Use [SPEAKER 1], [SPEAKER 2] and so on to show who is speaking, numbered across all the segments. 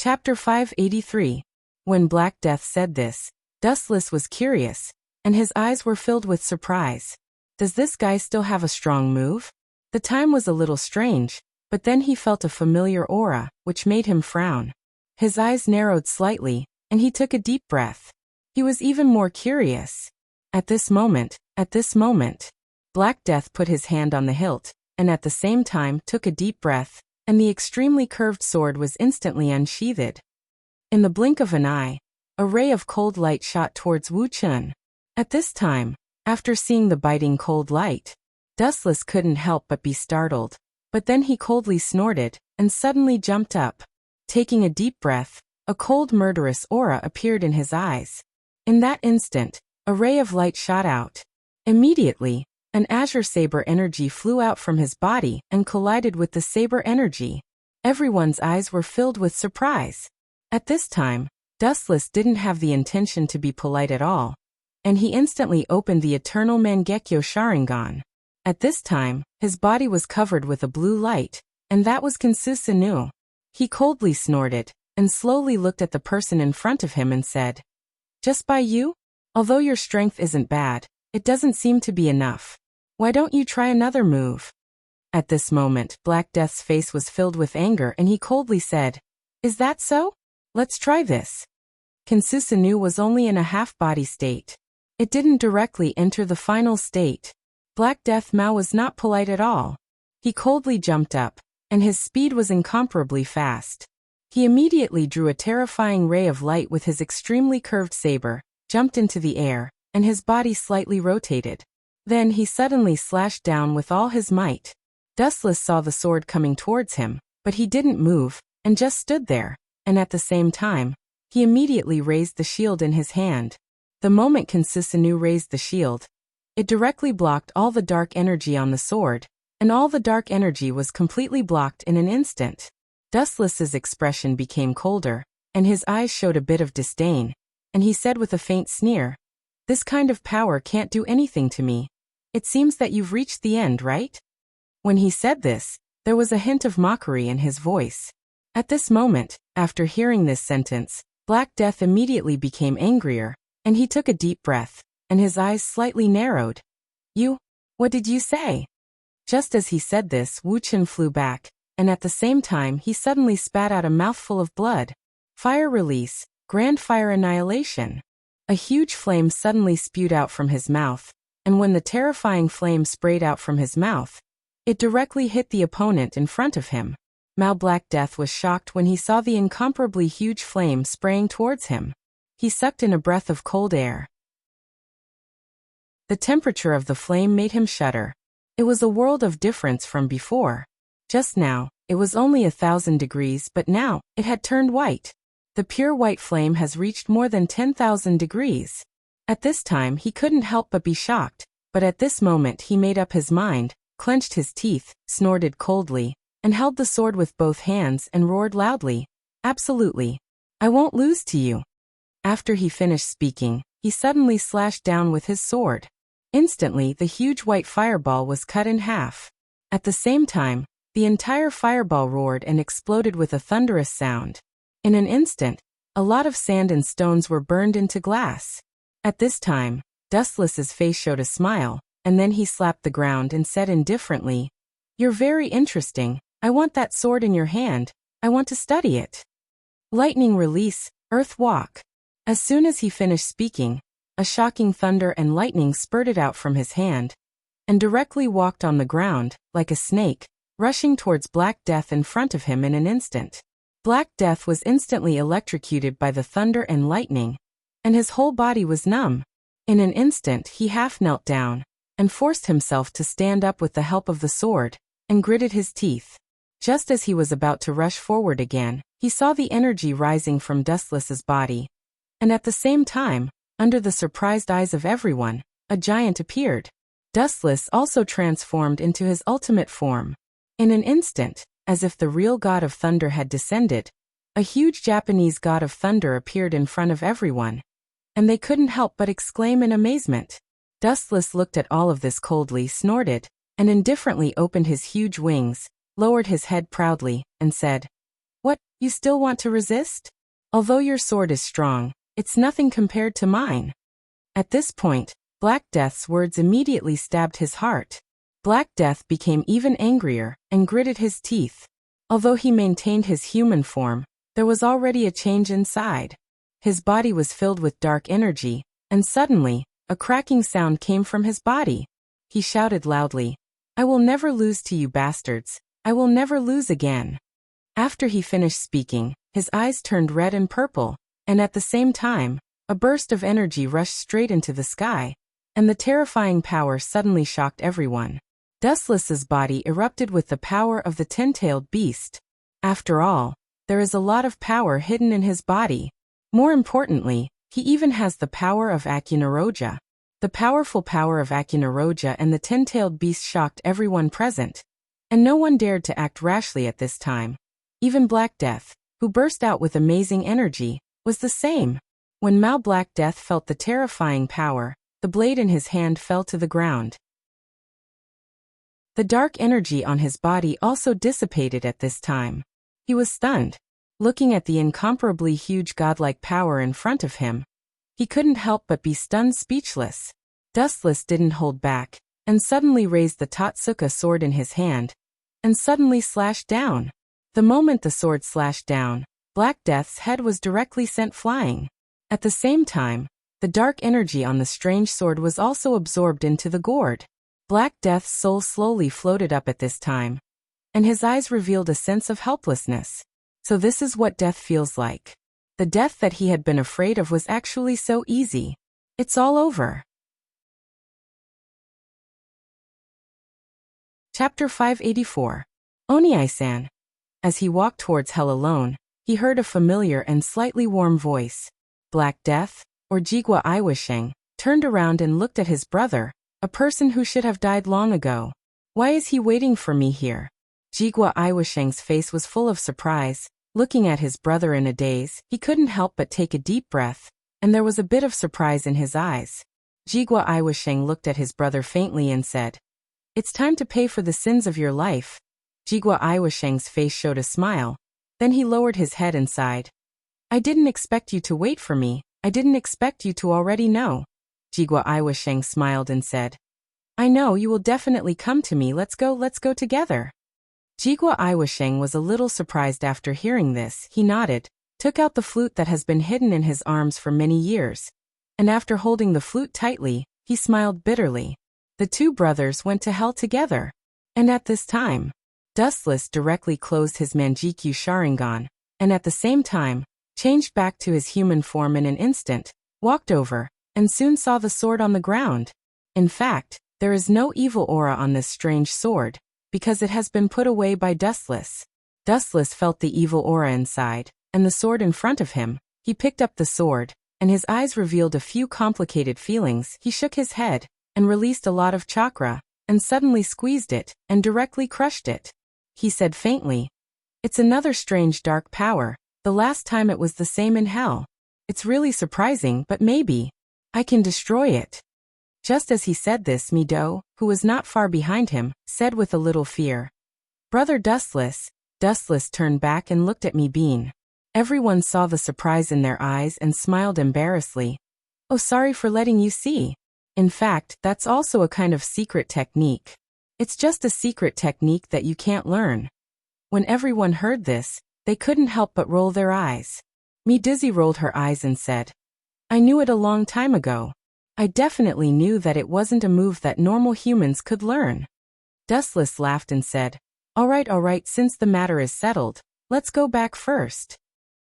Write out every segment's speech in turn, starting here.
[SPEAKER 1] Chapter 583. When Black Death said this, Dustless was curious, and his eyes were filled with surprise. Does this guy still have a strong move? The time was a little strange, but then he felt a familiar aura, which made him frown. His eyes narrowed slightly, and he took a deep breath. He was even more curious. At this moment, Black Death put his hand on the hilt, and at the same time took a deep breath, and the extremely curved sword was instantly unsheathed. In the blink of an eye, a ray of cold light shot towards Wu Chun. At this time, after seeing the biting cold light, Dustless couldn't help but be startled, but then he coldly snorted, and suddenly jumped up. Taking a deep breath, a cold murderous aura appeared in his eyes. In that instant, a ray of light shot out. Immediately, an azure saber energy flew out from his body and collided with the saber energy. Everyone's eyes were filled with surprise. At this time, Dustless didn't have the intention to be polite at all, and he instantly opened the Eternal Mangekyo Sharingan. At this time, his body was covered with a blue light, and that was Kinsu. He coldly snorted, and slowly looked at the person in front of him and said, "Just by you? Although your strength isn't bad, it doesn't seem to be enough. Why don't you try another move?" At this moment, Black Death's face was filled with anger and he coldly said, "Is that so? Let's try this." Kinsu was only in a half-body state. It didn't directly enter the final state. Black Death Mao was not polite at all. He coldly jumped up, and his speed was incomparably fast. He immediately drew a terrifying ray of light with his extremely curved saber, jumped into the air, and his body slightly rotated. Then he suddenly slashed down with all his might. Dustless saw the sword coming towards him, but he didn't move, and just stood there, and at the same time, he immediately raised the shield in his hand. The moment Kinsu raised the shield, it directly blocked all the dark energy on the sword, and all the dark energy was completely blocked in an instant. Dustless's expression became colder, and his eyes showed a bit of disdain, and he said with a faint sneer, "This kind of power can't do anything to me. It seems that you've reached the end, right?" When he said this, there was a hint of mockery in his voice. At this moment, after hearing this sentence, Black Death immediately became angrier, and he took a deep breath, and his eyes slightly narrowed. What did you say?" Just as he said this, Wu Chun flew back, and at the same time he suddenly spat out a mouthful of blood. Fire release, grand fire annihilation. A huge flame suddenly spewed out from his mouth, and when the terrifying flame sprayed out from his mouth, it directly hit the opponent in front of him. Black Death was shocked when he saw the incomparably huge flame spraying towards him. He sucked in a breath of cold air. The temperature of the flame made him shudder. It was a world of difference from before. Just now, it was only 1,000 degrees, but now, it had turned white. The pure white flame has reached more than 10,000 degrees. At this time he couldn't help but be shocked, but at this moment he made up his mind, clenched his teeth, snorted coldly, and held the sword with both hands and roared loudly, "Absolutely. I won't lose to you." After he finished speaking, he suddenly slashed down with his sword. Instantly, the huge white fireball was cut in half. At the same time, the entire fireball roared and exploded with a thunderous sound. In an instant, a lot of sand and stones were burned into glass. At this time, Dustless's face showed a smile, and then he slapped the ground and said indifferently, "You're very interesting. I want that sword in your hand. I want to study it." Lightning release, earth walk. As soon as he finished speaking, a shocking thunder and lightning spurted out from his hand, and directly walked on the ground, like a snake, rushing towards Black Death in front of him in an instant. Black Death was instantly electrocuted by the thunder and lightning, and his whole body was numb. In an instant he half knelt down, and forced himself to stand up with the help of the sword, and gritted his teeth. Just as he was about to rush forward again, he saw the energy rising from Dustless's body, and at the same time, under the surprised eyes of everyone, a giant appeared. Dustless also transformed into his ultimate form. In an instant, as if the real god of thunder had descended, a huge Japanese god of thunder appeared in front of everyone, and they couldn't help but exclaim in amazement. Dustless looked at all of this coldly, snorted, and indifferently opened his huge wings, lowered his head proudly, and said, You still want to resist? Although your sword is strong, it's nothing compared to mine. At this point, Black Death's words immediately stabbed his heart. Black Death became even angrier and gritted his teeth. Although he maintained his human form, there was already a change inside. His body was filled with dark energy, and suddenly, a cracking sound came from his body. He shouted loudly, "I will never lose to you bastards. I will never lose again." After he finished speaking, his eyes turned red and purple, and at the same time, a burst of energy rushed straight into the sky, and the terrifying power suddenly shocked everyone. Dustless's body erupted with the power of the 10-tailed beast. After all, there is a lot of power hidden in his body. More importantly, he even has the power of Akunaroja. The powerful power of Akunaroja and the 10-tailed beast shocked everyone present, and no one dared to act rashly at this time. Even Black Death, who burst out with amazing energy, was the same. When Mao Black Death felt the terrifying power, the blade in his hand fell to the ground. The dark energy on his body also dissipated at this time. He was stunned. Looking at the incomparably huge godlike power in front of him, he couldn't help but be stunned speechless. Dustless didn't hold back, and suddenly raised the Tatsuka sword in his hand, and suddenly slashed down. The moment the sword slashed down, Black Death's head was directly sent flying. At the same time, the dark energy on the strange sword was also absorbed into the gourd. Black Death's soul slowly floated up at this time, and his eyes revealed a sense of helplessness. So this is what death feels like. The death that he had been afraid of was actually so easy. It's all over. Chapter 584. Oniai-san. As he walked towards Hell alone, he heard a familiar and slightly warm voice. Black Death, or Jigwa Iwasheng, turned around and looked at his brother, a person who should have died long ago. Why is he waiting for me here? Jigwa Iwasheng's face was full of surprise. Looking at his brother in a daze, he couldn't help but take a deep breath, and there was a bit of surprise in his eyes. Jigwa Iwasheng looked at his brother faintly and said, "It's time to pay for the sins of your life." Jigwa Iwasheng's face showed a smile. Then he lowered his head and sighed. "I didn't expect you to wait for me. I didn't expect you to already know." Jigwa Iwasheng smiled and said, "I know you will definitely come to me. Let's go together." Jigwa Iwasheng was a little surprised after hearing this. He nodded, took out the flute that has been hidden in his arms for many years, and after holding the flute tightly, he smiled bitterly. The two brothers went to hell together. And at this time, Dustless directly closed his Manjikyu Sharingan, and at the same time, changed back to his human form in an instant, walked over, and soon saw the sword on the ground. In fact, there is no evil aura on this strange sword, because it has been put away by Dustless. Dustless felt the evil aura inside, and the sword in front of him. He picked up the sword, and his eyes revealed a few complicated feelings. He shook his head, and released a lot of chakra, and suddenly squeezed it, and directly crushed it. He said faintly, "It's another strange dark power. The last time it was the same in hell. It's really surprising, but maybe I can destroy it." Just as he said this, Mido, who was not far behind him, said with a little fear, "Brother Dustless." Dustless turned back and looked at Bean. Everyone saw the surprise in their eyes and smiled embarrassedly. "Oh, sorry for letting you see. In fact, that's also a kind of secret technique. It's just a secret technique that you can't learn." When everyone heard this, they couldn't help but roll their eyes. Dizzy rolled her eyes and said, "I knew it a long time ago. I definitely knew that it wasn't a move that normal humans could learn." Dustless laughed and said, all right, since the matter is settled, let's go back first."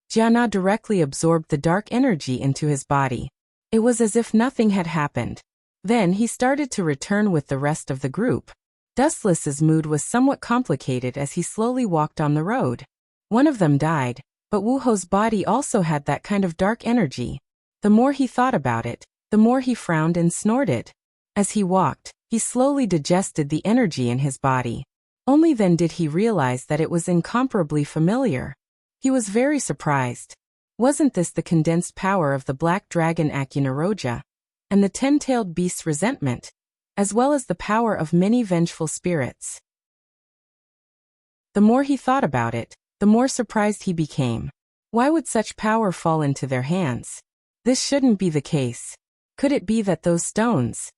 [SPEAKER 1] Jiana directly absorbed the dark energy into his body. It was as if nothing had happened. Then he started to return with the rest of the group. Dustless's mood was somewhat complicated as he slowly walked on the road. One of them died, but Wuho's body also had that kind of dark energy. The more he thought about it, the more he frowned and snorted. As he walked, he slowly digested the energy in his body. Only then did he realize that it was incomparably familiar. He was very surprised. Wasn't this the condensed power of the Black Dragon Akunaroja, and the 10-tailed beast's resentment, as well as the power of many vengeful spirits? The more he thought about it, the more surprised he became. Why would such power fall into their hands? This shouldn't be the case. Could it be that those stones?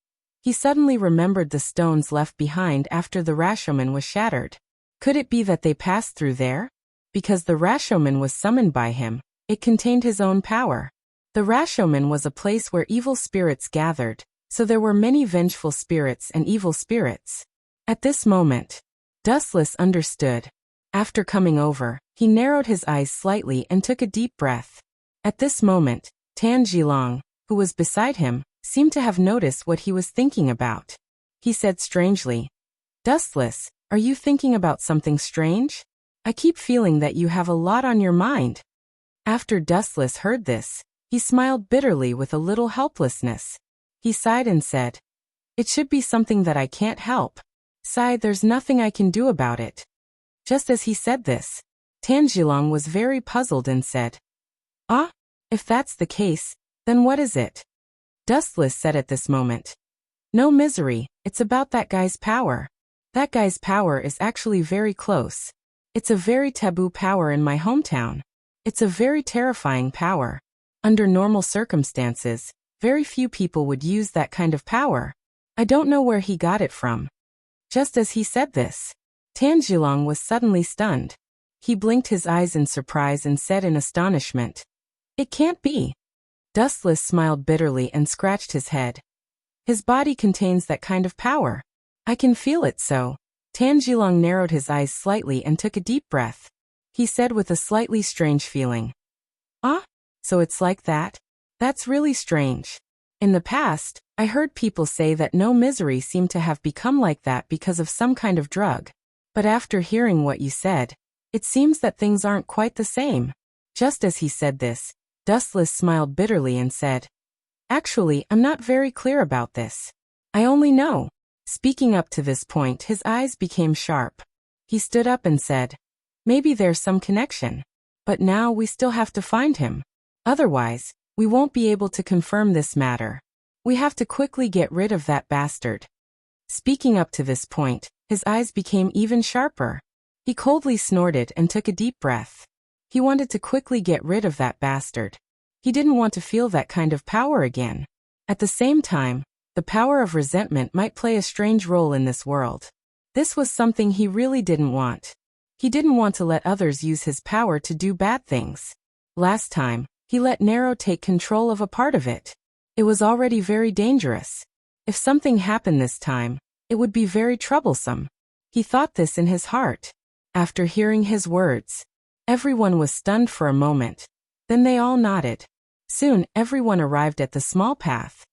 [SPEAKER 1] He suddenly remembered the stones left behind after the Rashomon was shattered. Could it be that they passed through there? Because the Rashomon was summoned by him, it contained his own power. The Rashomon was a place where evil spirits gathered, so there were many vengeful spirits and evil spirits. At this moment, Dustless understood. After coming over, he narrowed his eyes slightly and took a deep breath. At this moment, Tan Zhilong, who was beside him, seemed to have noticed what he was thinking about. He said strangely, "Dustless, are you thinking about something strange? I keep feeling that you have a lot on your mind." After Dustless heard this, he smiled bitterly with a little helplessness. He sighed and said, "It should be something that I can't help. Sigh, there's nothing I can do about it." Just as he said this, Tan Zhilong was very puzzled and said, "Ah, if that's the case, then what is it?" Dustless said at this moment, "No misery, it's about that guy's power. That guy's power is actually very close. It's a very taboo power in my hometown. It's a very terrifying power. Under normal circumstances, very few people would use that kind of power. I don't know where he got it from." Just as he said this, Tan Zhilong was suddenly stunned. He blinked his eyes in surprise and said in astonishment, "It can't be." Dustless smiled bitterly and scratched his head. "His body contains that kind of power. I can feel it so." Tan Zhilong narrowed his eyes slightly and took a deep breath. He said with a slightly strange feeling, "Ah, so it's like that? That's really strange. In the past, I heard people say that no misery seemed to have become like that because of some kind of drug. But after hearing what you said, it seems that things aren't quite the same." Just as he said this, Dustless smiled bitterly and said, "Actually, I'm not very clear about this. I only know." Speaking up to this point, his eyes became sharp. He stood up and said, "Maybe there's some connection. But now we still have to find him. Otherwise, we won't be able to confirm this matter. We have to quickly get rid of that bastard." Speaking up to this point, his eyes became even sharper. He coldly snorted and took a deep breath. He wanted to quickly get rid of that bastard. He didn't want to feel that kind of power again. At the same time, the power of resentment might play a strange role in this world. This was something he really didn't want. He didn't want to let others use his power to do bad things. Last time, he let Nero take control of a part of it. It was already very dangerous. If something happened this time, it would be very troublesome. He thought this in his heart. After hearing his words, everyone was stunned for a moment. Then they all nodded. Soon, everyone arrived at the small path.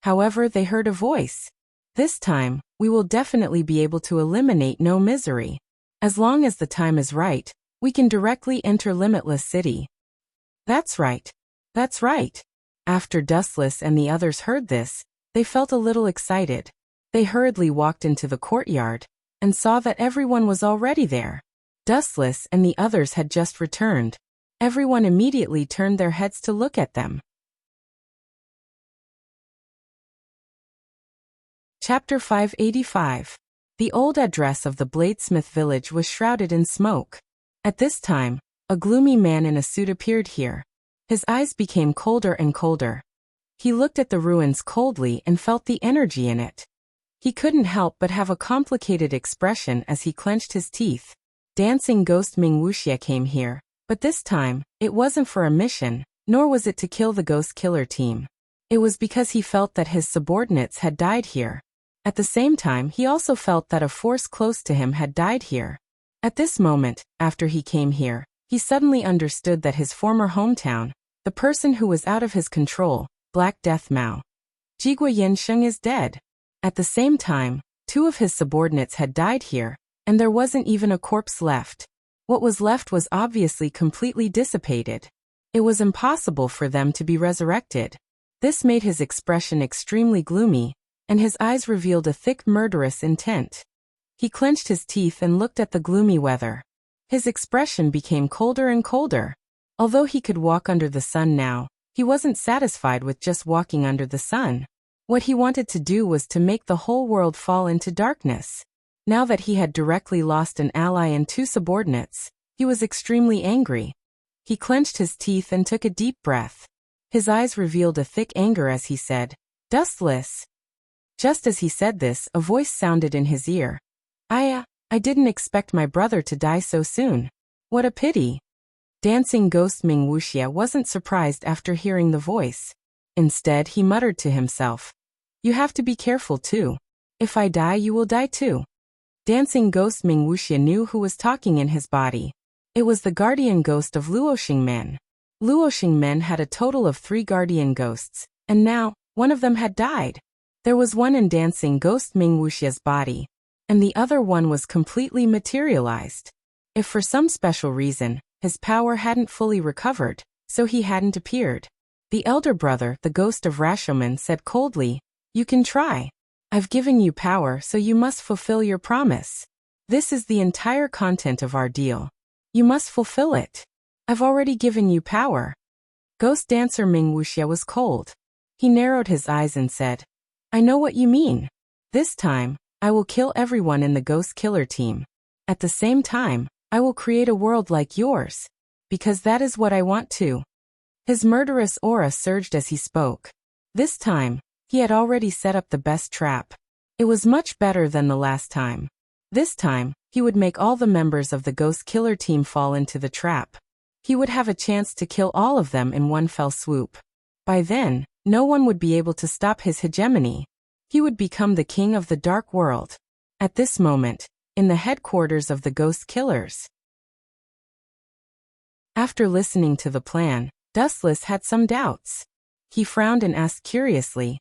[SPEAKER 1] However, they heard a voice. "This time, we will definitely be able to eliminate no misery. As long as the time is right, we can directly enter Limitless City." "That's right. That's right." After Dustless and the others heard this, they felt a little excited. They hurriedly walked into the courtyard and saw that everyone was already there. Dustless and the others had just returned. Everyone immediately turned their heads to look at them. Chapter 585. The old address of the Bladesmith village was shrouded in smoke. At this time, a gloomy man in a suit appeared here. His eyes became colder and colder. He looked at the ruins coldly and felt the energy in it. He couldn't help but have a complicated expression as he clenched his teeth. Dancing ghost Ming Wuxia came here, but this time, it wasn't for a mission, nor was it to kill the ghost killer team. It was because he felt that his subordinates had died here. At the same time, he also felt that a force close to him had died here. At this moment, after he came here, he suddenly understood that his former hometown, the person who was out of his control, Black Death Mao, Jigua Yansheng, is dead. At the same time, 2 of his subordinates had died here, and there wasn't even a corpse left. What was left was obviously completely dissipated. It was impossible for them to be resurrected. This made his expression extremely gloomy, and his eyes revealed a thick murderous intent. He clenched his teeth and looked at the gloomy weather. His expression became colder and colder. Although he could walk under the sun now, he wasn't satisfied with just walking under the sun. What he wanted to do was to make the whole world fall into darkness. Now that he had directly lost an ally and two subordinates, he was extremely angry. He clenched his teeth and took a deep breath. His eyes revealed a thick anger as he said, "Dustless." Just as he said this, a voice sounded in his ear. I didn't expect my brother to die so soon. What a pity." Dancing Ghost Ming Wuxia wasn't surprised after hearing the voice. Instead, he muttered to himself, "You have to be careful too. If I die, you will die too." Dancing Ghost Ming Wuxia knew who was talking in his body. It was the guardian ghost of Luoxing Men. Luoxing Men had a total of 3 guardian ghosts, and now, one of them had died. There was one in Dancing Ghost Ming Wuxia's body, and the other one was completely materialized. If for some special reason, his power hadn't fully recovered, so he hadn't appeared. The elder brother, the ghost of Rashomon, said coldly, "You can try. I've given you power, so you must fulfill your promise. This is the entire content of our deal. You must fulfill it. I've already given you power." Ghost dancer Ming Wuxia was cold. He narrowed his eyes and said, "I know what you mean. This time, I will kill everyone in the Ghost Killer team. At the same time, I will create a world like yours. Because that is what I want to." His murderous aura surged as he spoke. This time, he had already set up the best trap. It was much better than the last time. This time, he would make all the members of the Ghost Killer team fall into the trap. He would have a chance to kill all of them in one fell swoop. By then, no one would be able to stop his hegemony. He would become the king of the dark world. At this moment, in the headquarters of the Ghost Killers. After listening to the plan, Dustless had some doubts. He frowned and asked curiously,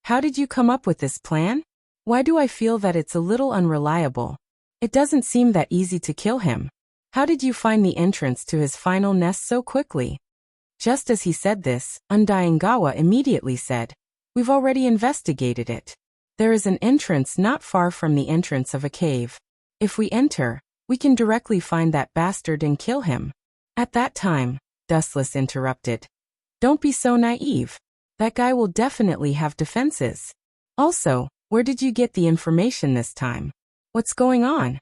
[SPEAKER 1] "How did you come up with this plan? Why do I feel that it's a little unreliable? It doesn't seem that easy to kill him. How did you find the entrance to his final nest so quickly?" Just as he said this, Undying Gawa immediately said, "We've already investigated it. There is an entrance not far from the entrance of a cave. If we enter, we can directly find that bastard and kill him." At that time, Dustless interrupted, "Don't be so naive. That guy will definitely have defenses. Also, where did you get the information this time? What's going on?"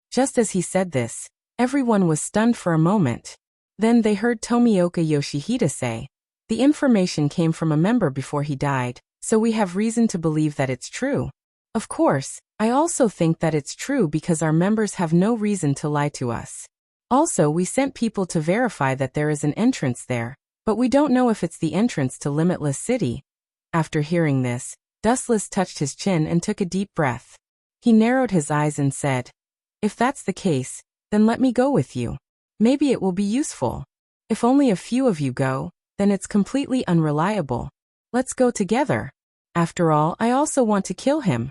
[SPEAKER 1] Just as he said this, everyone was stunned for a moment. Then they heard Tomioka Yoshihide say, "The information came from a member before he died, so we have reason to believe that it's true. Of course, I also think that it's true because our members have no reason to lie to us. Also, we sent people to verify that there is an entrance there, but we don't know if it's the entrance to Limitless City." After hearing this, Dustless touched his chin and took a deep breath. He narrowed his eyes and said, "If that's the case, then let me go with you. Maybe it will be useful. If only a few of you go, then it's completely unreliable. Let's go together. After all, I also want to kill him."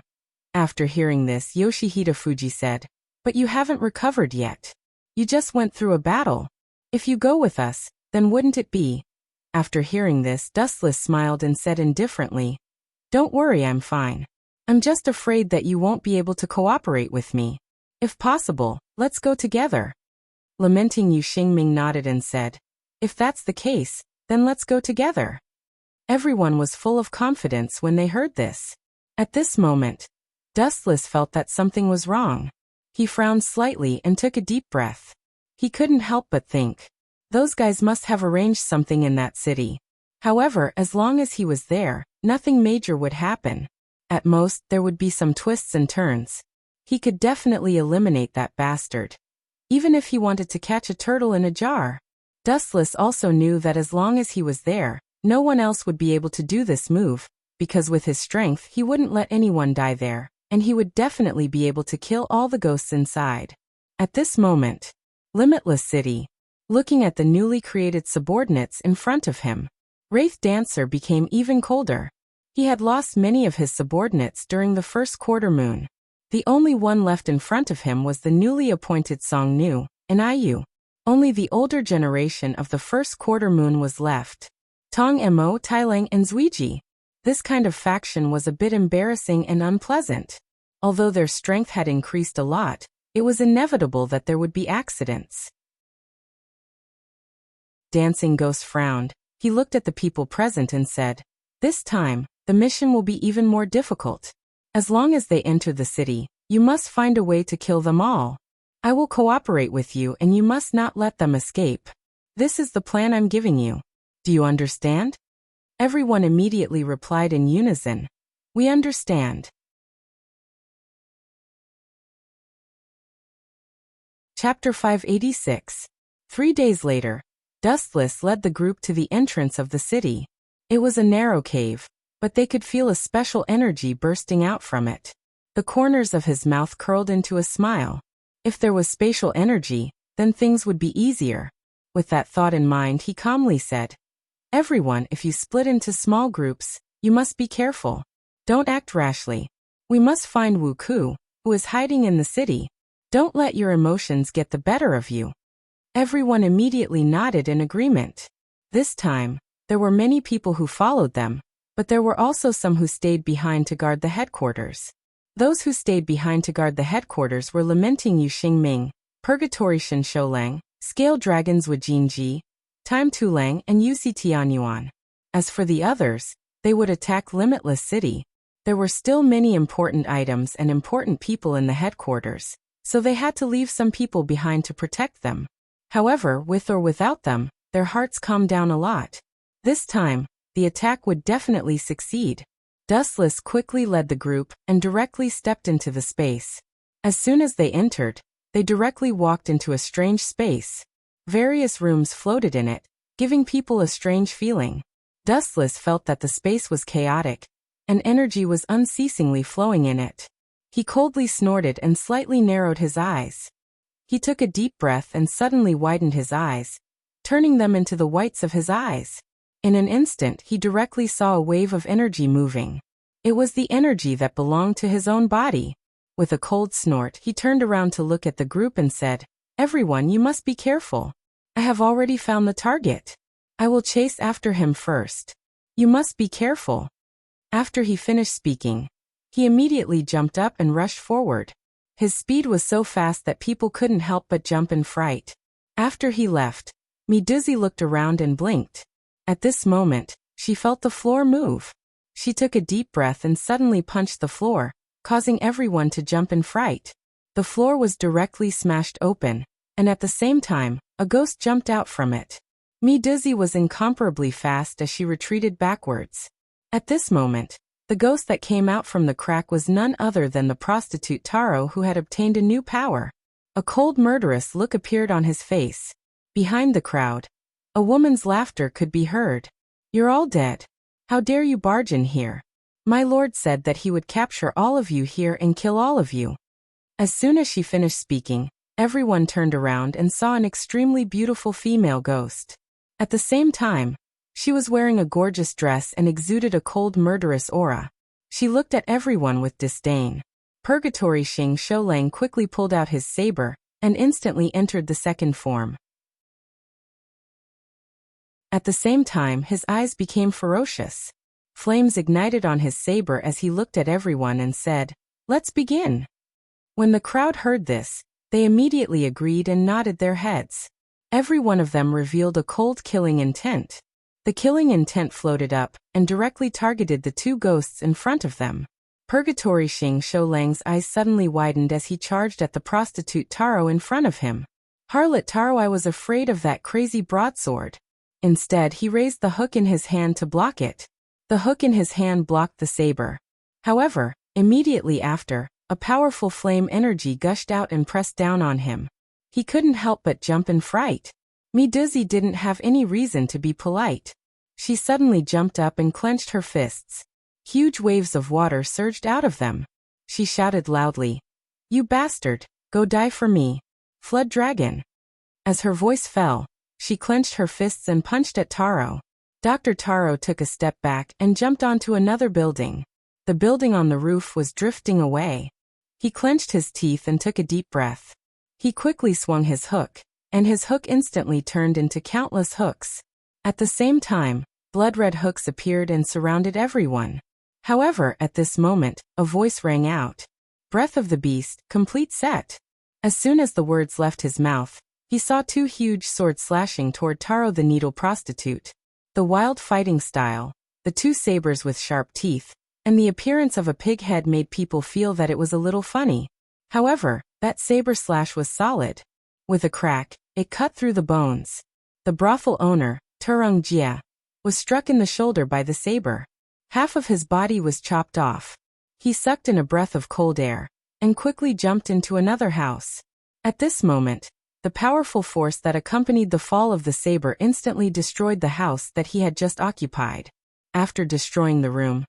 [SPEAKER 1] After hearing this, Yoshihide Fuji said, "But you haven't recovered yet. You just went through a battle. If you go with us, then wouldn't it be?" After hearing this, Dustless smiled and said indifferently, "Don't worry, I'm fine. I'm just afraid that you won't be able to cooperate with me. If possible, let's go together." Lamenting Yu Xingming nodded and said, "If that's the case, then let's go together." Everyone was full of confidence when they heard this. At this moment, Dustless felt that something was wrong. He frowned slightly and took a deep breath. He couldn't help but think, those guys must have arranged something in that city. However, as long as he was there, nothing major would happen. At most, there would be some twists and turns. He could definitely eliminate that bastard. Even if he wanted to catch a turtle in a jar. Dustless also knew that as long as he was there, no one else would be able to do this move, because with his strength he wouldn't let anyone die there, and he would definitely be able to kill all the ghosts inside. At this moment, Limitless City. Looking at the newly created subordinates in front of him, Wraith Dancer became even colder. He had lost many of his subordinates during the first quarter moon. The only one left in front of him was the newly appointed Song Nu, and Iyu. Only the older generation of the first quarter moon was left. Tong Mo, Tailang and Zuiji. This kind of faction was a bit embarrassing and unpleasant. Although their strength had increased a lot, it was inevitable that there would be accidents. Dancing Ghost frowned. He looked at the people present and said, "This time, the mission will be even more difficult. As long as they enter the city, You must find a way to kill them all. I will cooperate with you and you must not let them escape. This is the plan I'm giving you. Do you understand? Everyone immediately replied in unison. We understand. Chapter 586. 3 days later, Dustless led the group to the entrance of the city. It was a narrow cave, but they could feel a special energy bursting out from it. The corners of his mouth curled into a smile. If there was spatial energy, then things would be easier. With that thought in mind, he calmly said, Everyone, if you split into small groups, you must be careful. Don't act rashly. We must find Wu Ku, who is hiding in the city. Don't let your emotions get the better of you. Everyone immediately nodded in agreement. This time, there were many people who followed them, but there were also some who stayed behind to guard the headquarters. Those who stayed behind to guard the headquarters were lamenting Yu Xingming, Purgatory Shin Shoulang, Scale Dragons Wu Jinji, Time Tulang and Yusi Tianyuan. As for the others, they would attack Limitless City. There were still many important items and important people in the headquarters, so they had to leave some people behind to protect them. However, with or without them, their hearts calmed down a lot. This time, the attack would definitely succeed. Dustless quickly led the group and directly stepped into the space. As soon as they entered, they directly walked into a strange space. Various rooms floated in it, giving people a strange feeling. Dustless felt that the space was chaotic, and energy was unceasingly flowing in it. He coldly snorted and slightly narrowed his eyes. He took a deep breath and suddenly widened his eyes, turning them into the whites of his eyes. In an instant, he directly saw a wave of energy moving. It was the energy that belonged to his own body. With a cold snort, he turned around to look at the group and said, Everyone, you must be careful. I have already found the target. I will chase after him first. You must be careful. After he finished speaking, he immediately jumped up and rushed forward. His speed was so fast that people couldn't help but jump in fright. After he left, Miduzi looked around and blinked. At this moment, she felt the floor move. She took a deep breath and suddenly punched the floor, causing everyone to jump in fright. The floor was directly smashed open, and at the same time, a ghost jumped out from it. Miduzi was incomparably fast as she retreated backwards. At this moment, the ghost that came out from the crack was none other than the prostitute Taro, who had obtained a new power. A cold murderous look appeared on his face. Behind the crowd, a woman's laughter could be heard. You're all dead. How dare you barge in here? My lord said that he would capture all of you here and kill all of you. As soon as she finished speaking, everyone turned around and saw an extremely beautiful female ghost. At the same time, she was wearing a gorgeous dress and exuded a cold murderous aura. She looked at everyone with disdain. Purgatory Xing Shoulang quickly pulled out his saber and instantly entered the second form. At the same time, his eyes became ferocious. Flames ignited on his saber as he looked at everyone and said, Let's begin. When the crowd heard this, they immediately agreed and nodded their heads. Every one of them revealed a cold killing intent. The killing intent floated up and directly targeted the two ghosts in front of them. Purgatory Xing Shoulang's eyes suddenly widened as he charged at the prostitute Taro in front of him. Harlot Taro, I was afraid of that crazy broadsword. Instead, he raised the hook in his hand to block it. The hook in his hand blocked the saber. However, immediately after, a powerful flame energy gushed out and pressed down on him. He couldn't help but jump in fright. Miduzi didn't have any reason to be polite. She suddenly jumped up and clenched her fists. Huge waves of water surged out of them. She shouted loudly, You bastard, go die for me. Flood Dragon. As her voice fell, she clenched her fists and punched at Taro. Dr. Taro took a step back and jumped onto another building. The building on the roof was drifting away. He clenched his teeth and took a deep breath. He quickly swung his hook, and his hook instantly turned into countless hooks. At the same time, blood-red hooks appeared and surrounded everyone. However, at this moment, a voice rang out. Breath of the Beast, complete set. As soon as the words left his mouth, he saw two huge swords slashing toward Taro the Needle Prostitute. The wild fighting style, the two sabers with sharp teeth, and the appearance of a pig head made people feel that it was a little funny. However, that saber slash was solid. With a crack, it cut through the bones. The brothel owner, Turung Jia, was struck in the shoulder by the saber. Half of his body was chopped off. He sucked in a breath of cold air, and quickly jumped into another house. At this moment, the powerful force that accompanied the fall of the saber instantly destroyed the house that he had just occupied. After destroying the room,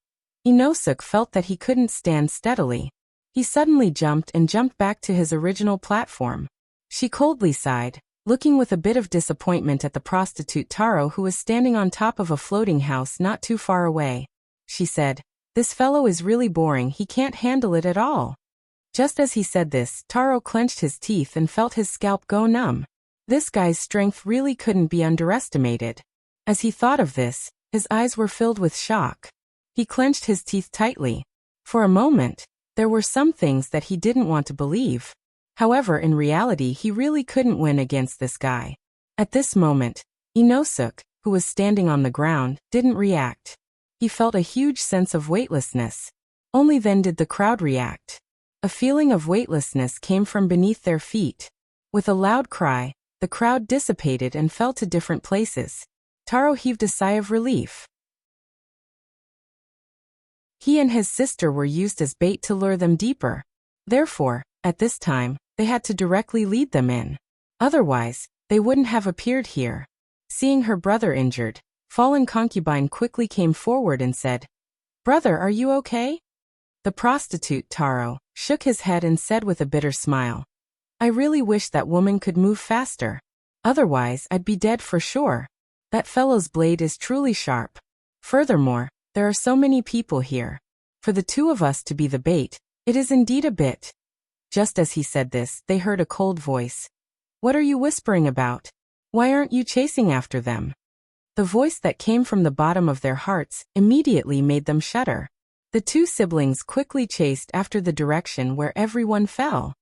[SPEAKER 1] Inosuk felt that he couldn't stand steadily. He suddenly jumped back to his original platform. She coldly sighed, looking with a bit of disappointment at the prostitute Taro, who was standing on top of a floating house not too far away. She said, "This fellow is really boring, he can't handle it at all." Just as he said this, Taro clenched his teeth and felt his scalp go numb. This guy's strength really couldn't be underestimated. As he thought of this, his eyes were filled with shock. He clenched his teeth tightly. For a moment, there were some things that he didn't want to believe. However, in reality, he really couldn't win against this guy. At this moment, Inosuk, who was standing on the ground, didn't react. He felt a huge sense of weightlessness. Only then did the crowd react. A feeling of weightlessness came from beneath their feet. With a loud cry, the crowd dissipated and fell to different places. Taro heaved a sigh of relief. He and his sister were used as bait to lure them deeper. Therefore, at this time, they had to directly lead them in. Otherwise, they wouldn't have appeared here. Seeing her brother injured, fallen concubine quickly came forward and said, "Brother, are you okay?" The prostitute, Taro, shook his head and said with a bitter smile, "I really wish that woman could move faster. Otherwise, I'd be dead for sure. That fellow's blade is truly sharp. Furthermore, there are so many people here. For the two of us to be the bait, it is indeed a bit." Just as he said this, they heard a cold voice. "What are you whispering about? Why aren't you chasing after them?" The voice that came from the bottom of their hearts immediately made them shudder. The two siblings quickly chased after the direction where everyone fell.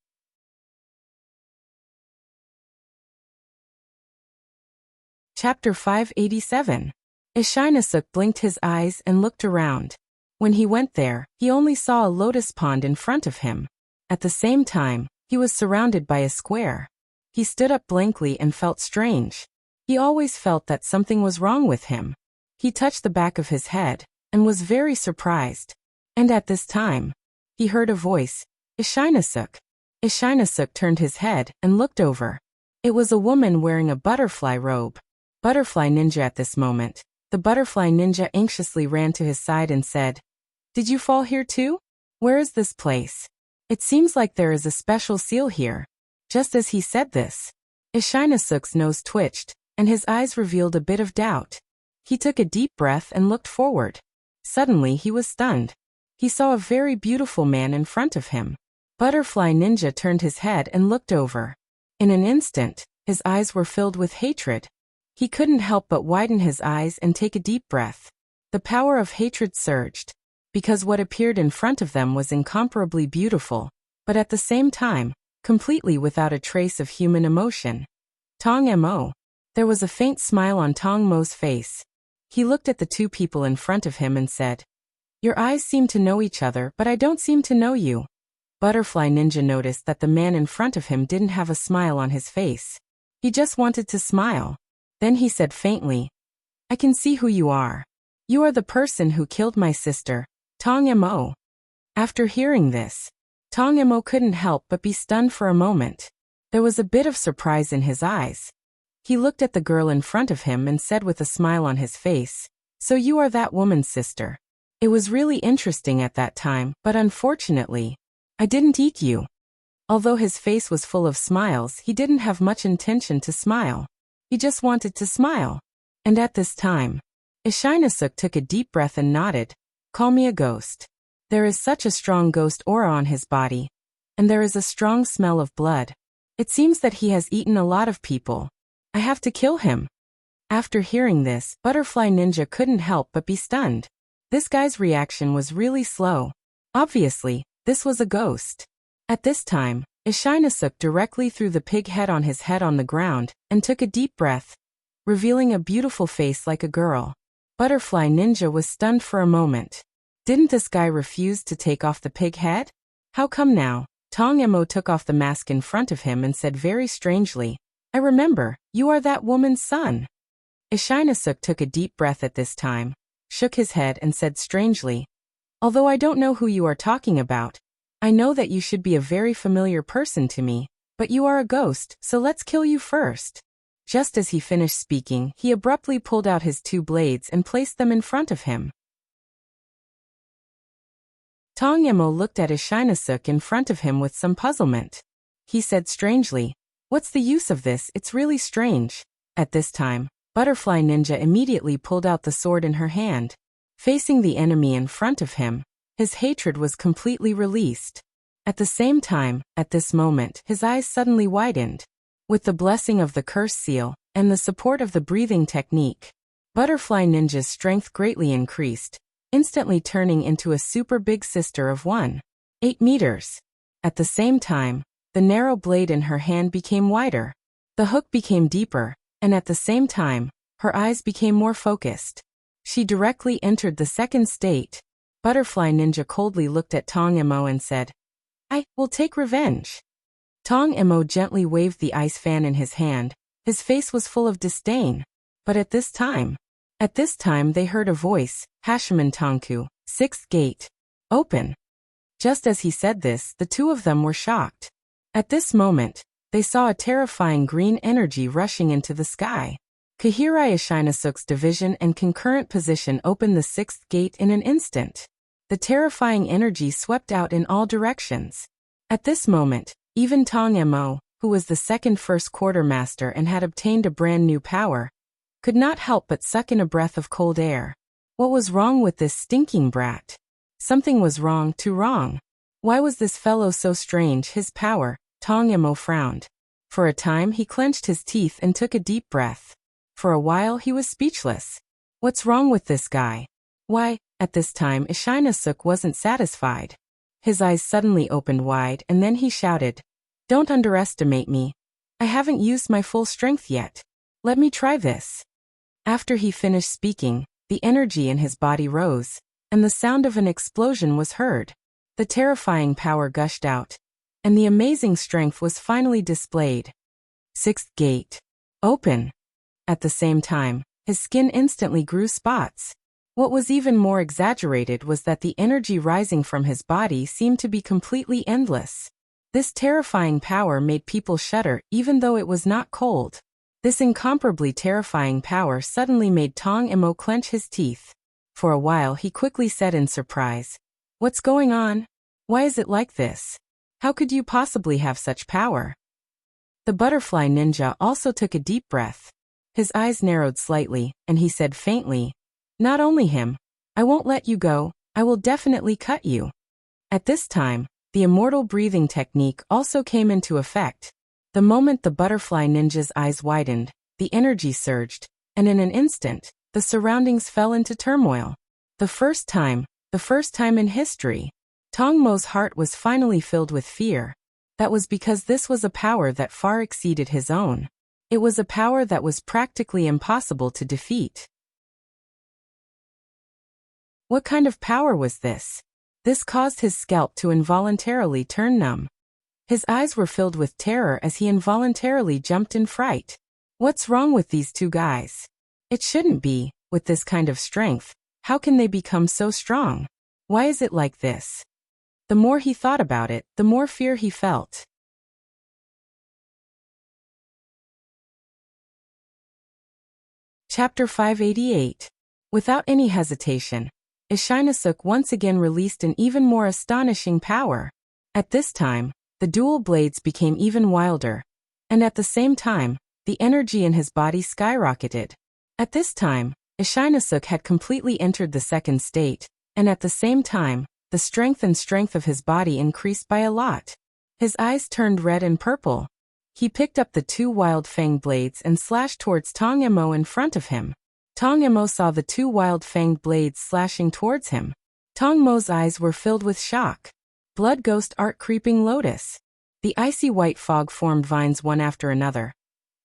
[SPEAKER 1] Chapter 587. Ishinosuk blinked his eyes and looked around. When he went there, he only saw a lotus pond in front of him. At the same time, he was surrounded by a square. He stood up blankly and felt strange. He always felt that something was wrong with him. He touched the back of his head, and was very surprised. And at this time, he heard a voice, "Ishinosuk." Ishinosuk turned his head and looked over. It was a woman wearing a butterfly robe. Butterfly Ninja at this moment. The butterfly ninja anxiously ran to his side and said, "Did you fall here too? Where is this place? It seems like there is a special seal here." Just as he said this, Ishinosuk's nose twitched, and his eyes revealed a bit of doubt. He took a deep breath and looked forward. Suddenly he was stunned. He saw a very beautiful man in front of him. Butterfly Ninja turned his head and looked over. In an instant, his eyes were filled with hatred. He couldn't help but widen his eyes and take a deep breath. The power of hatred surged, because what appeared in front of them was incomparably beautiful, but at the same time, completely without a trace of human emotion. Tong Mo. There was a faint smile on Tong Mo's face. He looked at the two people in front of him and said, "Your eyes seem to know each other, but I don't seem to know you." Butterfly Ninja noticed that the man in front of him didn't have a smile on his face. He just wanted to smile. Then he said faintly, "I can see who you are. You are the person who killed my sister, Tong Mo." After hearing this, Tong Mo couldn't help but be stunned for a moment. There was a bit of surprise in his eyes. He looked at the girl in front of him and said with a smile on his face, "So you are that woman's sister. It was really interesting at that time, but unfortunately, I didn't eat you." Although his face was full of smiles, he didn't have much intention to smile. He just wanted to smile. And at this time, Ishinosuk took a deep breath and nodded. "Call me a ghost. There is such a strong ghost aura on his body. And there is a strong smell of blood. It seems that he has eaten a lot of people. I have to kill him." After hearing this, Butterfly Ninja couldn't help but be stunned. This guy's reaction was really slow. Obviously, this was a ghost. At this time, Ishinosuk directly threw the pig head on his head on the ground and took a deep breath, revealing a beautiful face like a girl. Butterfly Ninja was stunned for a moment. Didn't this guy refuse to take off the pig head? How come now? Tong Emo took off the mask in front of him and said very strangely, "I remember, you are that woman's son." Ishinasuk took a deep breath at this time, shook his head and said strangely, "Although I don't know who you are talking about, I know that you should be a very familiar person to me, but you are a ghost, so let's kill you first." Just as he finished speaking, he abruptly pulled out his two blades and placed them in front of him. Tong Emo looked at Ishinasuk in front of him with some puzzlement. He said strangely, "What's the use of this? It's really strange." At this time, Butterfly Ninja immediately pulled out the sword in her hand. Facing the enemy in front of him, his hatred was completely released. At the same time, at this moment, his eyes suddenly widened. With the blessing of the curse seal, and the support of the breathing technique, Butterfly Ninja's strength greatly increased, instantly turning into a super big sister of 1.8 meters. At the same time, the narrow blade in her hand became wider. The hook became deeper, and at the same time, her eyes became more focused. She directly entered the second state. Butterfly Ninja coldly looked at Tong Emo and said, "I will take revenge." Tong Emo gently waved the ice fan in his hand. His face was full of disdain. But at this time they heard a voice, "Hashiman Tonku, 6th gate. Open." Just as he said this, the two of them were shocked. At this moment, they saw a terrifying green energy rushing into the sky. Kahirai Ishinasuk's division and concurrent position opened the 6th gate in an instant. The terrifying energy swept out in all directions. At this moment, even Tong Emo, who was the second first quartermaster and had obtained a brand new power, could not help but suck in a breath of cold air. What was wrong with this stinking brat? Something was wrong, too wrong. Why was this fellow so strange? His power. Tong Emo frowned. For a time he clenched his teeth and took a deep breath. For a while he was speechless. What's wrong with this guy? Why? At this time Ishinasuk wasn't satisfied. His eyes suddenly opened wide and then he shouted, "Don't underestimate me. I haven't used my full strength yet. Let me try this." After he finished speaking, the energy in his body rose, and the sound of an explosion was heard. The terrifying power gushed out, and the amazing strength was finally displayed. 6th gate. Open. At the same time, his skin instantly grew spots. What was even more exaggerated was that the energy rising from his body seemed to be completely endless. This terrifying power made people shudder even though it was not cold. This incomparably terrifying power suddenly made Tong Emo clench his teeth. For a while he quickly said in surprise, "What's going on? Why is it like this? How could you possibly have such power?" The Butterfly Ninja also took a deep breath. His eyes narrowed slightly, and he said faintly, "Not only him. I won't let you go, I will definitely cut you." At this time, the immortal breathing technique also came into effect. The moment the Butterfly Ninja's eyes widened, the energy surged, and in an instant, the surroundings fell into turmoil. The first time in history, Tong Mo's heart was finally filled with fear. That was because this was a power that far exceeded his own. It was a power that was practically impossible to defeat. What kind of power was this? This caused his scalp to involuntarily turn numb. His eyes were filled with terror as he involuntarily jumped in fright. What's wrong with these two guys? It shouldn't be, with this kind of strength. How can they become so strong? Why is it like this? The more he thought about it, the more fear he felt. Chapter 588. Without any hesitation, Ishinasuk once again released an even more astonishing power. At this time, the dual blades became even wilder, and at the same time, the energy in his body skyrocketed. At this time, Ishinasuk had completely entered the second state, and at the same time, the strength of his body increased by a lot. His eyes turned red and purple. He picked up the two wild fang blades and slashed towards Tong Emo in front of him. Tong Emo saw the two wild fanged blades slashing towards him. Tong Mo's eyes were filled with shock. Blood ghost art creeping lotus. The icy white fog formed vines one after another,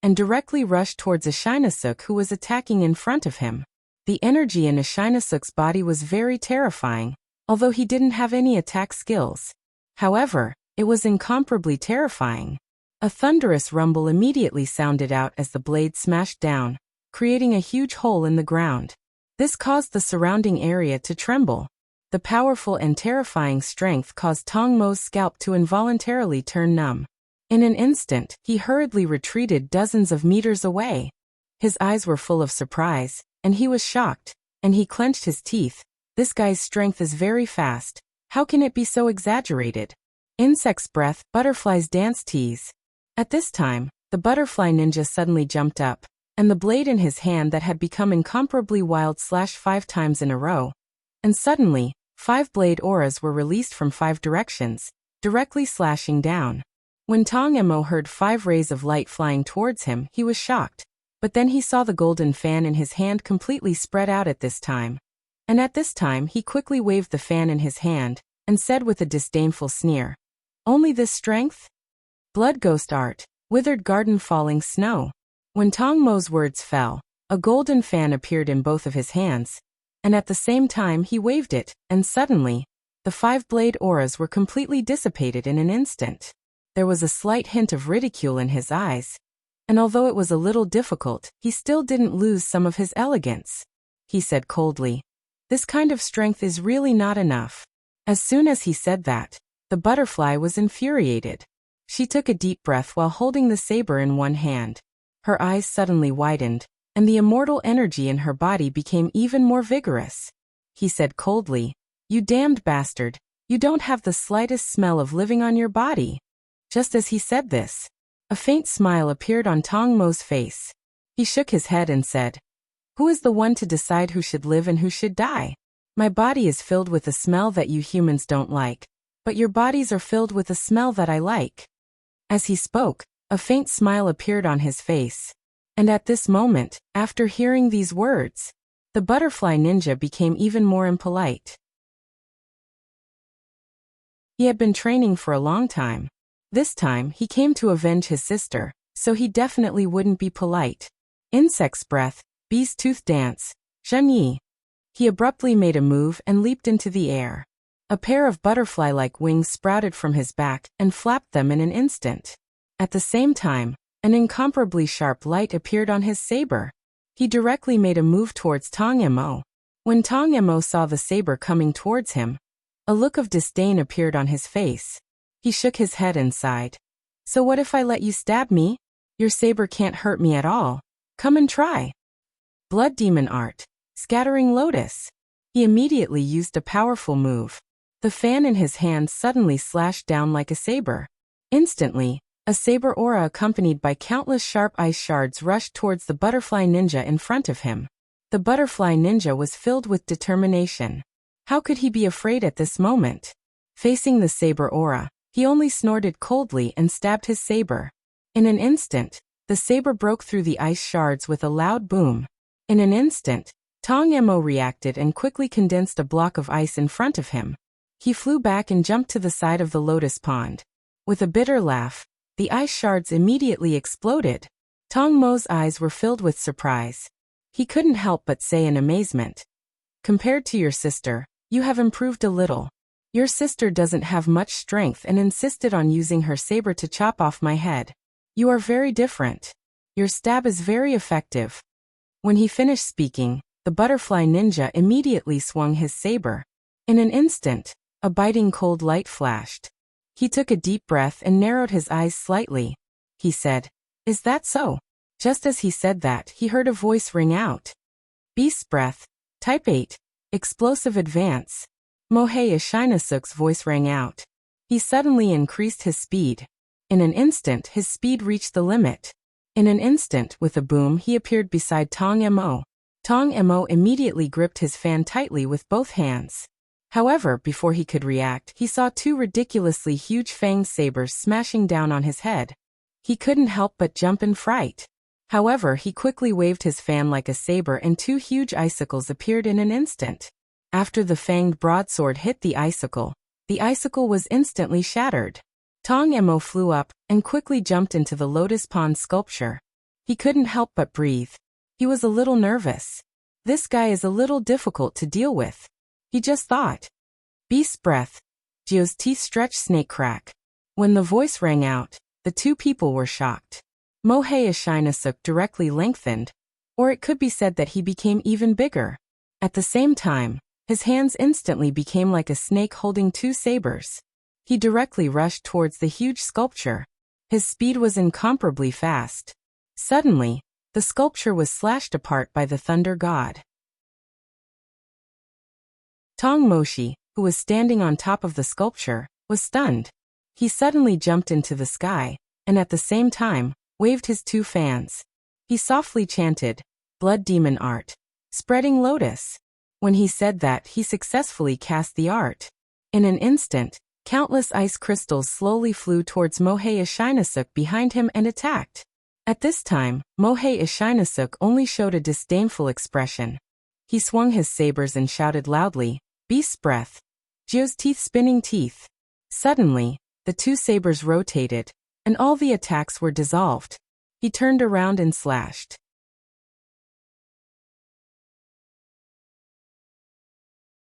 [SPEAKER 1] and directly rushed towards Ishinasuk, who was attacking in front of him. The energy in Ishinasuk's body was very terrifying, although he didn't have any attack skills. However, It was incomparably terrifying. A thunderous rumble immediately sounded out as the blade smashed down, creating a huge hole in the ground. This caused the surrounding area to tremble. The powerful and terrifying strength caused Tong Mo's scalp to involuntarily turn numb. In an instant, he hurriedly retreated dozens of meters away. His eyes were full of surprise, and he was shocked, and he clenched his teeth. This guy's strength is very fast. How can it be so exaggerated? Insect's breath, butterfly's dance tease. At this time, the butterfly ninja suddenly jumped up, and the blade in his hand that had become incomparably wild slashed 5 times in a row. And suddenly, 5 blade auras were released from 5 directions, directly slashing down. When Tong Mo heard 5 rays of light flying towards him, he was shocked. But then he saw the golden fan in his hand completely spread out at this time. And at this time he quickly waved the fan in his hand, and said with a disdainful sneer, "Only this strength? Blood ghost art, withered garden falling snow." When Tong Mo's words fell, a golden fan appeared in both of his hands, and at the same time he waved it, and suddenly, the 5 blade auras were completely dissipated in an instant. There was a slight hint of ridicule in his eyes, and although it was a little difficult, he still didn't lose some of his elegance. He said coldly, "This kind of strength is really not enough." As soon as he said that, the butterfly was infuriated. She took a deep breath while holding the saber in one hand. Her eyes suddenly widened, and the immortal energy in her body became even more vigorous. He said coldly, "You damned bastard, you don't have the slightest smell of living on your body." Just as he said this, a faint smile appeared on Tong Mo's face. He shook his head and said, "Who is the one to decide who should live and who should die? My body is filled with a smell that you humans don't like, but your bodies are filled with a smell that I like." As he spoke, a faint smile appeared on his face. And at this moment, after hearing these words, the butterfly ninja became even more impolite. He had been training for a long time. This time, he came to avenge his sister, so he definitely wouldn't be polite. Insect's breath, bee's tooth dance, Zhenyi. He abruptly made a move and leaped into the air. A pair of butterfly-like wings sprouted from his back and flapped them in an instant. At the same time, an incomparably sharp light appeared on his saber. He directly made a move towards Tong Mo. When Tong Mo saw the saber coming towards him, a look of disdain appeared on his face. He shook his head and sighed. "So what if I let you stab me? Your saber can't hurt me at all. Come and try." Blood demon art, scattering lotus. He immediately used a powerful move. The fan in his hand suddenly slashed down like a saber. Instantly, a saber aura accompanied by countless sharp ice shards rushed towards the butterfly ninja in front of him. The butterfly ninja was filled with determination. How could he be afraid at this moment? Facing the saber aura, he only snorted coldly and stabbed his saber. In an instant, the saber broke through the ice shards with a loud boom. In an instant, Tong Mo reacted and quickly condensed a block of ice in front of him. He flew back and jumped to the side of the lotus pond. With a bitter laugh, the ice shards immediately exploded. Tong Mo's eyes were filled with surprise. He couldn't help but say in amazement, "Compared to your sister, you have improved a little. Your sister doesn't have much strength and insisted on using her saber to chop off my head. You are very different. Your stab is very effective." When he finished speaking, the butterfly ninja immediately swung his saber. In an instant, a biting cold light flashed. He took a deep breath and narrowed his eyes slightly. He said, "Is that so?" Just as he said that, he heard a voice ring out. "Beast's breath, type 8, explosive advance." Mohei Ishinasuk's voice rang out. He suddenly increased his speed. In an instant his speed reached the limit. In an instant, with a boom, he appeared beside Tong Mo. Tong Mo immediately gripped his fan tightly with both hands. However, before he could react, he saw 2 ridiculously huge fanged sabers smashing down on his head. He couldn't help but jump in fright. However, he quickly waved his fan like a saber and 2 huge icicles appeared in an instant. After the fanged broadsword hit the icicle was instantly shattered. Tong Mo flew up and quickly jumped into the lotus pond sculpture. He couldn't help but breathe. He was a little nervous. This guy is a little difficult to deal with. He just thought. Beast's breath. Gio's teeth stretched snake crack. When the voice rang out, the two people were shocked. Mohei Ishinasuk directly lengthened, or it could be said that he became even bigger. At the same time, his hands instantly became like a snake holding two sabers. He directly rushed towards the huge sculpture. His speed was incomparably fast. Suddenly, the sculpture was slashed apart by the thunder god. Tong Moshi, who was standing on top of the sculpture, was stunned. He suddenly jumped into the sky, and at the same time, waved his two fans. He softly chanted, "Blood Demon Art, Spreading Lotus." When he said that, he successfully cast the art. In an instant, countless ice crystals slowly flew towards Mohei Ishinasuk behind him and attacked. At this time, Mohei Ishinasuk only showed a disdainful expression. He swung his sabers and shouted loudly, "Beast's breath! Geo's teeth spinning teeth!" Suddenly, the two sabers rotated, and all the attacks were dissolved. He turned around and slashed.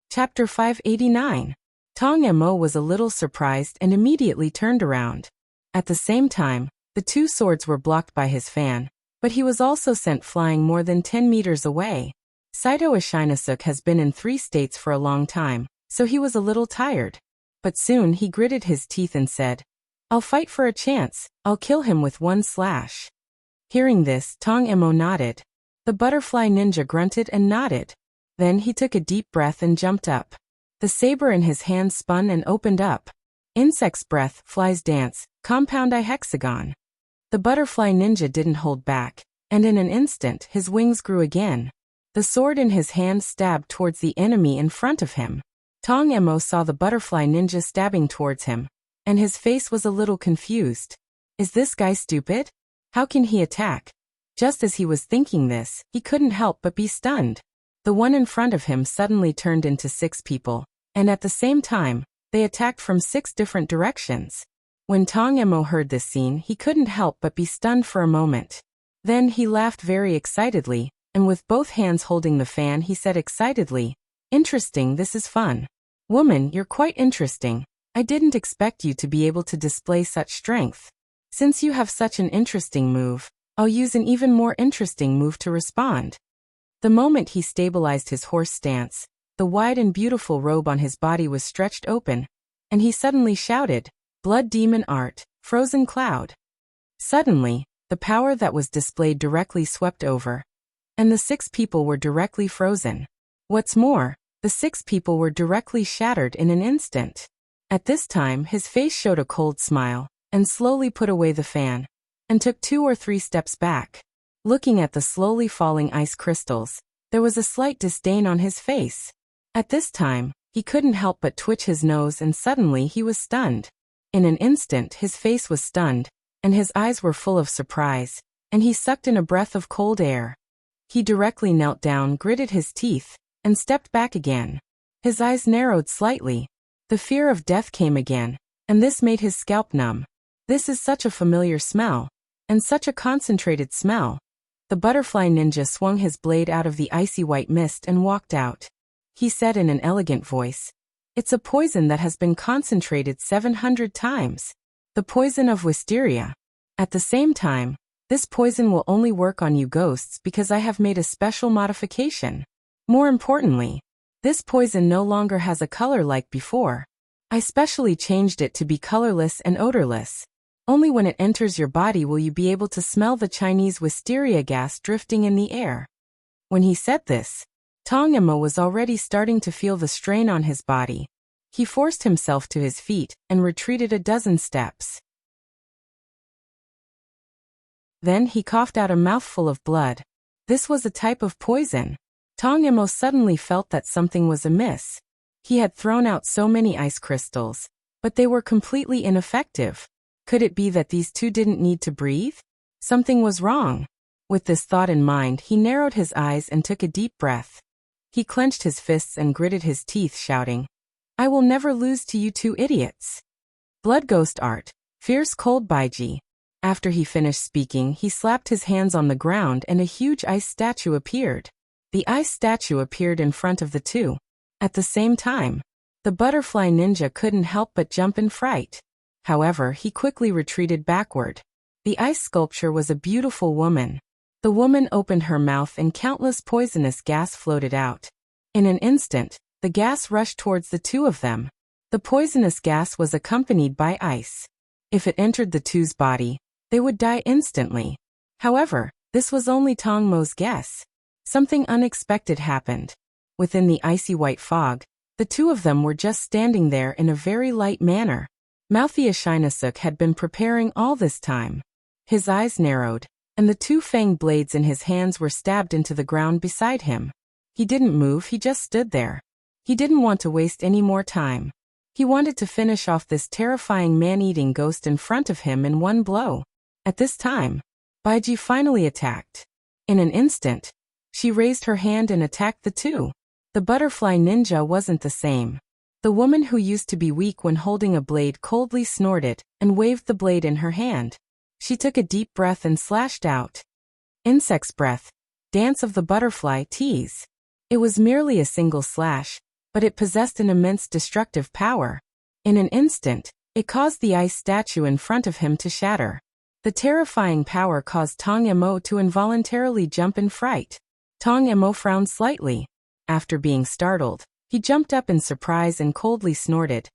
[SPEAKER 1] Chapter 589. Tong Mo was a little surprised and immediately turned around. At the same time, the two swords were blocked by his fan, but he was also sent flying more than 10 meters away. Saito Ishinasuk has been in 3 states for a long time, so he was a little tired. But soon he gritted his teeth and said, "I'll fight for a chance, I'll kill him with one slash." Hearing this, Tong Mo nodded. The butterfly ninja grunted and nodded. Then he took a deep breath and jumped up. The saber in his hand spun and opened up. Insect's breath, fly's dance, compound hexagon. The butterfly ninja didn't hold back, and in an instant his wings grew again. The sword in his hand stabbed towards the enemy in front of him. Tong Mo saw the butterfly ninja stabbing towards him, and his face was a little confused. Is this guy stupid? How can he attack? Just as he was thinking this, he couldn't help but be stunned. The one in front of him suddenly turned into 6 people, and at the same time, they attacked from 6 different directions. When Tong Mo heard this scene, he couldn't help but be stunned for a moment. Then he laughed very excitedly, and with both hands holding the fan he said excitedly, "Interesting, this is fun. Woman, you're quite interesting. I didn't expect you to be able to display such strength. Since you have such an interesting move, I'll use an even more interesting move to respond." The moment he stabilized his horse stance, the wide and beautiful robe on his body was stretched open, and he suddenly shouted, "Blood Demon Art, Frozen Cloud." Suddenly, the power that was displayed directly swept over, and the 6 people were directly frozen. What's more, the 6 people were directly shattered in an instant. At this time his face showed a cold smile, and slowly put away the fan, and took 2 or 3 steps back. Looking at the slowly falling ice crystals, there was a slight disdain on his face. At this time, he couldn't help but twitch his nose, and suddenly he was stunned. In an instant his face was stunned, and his eyes were full of surprise, and he sucked in a breath of cold air. He directly knelt down, gritted his teeth, and stepped back again. His eyes narrowed slightly. The fear of death came again, and this made his scalp numb. This is such a familiar smell, and such a concentrated smell. The butterfly ninja swung his blade out of the icy white mist and walked out. He said in an elegant voice, "It's a poison that has been concentrated 700 times. The poison of wisteria. At the same time, this poison will only work on you ghosts because I have made a special modification. More importantly, this poison no longer has a color like before. I specially changed it to be colorless and odorless. Only when it enters your body will you be able to smell the Chinese wisteria gas drifting in the air." When he said this, Tong Mo was already starting to feel the strain on his body. He forced himself to his feet and retreated a dozen steps. Then he coughed out a mouthful of blood. This was a type of poison. Tong Mo suddenly felt that something was amiss. He had thrown out so many ice crystals, but they were completely ineffective. Could it be that these two didn't need to breathe? Something was wrong. With this thought in mind, he narrowed his eyes and took a deep breath. He clenched his fists and gritted his teeth, shouting, "I will never lose to you two idiots. Blood Ghost Art, Fierce Cold Baiji." After he finished speaking, he slapped his hands on the ground and a huge ice statue appeared. The ice statue appeared in front of the two. At the same time, the butterfly ninja couldn't help but jump in fright. However, he quickly retreated backward. The ice sculpture was a beautiful woman. The woman opened her mouth and countless poisonous gas floated out. In an instant, the gas rushed towards the two of them. The poisonous gas was accompanied by ice. If it entered the two's body, they would die instantly. However, this was only Tong Mo's guess. Something unexpected happened. Within the icy white fog, the two of them were just standing there in a very light manner. Mouthy Ashinasuk had been preparing all this time. His eyes narrowed, and the two fang blades in his hands were stabbed into the ground beside him. He didn't move, he just stood there. He didn't want to waste any more time. He wanted to finish off this terrifying man-eating ghost in front of him in one blow. At this time, Baiji finally attacked. In an instant, she raised her hand and attacked the two. The butterfly ninja wasn't the same. The woman who used to be weak when holding a blade coldly snorted and waved the blade in her hand. She took a deep breath and slashed out. Insect's breath. Dance of the butterfly tease. It was merely a single slash, but it possessed an immense destructive power. In an instant, it caused the ice statue in front of him to shatter. The terrifying power caused Tong Mo to involuntarily jump in fright. Tong Mo frowned slightly. After being startled, he jumped up in surprise and coldly snorted.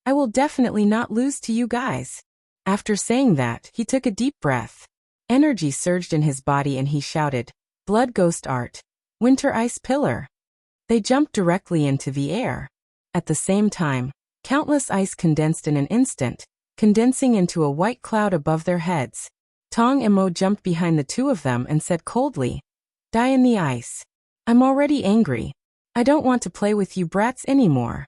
[SPEAKER 1] I will definitely not lose to you guys. After saying that, he took a deep breath. Energy surged in his body and he shouted, Blood Ghost Art. Winter Ice Pillar. They jumped directly into the air. At the same time, countless ice condensed in an instant, condensing into a white cloud above their heads. Tong Mo jumped behind the two of them and said coldly, Die in the ice. I'm already angry. I don't want to play with you brats anymore.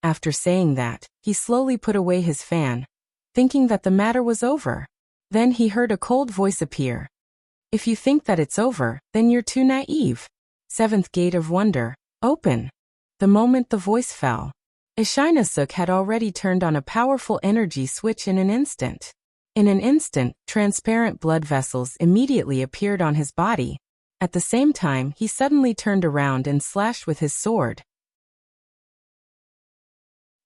[SPEAKER 1] After saying that, he slowly put away his fan, thinking that the matter was over. Then he heard a cold voice appear. If you think that it's over, then you're too naive. Seventh Gate of Wonder, open. The moment the voice fell, Ashinasuk had already turned on a powerful energy switch in an instant. In an instant, transparent blood vessels immediately appeared on his body. At the same time, he suddenly turned around and slashed with his sword.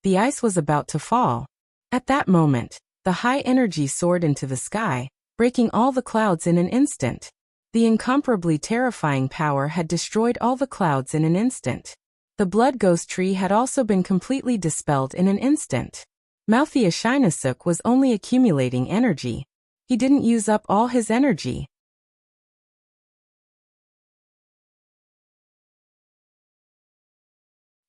[SPEAKER 1] The ice was about to fall. At that moment, the high energy soared into the sky, breaking all the clouds in an instant. The incomparably terrifying power had destroyed all the clouds in an instant. The blood ghost tree had also been completely dispelled in an instant. Mouthy Ashinasuk was only accumulating energy. He didn't use up all his energy.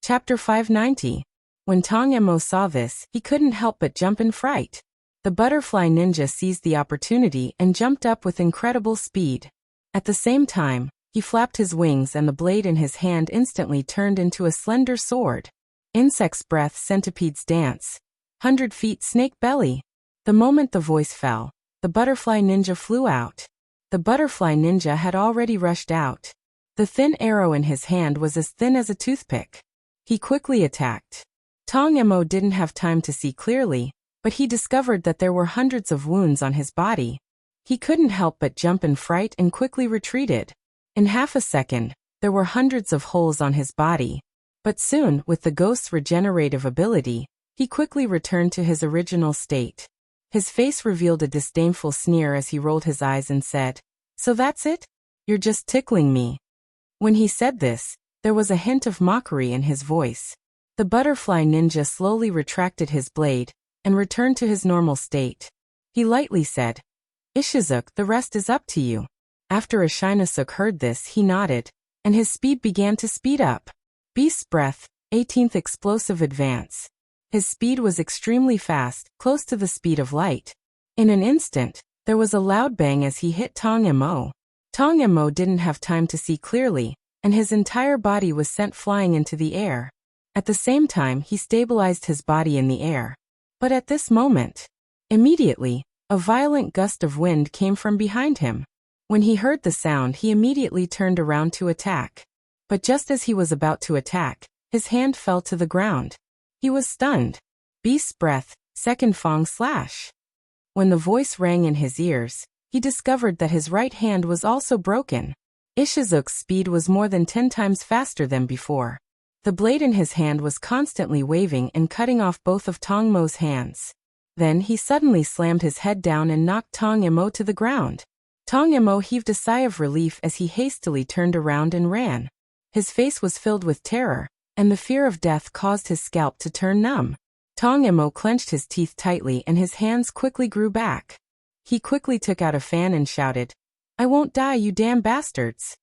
[SPEAKER 1] Chapter 590. When Tong Mo saw this, he couldn't help but jump in fright. The butterfly ninja seized the opportunity and jumped up with incredible speed. At the same time, he flapped his wings and the blade in his hand instantly turned into a slender sword. Insect's breath, centipede's dance. 100 feet snake belly. The moment the voice fell, the butterfly ninja flew out. The butterfly ninja had already rushed out. The thin arrow in his hand was as thin as a toothpick. He quickly attacked. Tong Mo didn't have time to see clearly, but he discovered that there were hundreds of wounds on his body. He couldn't help but jump in fright and quickly retreated. In half a second, there were hundreds of holes on his body. But soon, with the ghost's regenerative ability, he quickly returned to his original state. His face revealed a disdainful sneer as he rolled his eyes and said, So that's it? You're just tickling me. When he said this, there was a hint of mockery in his voice. The butterfly ninja slowly retracted his blade and returned to his normal state. He lightly said, Ishizuk, the rest is up to you. After Ashinasuk heard this, he nodded, and his speed began to speed up. Beast's Breath, 18th Explosive Advance. His speed was extremely fast, close to the speed of light. In an instant, there was a loud bang as he hit Tong Mo. Tong Mo didn't have time to see clearly, and his entire body was sent flying into the air. At the same time, he stabilized his body in the air. But at this moment, immediately, a violent gust of wind came from behind him. When he heard the sound, he immediately turned around to attack. But just as he was about to attack, his hand fell to the ground. He was stunned. Beast's Breath, second Fang Slash. When the voice rang in his ears, he discovered that his right hand was also broken. Ishizuk's speed was more than 10 times faster than before. The blade in his hand was constantly waving and cutting off both of Tong Mo's hands. Then he suddenly slammed his head down and knocked Tong Imo to the ground. Tong Imo heaved a sigh of relief as he hastily turned around and ran. His face was filled with terror, and the fear of death caused his scalp to turn numb. Tong Imo clenched his teeth tightly and his hands quickly grew back. He quickly took out a fan and shouted, "I won't die, you damn bastards."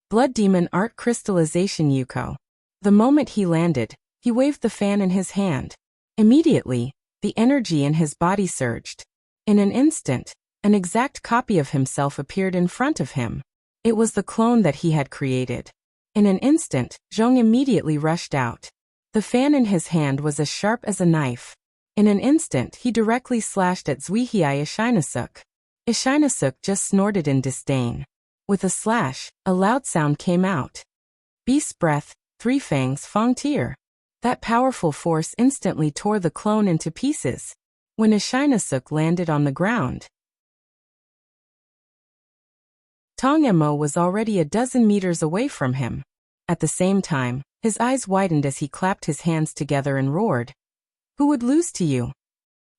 [SPEAKER 1] Blood Demon Art Crystallization Yuko. The moment he landed, he waved the fan in his hand. Immediately, the energy in his body surged. In an instant, an exact copy of himself appeared in front of him. It was the clone that he had created. In an instant, Zhong immediately rushed out. The fan in his hand was as sharp as a knife. In an instant, he directly slashed at Zuihiai Ishinasuk. Ishinasuk just snorted in disdain. With a slash, a loud sound came out. Beast's breath, Three Fangs Fang Tier. That powerful force instantly tore the clone into pieces. When Ishinasuk landed on the ground, Tong Imo was already a dozen meters away from him. At the same time, his eyes widened as he clapped his hands together and roared, "Who would lose to you?"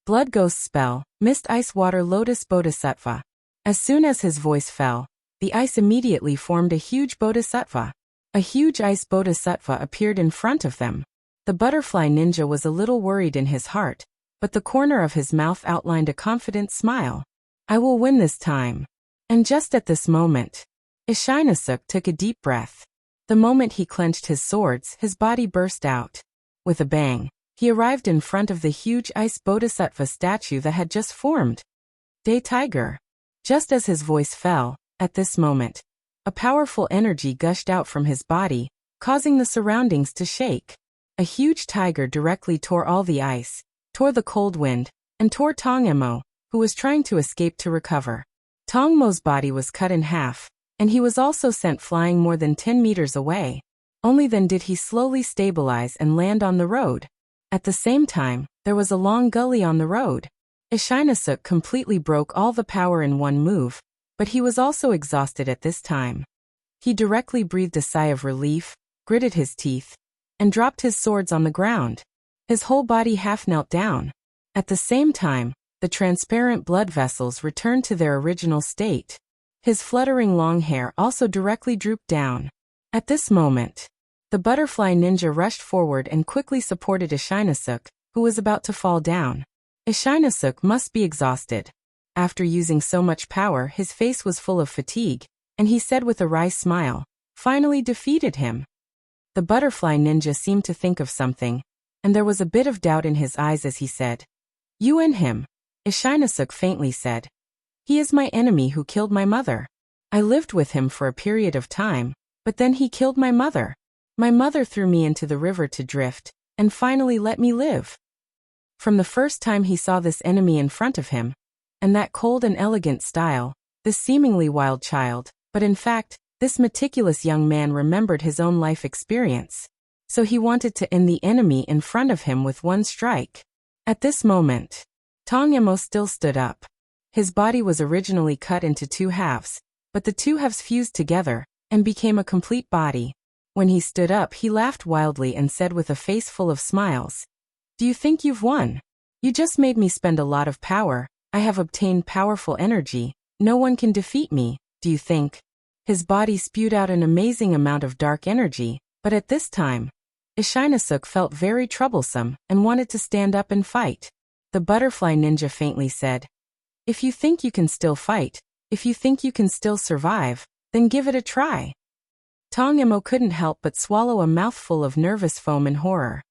[SPEAKER 1] Blood Ghost Spell, Mist Ice Water Lotus Bodhisattva. As soon as his voice fell, the ice immediately formed a huge bodhisattva. A huge ice bodhisattva appeared in front of them. The butterfly ninja was a little worried in his heart, but the corner of his mouth outlined a confident smile. "I will win this time." And just at this moment, Ishinasuk took a deep breath. The moment he clenched his swords, his body burst out. With a bang, he arrived in front of the huge ice bodhisattva statue that had just formed. Day Tiger. Just as his voice fell, at this moment, a powerful energy gushed out from his body, causing the surroundings to shake. A huge tiger directly tore all the ice, tore the cold wind, and tore Tong Imo, who was trying to escape to recover. Tong Mo's body was cut in half, and he was also sent flying more than 10 meters away. Only then did he slowly stabilize and land on the road. At the same time, there was a long gully on the road. Ishinasuk completely broke all the power in one move, but he was also exhausted at this time. He directly breathed a sigh of relief, gritted his teeth, and dropped his swords on the ground. His whole body half knelt down. At the same time, the transparent blood vessels returned to their original state. His fluttering long hair also directly drooped down. At this moment, the butterfly ninja rushed forward and quickly supported Ishinasuk, who was about to fall down. Ishinasuk must be exhausted. After using so much power, his face was full of fatigue, and he said with a wry smile, "Finally defeated him." The butterfly ninja seemed to think of something, and there was a bit of doubt in his eyes as he said, "You and him." Ishinasuk faintly said, "He is my enemy who killed my mother. I lived with him for a period of time, but then he killed my mother. My mother threw me into the river to drift, and finally let me live." From the first time he saw this enemy in front of him, and that cold and elegant style, this seemingly wild child, but in fact, this meticulous young man remembered his own life experience. So he wanted to end the enemy in front of him with one strike. At this moment, Tong Imo still stood up. His body was originally cut into two halves, but the two halves fused together and became a complete body. When he stood up, he laughed wildly and said with a face full of smiles, "Do you think you've won? You just made me spend a lot of power. I have obtained powerful energy. No one can defeat me, do you think?" His body spewed out an amazing amount of dark energy, but at this time, Ishinasuk felt very troublesome and wanted to stand up and fight. The butterfly ninja faintly said, "If you think you can still fight, if you think you can still survive, then give it a try." Tong Imo couldn't help but swallow a mouthful of nervous foam in horror.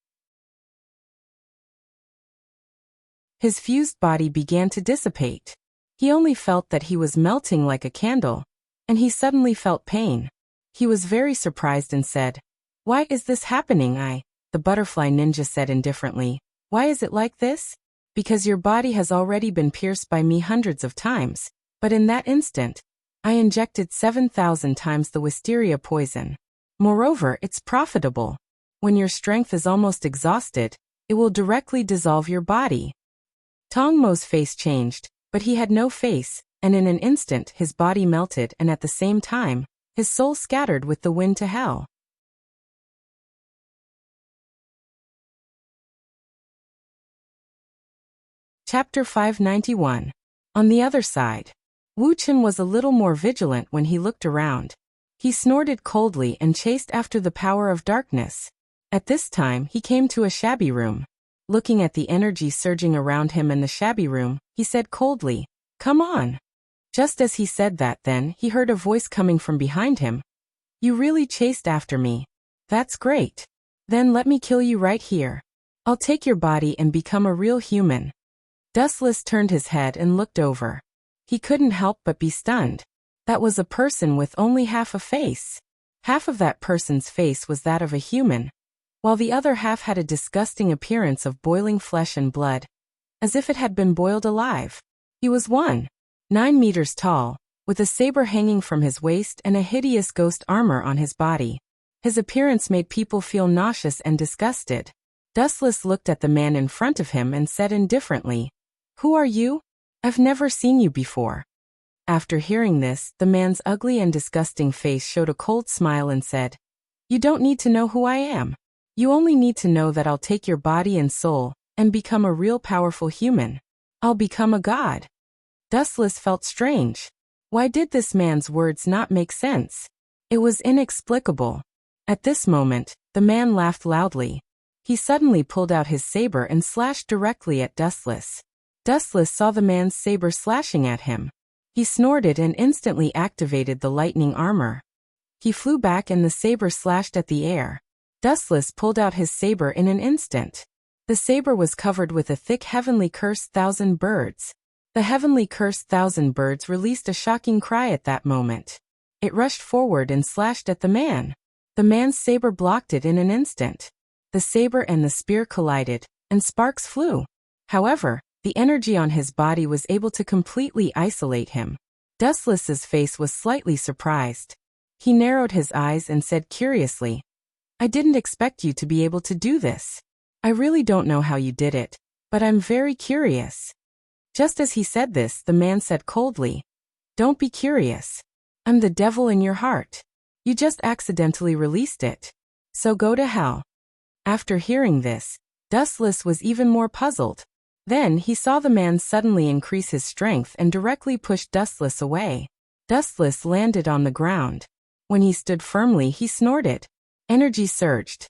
[SPEAKER 1] His fused body began to dissipate. He only felt that he was melting like a candle, and he suddenly felt pain. He was very surprised and said, "Why is this happening?" The butterfly ninja said indifferently, "Why is it like this? Because your body has already been pierced by me hundreds of times, but in that instant, I injected 7,000 times the wisteria poison. Moreover, it's profitable. When your strength is almost exhausted, it will directly dissolve your body." Tong Mo's face changed, but he had no face, and in an instant his body melted and at the same time, his soul scattered with the wind to hell. Chapter 591. On the other side. Wu Chen was a little more vigilant when he looked around. He snorted coldly and chased after the power of darkness. At this time he came to a shabby room. Looking at the energy surging around him in the shabby room, he said coldly, "Come on." Just as he said that, then he heard a voice coming from behind him. "You really chased after me. That's great. Then let me kill you right here. I'll take your body and become a real human." Dustless turned his head and looked over. He couldn't help but be stunned. That was a person with only half a face. Half of that person's face was that of a human, while the other half had a disgusting appearance of boiling flesh and blood, as if it had been boiled alive. He was 1.9 meters tall, with a saber hanging from his waist and a hideous ghost armor on his body. His appearance made people feel nauseous and disgusted. Dustless looked at the man in front of him and said indifferently, "Who are you? I've never seen you before." After hearing this, the man's ugly and disgusting face showed a cold smile and said, "You don't need to know who I am. You only need to know that I'll take your body and soul and become a real powerful human. I'll become a god." Dustless felt strange. Why did this man's words not make sense? It was inexplicable. At this moment, the man laughed loudly. He suddenly pulled out his saber and slashed directly at Dustless. Dustless saw the man's saber slashing at him. He snorted and instantly activated the lightning armor. He flew back and the saber slashed at the air. Dustless pulled out his saber in an instant. The saber was covered with a thick heavenly cursed 1,000 birds. The heavenly cursed 1,000 birds released a shocking cry at that moment. It rushed forward and slashed at the man. The man's saber blocked it in an instant. The saber and the spear collided, and sparks flew. However, the energy on his body was able to completely isolate him. Dustless's face was slightly surprised. He narrowed his eyes and said curiously, "I didn't expect you to be able to do this. I really don't know how you did it, but I'm very curious." Just as he said this, the man said coldly, "Don't be curious. I'm the devil in your heart. You just accidentally released it. So go to hell." After hearing this, Dustless was even more puzzled. Then he saw the man suddenly increase his strength and directly pushed Dustless away. Dustless landed on the ground. When he stood firmly, he snorted. Energy surged.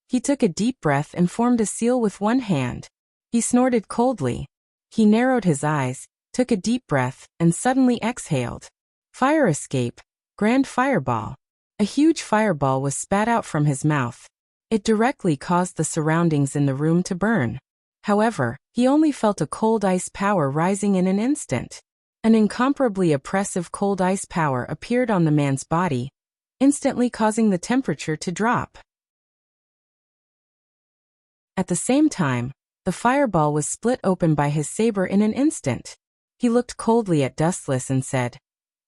[SPEAKER 1] He took a deep breath and formed a seal with one hand. He snorted coldly. He narrowed his eyes, took a deep breath, and suddenly exhaled. Fire escape. Grand fireball. A huge fireball was spat out from his mouth. It directly caused the surroundings in the room to burn. However, he only felt a cold ice power rising in an instant. An incomparably oppressive cold ice power appeared on the man's body, instantly causing the temperature to drop. At the same time, the fireball was split open by his saber in an instant. He looked coldly at Dustless and said,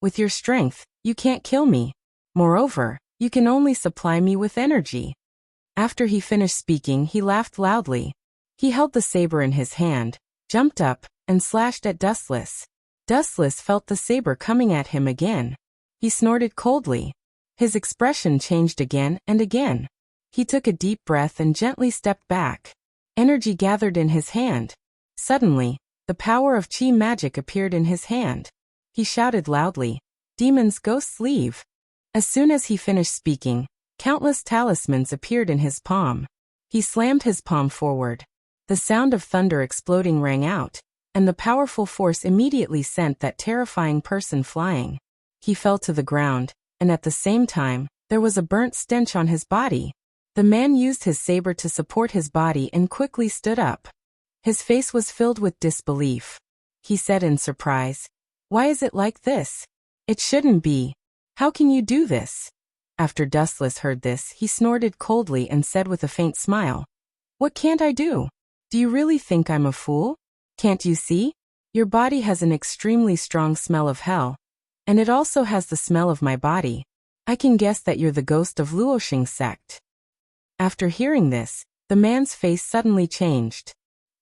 [SPEAKER 1] "With your strength, you can't kill me. Moreover, you can only supply me with energy." After he finished speaking, he laughed loudly. He held the saber in his hand, jumped up, and slashed at Dustless. Dustless felt the saber coming at him again. He snorted coldly. His expression changed again and again. He took a deep breath and gently stepped back. Energy gathered in his hand. Suddenly, the power of chi magic appeared in his hand. He shouted loudly, "Demon's ghost leave." As soon as he finished speaking, countless talismans appeared in his palm. He slammed his palm forward. The sound of thunder exploding rang out, and the powerful force immediately sent that terrifying person flying. He fell to the ground, and at the same time, there was a burnt stench on his body. The man used his saber to support his body and quickly stood up. His face was filled with disbelief. He said in surprise, "Why is it like this? It shouldn't be. How can you do this?" After Dustless heard this, he snorted coldly and said with a faint smile, "What can't I do? Do you really think I'm a fool? Can't you see? Your body has an extremely strong smell of hell, and it also has the smell of my body. I can guess that you're the ghost of Luoxing's sect." After hearing this, the man's face suddenly changed.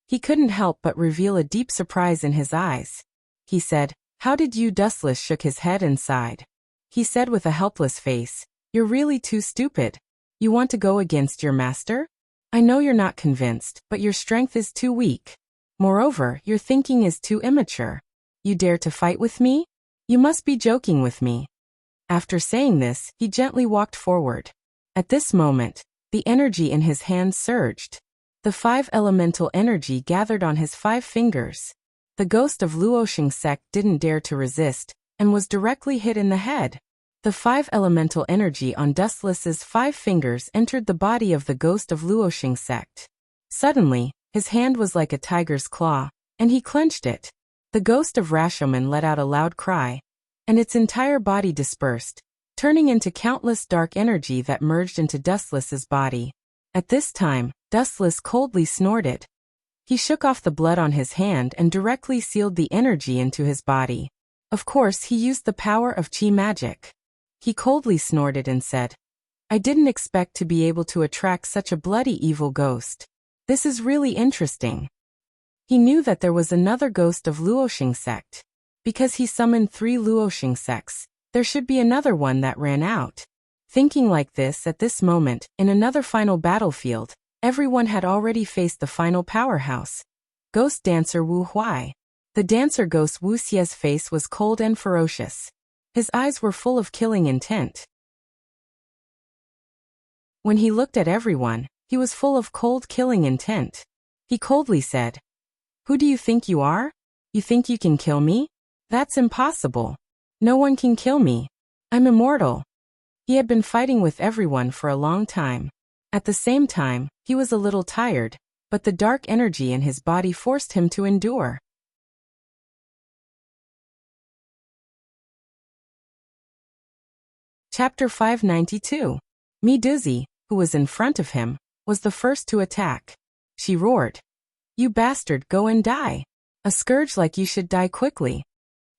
[SPEAKER 1] He couldn't help but reveal a deep surprise in his eyes. He said, "How did you?" Dustless shook his head and sighed. He said with a helpless face, "You're really too stupid. You want to go against your master? I know you're not convinced, but your strength is too weak. Moreover, your thinking is too immature. You dare to fight with me? You must be joking with me. After saying this, he gently walked forward. At this moment, the energy in his hand surged. The 5 elemental energy gathered on his 5 fingers. The ghost of Luoxing sect didn't dare to resist, and was directly hit in the head. The 5 elemental energy on Dustless's 5 fingers entered the body of the ghost of Luoxing sect. Suddenly, his hand was like a tiger's claw, and he clenched it. The ghost of Rashomon let out a loud cry, and its entire body dispersed, turning into countless dark energy that merged into Dustless's body. At this time, Dustless coldly snorted. He shook off the blood on his hand and directly sealed the energy into his body. Of course, he used the power of chi magic. He coldly snorted and said, "I didn't expect to be able to attract such a bloody evil ghost. This is really interesting." He knew that there was another ghost of Luoxing sect. Because he summoned 3 Luoxing sects, there should be another one that ran out. Thinking like this at this moment, in another final battlefield, everyone had already faced the final powerhouse. Ghost dancer Wu Huai. The dancer ghost Wu Xie's face was cold and ferocious. His eyes were full of killing intent. When he looked at everyone, he was full of cold killing intent. He coldly said, "Who do you think you are? You think you can kill me? That's impossible. No one can kill me. I'm immortal." He had been fighting with everyone for a long time. At the same time, he was a little tired, but the dark energy in his body forced him to endure. Chapter 592. Miduzi, who was in front of him, was the first to attack. She roared, "You bastard, go and die. A scourge like you should die quickly."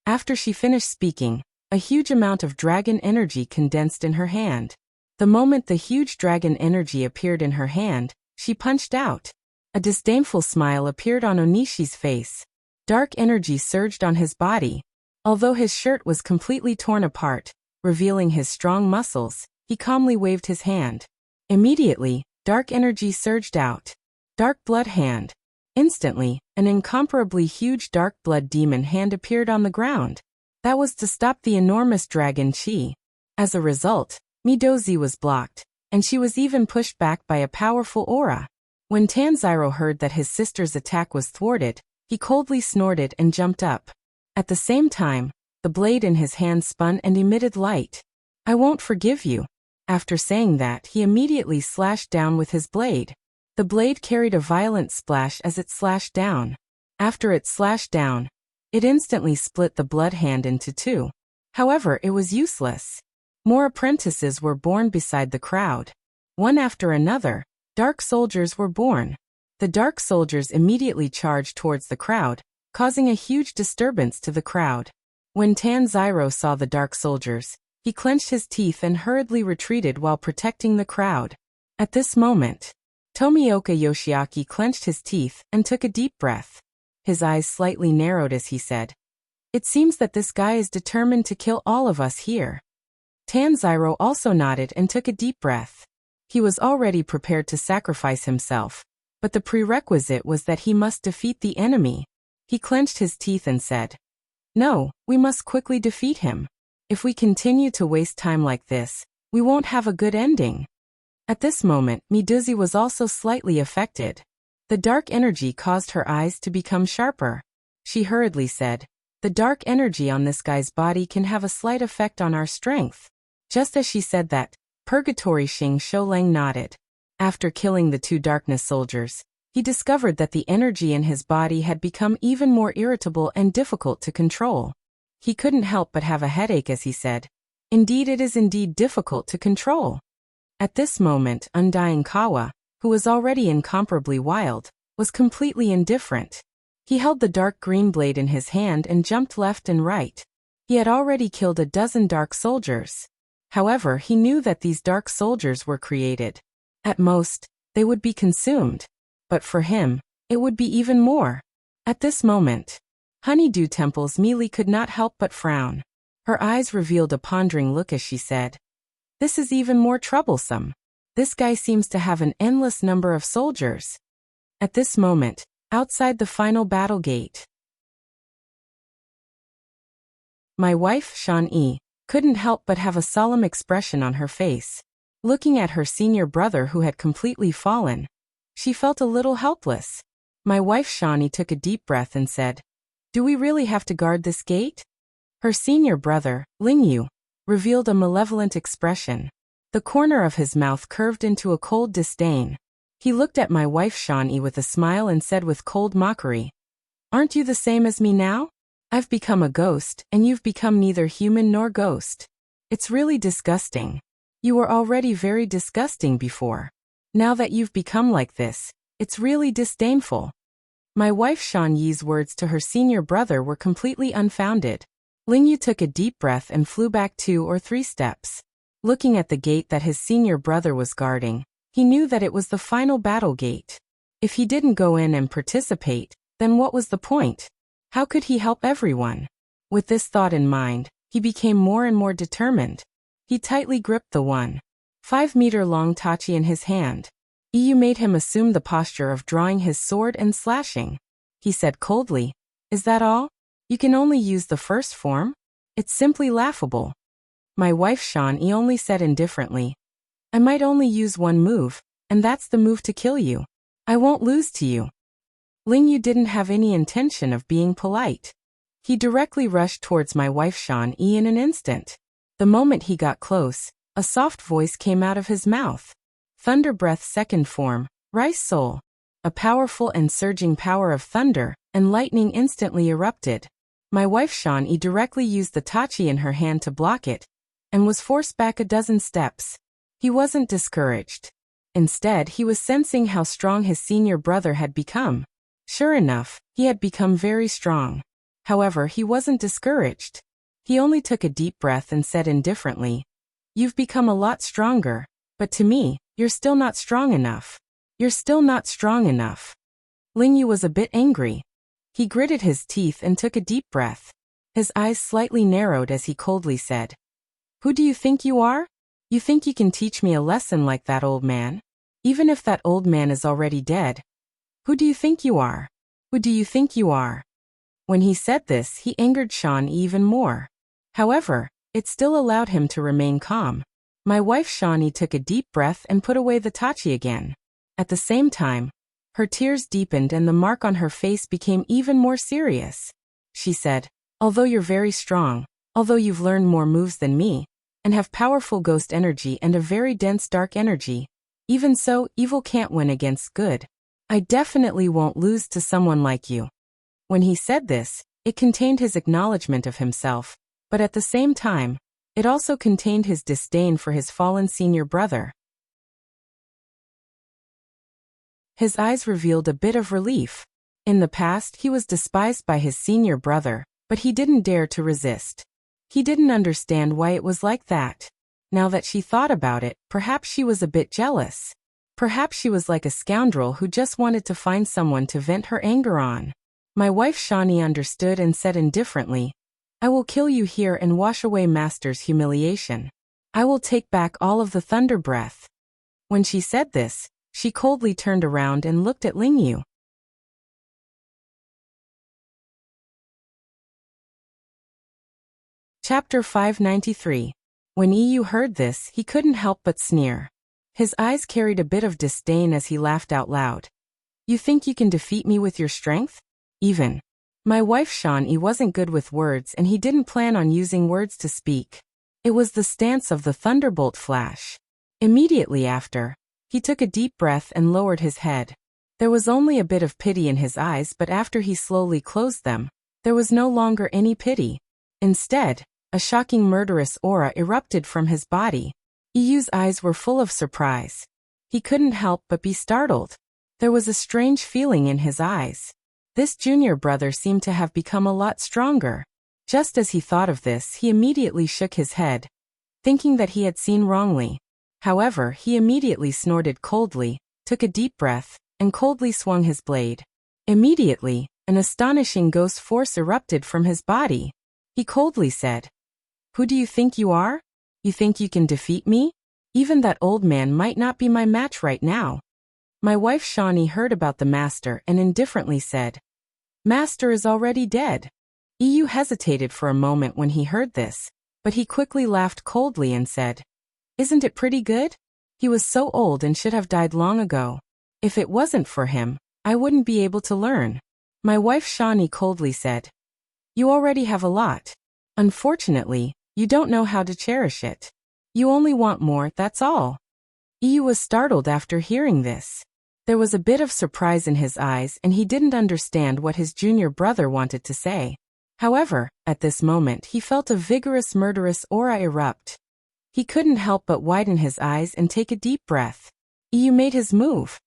[SPEAKER 1] After she finished speaking, a huge amount of dragon energy condensed in her hand. The moment the huge dragon energy appeared in her hand, she punched out. A disdainful smile appeared on Onishi's face. Dark energy surged on his body. Although his shirt was completely torn apart, revealing his strong muscles, he calmly waved his hand. Immediately, dark energy surged out. Dark blood hand. Instantly, an incomparably huge dark blood demon hand appeared on the ground. That was to stop the enormous dragon chi. As a result, Midozi was blocked, and she was even pushed back by a powerful aura. When Tanziro heard that his sister's attack was thwarted, he coldly snorted and jumped up. At the same time, the blade in his hand spun and emitted light. "I won't forgive you." After saying that, he immediately slashed down with his blade. The blade carried a violent splash as it slashed down. After it slashed down, it instantly split the blood hand into 2. However, it was useless. More apprentices were born beside the crowd. One after another, dark soldiers were born. The dark soldiers immediately charged towards the crowd, causing a huge disturbance to the crowd. When Tanziro saw the dark soldiers, he clenched his teeth and hurriedly retreated while protecting the crowd. At this moment, Tomioka Yoshiaki clenched his teeth and took a deep breath. His eyes slightly narrowed as he said, "It seems that this guy is determined to kill all of us here." Tanziro also nodded and took a deep breath. He was already prepared to sacrifice himself, but the prerequisite was that he must defeat the enemy. He clenched his teeth and said, "No, we must quickly defeat him. If we continue to waste time like this, we won't have a good ending." At this moment, Miduzi was also slightly affected. The dark energy caused her eyes to become sharper. She hurriedly said, "The dark energy on this guy's body can have a slight effect on our strength." Just as she said that, Purgatory Xing Shoulang nodded. After killing the 2 darkness soldiers, he discovered that the energy in his body had become even more irritable and difficult to control. He couldn't help but have a headache as he said, "Indeed, it is indeed difficult to control." At this moment, Undying Kawa, who was already incomparably wild, was completely indifferent. He held the dark green blade in his hand and jumped left and right. He had already killed a dozen dark soldiers. However, he knew that these dark soldiers were created. At most, they would be consumed. But for him, it would be even more. At this moment, Honeydew Temple's Mealy could not help but frown. Her eyes revealed a pondering look as she said, "This is even more troublesome. This guy seems to have an endless number of soldiers." At this moment, Outside the final battle gate. My wife, Shan-yi, couldn't help but have a solemn expression on her face. Looking at her senior brother who had completely fallen, she felt a little helpless. My wife Shan-yi took a deep breath and said, "Do we really have to guard this gate?" Her senior brother, Ling-yu, revealed a malevolent expression. The corner of his mouth curved into a cold disdain. He looked at my wife Shan-yi with a smile and said with cold mockery, "Aren't you the same as me now? I've become a ghost, and you've become neither human nor ghost. It's really disgusting. You were already very disgusting before. Now that you've become like this, it's really disdainful." My wife Shan-yi's words to her senior brother were completely unfounded. Ling-yu took a deep breath and flew back 2 or 3 steps. Looking at the gate that his senior brother was guarding, he knew that it was the final battle gate. If he didn't go in and participate, then what was the point? How could he help everyone? With this thought in mind, he became more and more determined. He tightly gripped the 1.5-meter-long tachi in his hand. Yu made him assume the posture of drawing his sword and slashing. He said coldly, "Is that all? You can only use the first form? It's simply laughable." My wife Shan-yi only said indifferently, "I might only use one move, and that's the move to kill you. I won't lose to you." Ling-yu didn't have any intention of being polite. He directly rushed towards my wife Shan-yi in an instant. The moment he got close, a soft voice came out of his mouth. "Thunder Breath second form, Rice Soul." A powerful and surging power of thunder and lightning instantly erupted. My wife Shan-yi directly used the tachi in her hand to block it, and was forced back a dozen steps. He wasn't discouraged. Instead, he was sensing how strong his senior brother had become. Sure enough, he had become very strong. However, he wasn't discouraged. He only took a deep breath and said indifferently, "You've become a lot stronger, but to me, you're still not strong enough. You're still not strong enough." Ling-yu was a bit angry. He gritted his teeth and took a deep breath. His eyes slightly narrowed as he coldly said, "Who do you think you are? You think you can teach me a lesson like that old man? Even if that old man is already dead. Who do you think you are? Who do you think you are?" When he said this, he angered Shan even more. However, it still allowed him to remain calm. My wife Shan took a deep breath and put away the tachi again. At the same time, her tears deepened and the mark on her face became even more serious. She said, "Although you're very strong, although you've learned more moves than me, and have powerful ghost energy and a very dense dark energy, even so, evil can't win against good. I definitely won't lose to someone like you." When he said this, it contained his acknowledgement of himself, but at the same time, it also contained his disdain for his fallen senior brother. His eyes revealed a bit of relief. In the past, he was despised by his senior brother, but he didn't dare to resist. He didn't understand why it was like that. Now that she thought about it, perhaps she was a bit jealous. Perhaps she was like a scoundrel who just wanted to find someone to vent her anger on. My wife Shani understood and said indifferently, "I will kill you here and wash away Master's humiliation. I will take back all of the thunder breath." When she said this, she coldly turned around and looked at Lingyu. Chapter 593. When Yu heard this, he couldn't help but sneer. His eyes carried a bit of disdain as he laughed out loud. "You think you can defeat me with your strength? Even." My wife Shan-yi wasn't good with words and he didn't plan on using words to speak. It was the stance of the thunderbolt flash. Immediately after, he took a deep breath and lowered his head. There was only a bit of pity in his eyes, but after he slowly closed them, there was no longer any pity. Instead, a shocking murderous aura erupted from his body. Yu's eyes were full of surprise. He couldn't help but be startled. There was a strange feeling in his eyes. This junior brother seemed to have become a lot stronger. Just as he thought of this, he immediately shook his head, thinking that he had seen wrongly. However, he immediately snorted coldly, took a deep breath, and coldly swung his blade. Immediately, an astonishing ghost force erupted from his body. He coldly said, "Who do you think you are? You think you can defeat me? Even that old man might not be my match right now." My wife Shawnee heard about the master and indifferently said, "Master is already dead." EU hesitated for a moment when he heard this, but he quickly laughed coldly and said, "Isn't it pretty good? He was so old and should have died long ago. If it wasn't for him, I wouldn't be able to learn." My wife Shawnee coldly said, "You already have a lot. Unfortunately, you don't know how to cherish it. You only want more, that's all." EU was startled after hearing this. There was a bit of surprise in his eyes and he didn't understand what his junior brother wanted to say. However, at this moment he felt a vigorous murderous aura erupt. He couldn't help but widen his eyes and take a deep breath. EU made his move.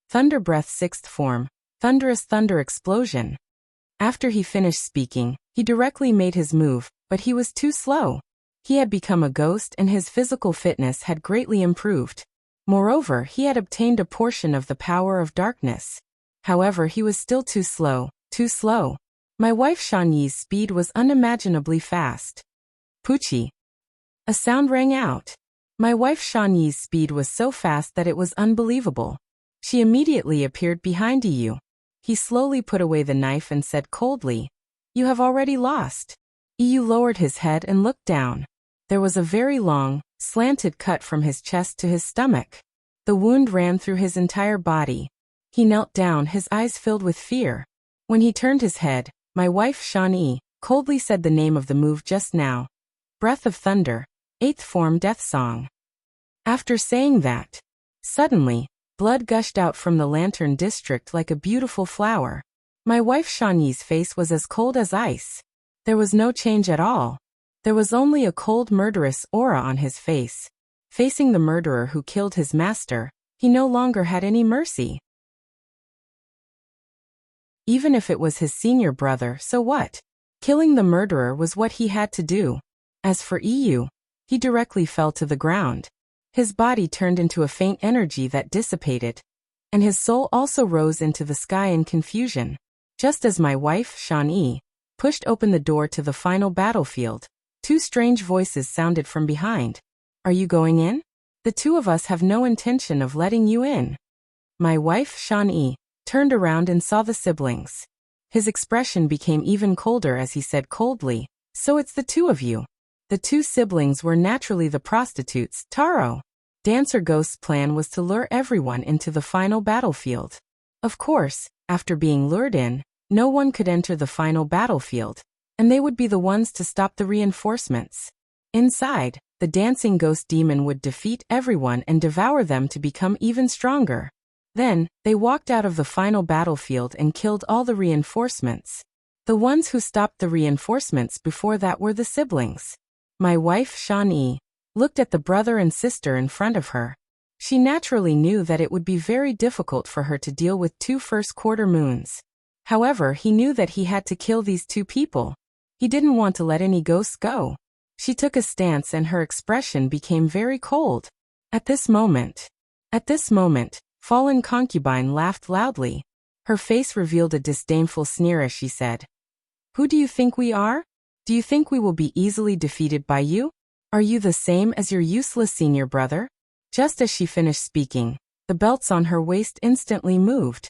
[SPEAKER 1] Thunder Breath 6th form, Thunderous Thunder Explosion. After he finished speaking, he directly made his move, but he was too slow. He had become a ghost and his physical fitness had greatly improved. Moreover, he had obtained a portion of the power of darkness. However, he was still too slow, too slow. My wife Shawnee's speed was unimaginably fast. Poochie. A sound rang out. My wife Shawnee's speed was so fast that it was unbelievable. She immediately appeared behind EU. He slowly put away the knife and said coldly, "You have already lost." EU lowered his head and looked down. There was a very long, slanted cut from his chest to his stomach. The wound ran through his entire body. He knelt down, his eyes filled with fear. When he turned his head, my wife Shawnee coldly said the name of the move just now. Breath of Thunder, 8th form Death Song. After saying that, suddenly, blood gushed out from the lantern district like a beautiful flower. My wife Shawnee's face was as cold as ice. There was no change at all. There was only a cold murderous aura on his face. Facing the murderer who killed his master, he no longer had any mercy. Even if it was his senior brother, so what? Killing the murderer was what he had to do. As for EU, he directly fell to the ground. His body turned into a faint energy that dissipated, and his soul also rose into the sky in confusion. Just as my wife, Shawnee, pushed open the door to the final battlefield, two strange voices sounded from behind. "Are you going in? The two of us have no intention of letting you in." My wife, Shawnee, turned around and saw the siblings. His expression became even colder as he said coldly, "So it's the two of you." The two siblings were naturally the prostitutes, Taro. Dancer Ghost's plan was to lure everyone into the final battlefield. Of course, after being lured in, no one could enter the final battlefield, and they would be the ones to stop the reinforcements. Inside, the dancing ghost demon would defeat everyone and devour them to become even stronger. Then, they walked out of the final battlefield and killed all the reinforcements. The ones who stopped the reinforcements before that were the siblings. My wife, Shawnee, looked at the brother and sister in front of her. She naturally knew that it would be very difficult for her to deal with two first-quarter moons. However, he knew that he had to kill these two people. He didn't want to let any ghosts go. She took a stance and her expression became very cold. At this moment, Fallen Concubine laughed loudly. Her face revealed a disdainful sneer as she said, "Who do you think we are? Do you think we will be easily defeated by you? Are you the same as your useless senior brother?" Just as she finished speaking, the belts on her waist instantly moved.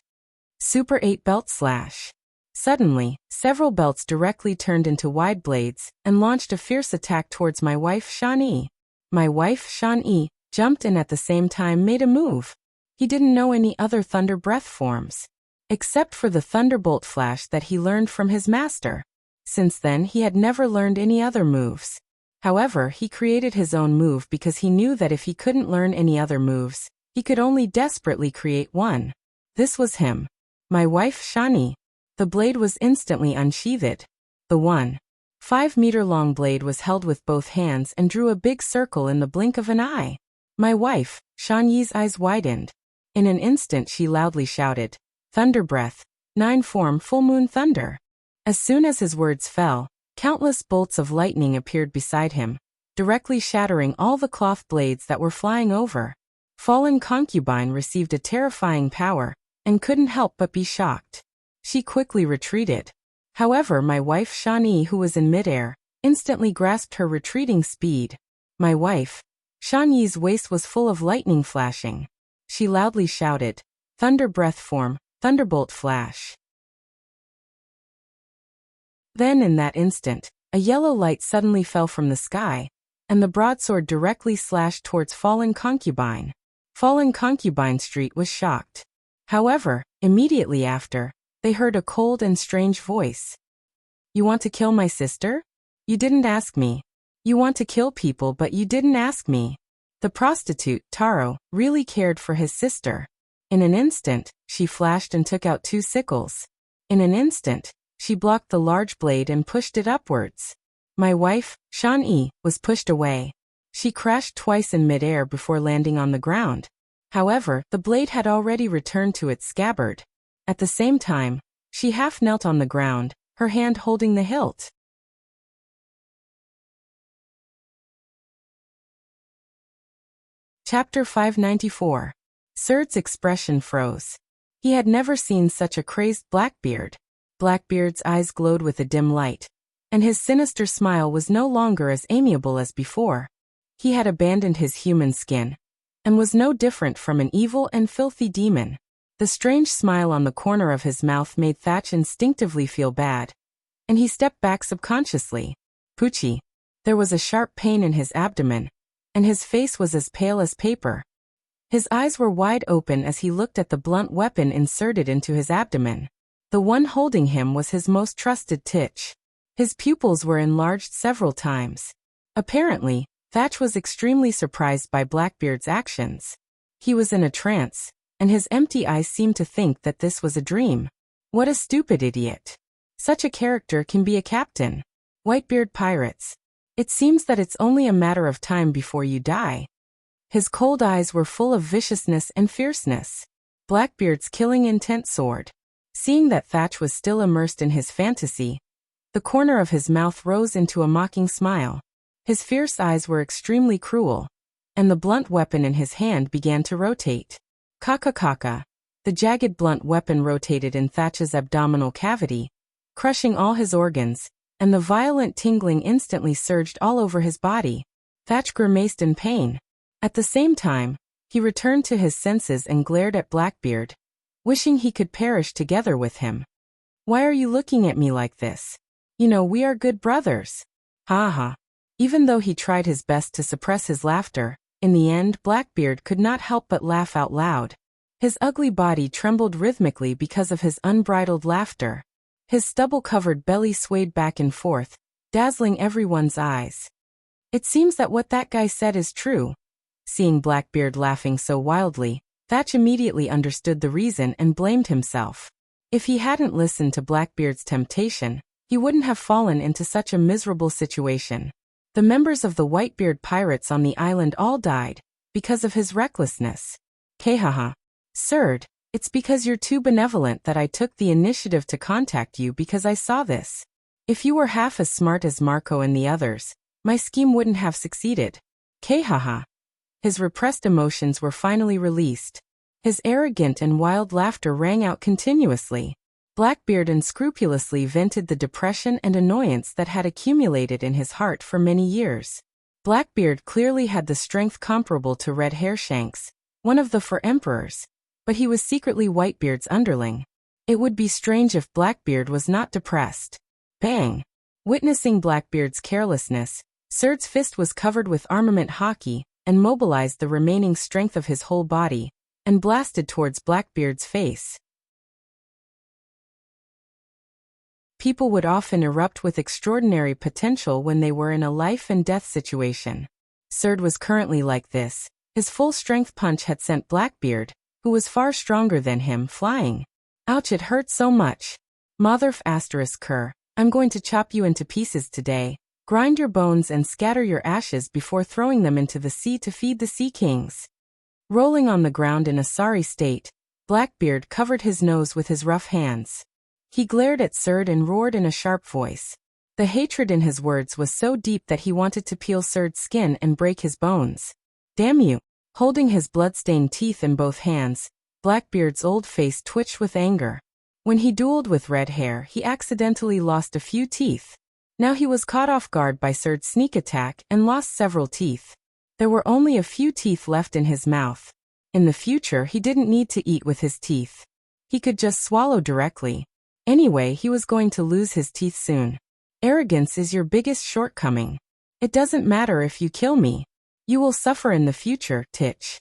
[SPEAKER 1] Super 8 belt slash. Suddenly, several belts directly turned into wide blades and launched a fierce attack towards my wife Shawnee. My wife Shawnee jumped and at the same time made a move. He didn't know any other Thunder Breath forms, except for the Thunderbolt Flash that he learned from his master. Since then he had never learned any other moves. However, he created his own move because he knew that if he couldn't learn any other moves, he could only desperately create one. This was him. My wife Shawnee. The blade was instantly unsheathed. The 1.5-meter-long blade was held with both hands and drew a big circle in the blink of an eye. My wife, Shawnee's eyes widened. In an instant she loudly shouted, "Thunder Breath, 9 form Full Moon Thunder." As soon as his words fell, countless bolts of lightning appeared beside him, directly shattering all the cloth blades that were flying over. Fallen Concubine received a terrifying power, and couldn't help but be shocked. She quickly retreated. However, my wife Shawnee, who was in midair, instantly grasped her retreating speed. My wife Shawnee's waist was full of lightning flashing. She loudly shouted, thunder breath form, thunderbolt flash. Then in that instant, a yellow light suddenly fell from the sky, and the broadsword directly slashed towards Fallen Concubine. Fallen Concubine Street was shocked. However, immediately after, they heard a cold and strange voice. You want to kill my sister? You didn't ask me. You want to kill people but you didn't ask me. The prostitute, Taro, really cared for his sister. In an instant, she flashed and took out 2 sickles. In an instant, she blocked the large blade and pushed it upwards. My wife, Shan-e, was pushed away. She crashed twice in midair before landing on the ground. However, the blade had already returned to its scabbard. At the same time, she half knelt on the ground, her hand holding the hilt. Chapter 594. Surd's expression froze. He had never seen such a crazed Blackbeard. Blackbeard's eyes glowed with a dim light, and his sinister smile was no longer as amiable as before. He had abandoned his human skin, and was no different from an evil and filthy demon. The strange smile on the corner of his mouth made Thatch instinctively feel bad, and he stepped back subconsciously. Poochie. There was a sharp pain in his abdomen, and his face was as pale as paper. His eyes were wide open as he looked at the blunt weapon inserted into his abdomen. The one holding him was his most trusted Titch. His pupils were enlarged several times. Apparently, Thatch was extremely surprised by Blackbeard's actions. He was in a trance, and his empty eyes seemed to think that this was a dream. What a stupid idiot. Such a character can be a captain. Whitebeard pirates. It seems that it's only a matter of time before you die. His cold eyes were full of viciousness and fierceness. Blackbeard's killing intent soared. Seeing that Thatch was still immersed in his fantasy, the corner of his mouth rose into a mocking smile. His fierce eyes were extremely cruel, and the blunt weapon in his hand began to rotate. Kaka. The jagged blunt weapon rotated in Thatch's abdominal cavity, crushing all his organs, and the violent tingling instantly surged all over his body. Thatch grimaced in pain. At the same time, he returned to his senses and glared at Blackbeard, wishing he could perish together with him. Why are you looking at me like this? You know we are good brothers. Ha ha. Even though he tried his best to suppress his laughter, in the end Blackbeard could not help but laugh out loud. His ugly body trembled rhythmically because of his unbridled laughter. His stubble-covered belly swayed back and forth, dazzling everyone's eyes. It seems that what that guy said is true. Seeing Blackbeard laughing so wildly, Thatch immediately understood the reason and blamed himself. If he hadn't listened to Blackbeard's temptation, he wouldn't have fallen into such a miserable situation. The members of the Whitebeard pirates on the island all died, because of his recklessness. Kehaha. Surd, it's because you're too benevolent that I took the initiative to contact you because I saw this. If you were half as smart as Marco and the others, my scheme wouldn't have succeeded. Kehaha. His repressed emotions were finally released. His arrogant and wild laughter rang out continuously. Blackbeard unscrupulously vented the depression and annoyance that had accumulated in his heart for many years. Blackbeard clearly had the strength comparable to Red Hairshanks, one of the 4 emperors, but he was secretly Whitebeard's underling. It would be strange if Blackbeard was not depressed. Bang! Witnessing Blackbeard's carelessness, Surd's fist was covered with armament hockey, and mobilized the remaining strength of his whole body, and blasted towards Blackbeard's face. People would often erupt with extraordinary potential when they were in a life-and-death situation. Surd was currently like this. His full-strength punch had sent Blackbeard, who was far stronger than him, flying. Ouch, it hurt so much. Motherf *cur, I'm going to chop you into pieces today. Grind your bones and scatter your ashes before throwing them into the sea to feed the sea kings. Rolling on the ground in a sorry state, Blackbeard covered his nose with his rough hands. He glared at Surd and roared in a sharp voice. The hatred in his words was so deep that he wanted to peel Surd's skin and break his bones. Damn you! Holding his blood-stained teeth in both hands, Blackbeard's old face twitched with anger. When he dueled with Red Hair, he accidentally lost a few teeth. Now he was caught off guard by Surd's sneak attack and lost several teeth. There were only a few teeth left in his mouth. In the future, he didn't need to eat with his teeth. He could just swallow directly. Anyway, he was going to lose his teeth soon. Arrogance is your biggest shortcoming. It doesn't matter if you kill me. You will suffer in the future, Titch.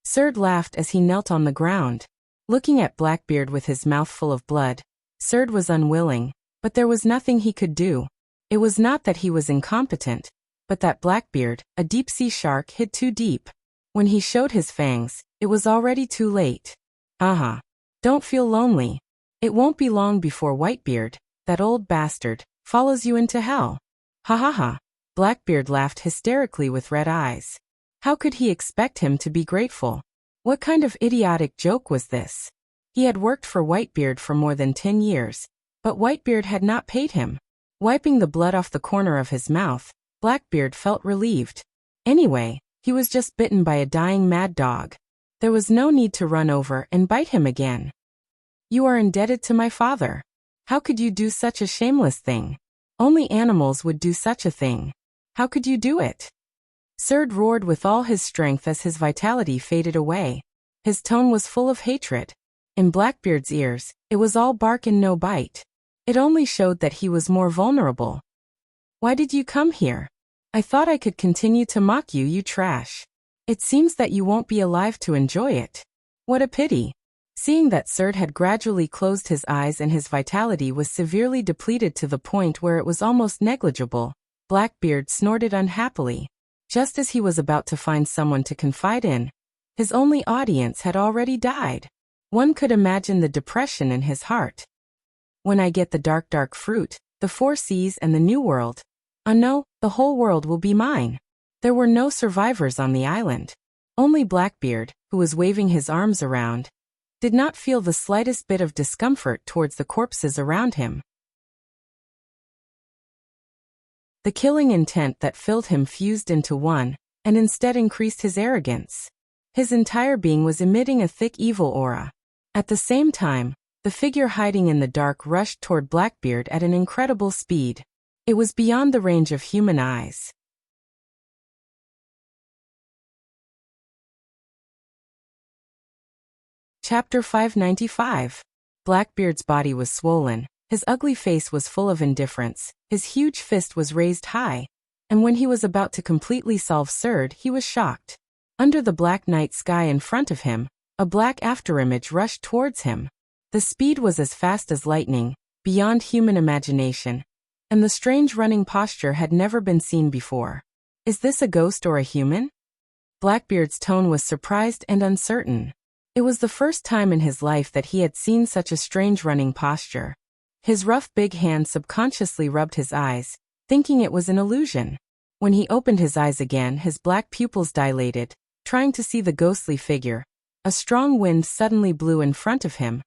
[SPEAKER 1] Serd laughed as he knelt on the ground. Looking at Blackbeard with his mouth full of blood, Serd was unwilling, but there was nothing he could do. It was not that he was incompetent, but that Blackbeard, a deep-sea shark, hid too deep. When he showed his fangs, it was already too late. Aha. Don't feel lonely. It won't be long before Whitebeard, that old bastard, follows you into hell. Ha ha ha. Blackbeard laughed hysterically with red eyes. How could he expect him to be grateful? What kind of idiotic joke was this? He had worked for Whitebeard for more than 10 years, but Whitebeard had not paid him. Wiping the blood off the corner of his mouth, Blackbeard felt relieved. Anyway, he was just bitten by a dying mad dog. There was no need to run over and bite him again. You are indebted to my father. How could you do such a shameless thing? Only animals would do such a thing. How could you do it? Serd roared with all his strength as his vitality faded away. His tone was full of hatred. In Blackbeard's ears, it was all bark and no bite. It only showed that he was more vulnerable. Why did you come here? I thought I could continue to mock you, you trash. It seems that you won't be alive to enjoy it. What a pity. Seeing that Serd had gradually closed his eyes and his vitality was severely depleted to the point where it was almost negligible, Blackbeard snorted unhappily. Just as he was about to find someone to confide in, his only audience had already died. One could imagine the depression in his heart. When I get the dark fruit, the 4 seas and the new world. No, the whole world will be mine. There were no survivors on the island. Only Blackbeard, who was waving his arms around, did not feel the slightest bit of discomfort towards the corpses around him. The killing intent that filled him fused into one, and instead increased his arrogance. His entire being was emitting a thick evil aura. At the same time, the figure hiding in the dark rushed toward Blackbeard at an incredible speed. It was beyond the range of human eyes. Chapter 595. Blackbeard's body was swollen. His ugly face was full of indifference, his huge fist was raised high, and when he was about to completely solve Serd, he was shocked. Under the black night sky in front of him, a black afterimage rushed towards him. The speed was as fast as lightning, beyond human imagination, and the strange running posture had never been seen before. Is this a ghost or a human? Blackbeard's tone was surprised and uncertain. It was the first time in his life that he had seen such a strange running posture. His rough big hand subconsciously rubbed his eyes, thinking it was an illusion. When he opened his eyes again, his black pupils dilated, trying to see the ghostly figure. A strong wind suddenly blew in front of him,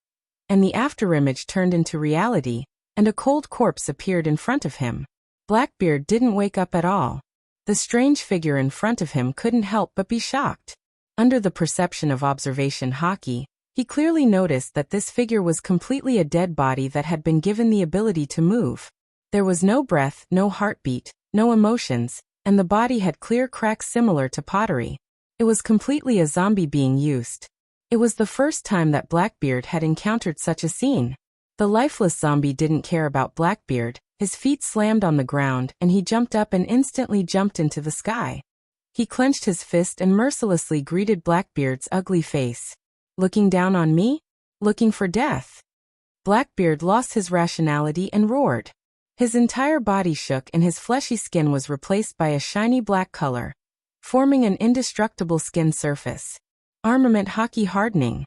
[SPEAKER 1] and the afterimage turned into reality, and a cold corpse appeared in front of him. Blackbeard didn't wake up at all. The strange figure in front of him couldn't help but be shocked. Under the perception of observation hockey, he clearly noticed that this figure was completely a dead body that had been given the ability to move. There was no breath, no heartbeat, no emotions, and the body had clear cracks similar to pottery. It was completely a zombie being used. It was the first time that Blackbeard had encountered such a scene. The lifeless zombie didn't care about Blackbeard. His feet slammed on the ground and he jumped up and instantly jumped into the sky. He clenched his fist and mercilessly greeted Blackbeard's ugly face. Looking down on me? Looking for death? Blackbeard lost his rationality and roared. His entire body shook and his fleshy skin was replaced by a shiny black color, forming an indestructible skin surface. Armament hockey hardening.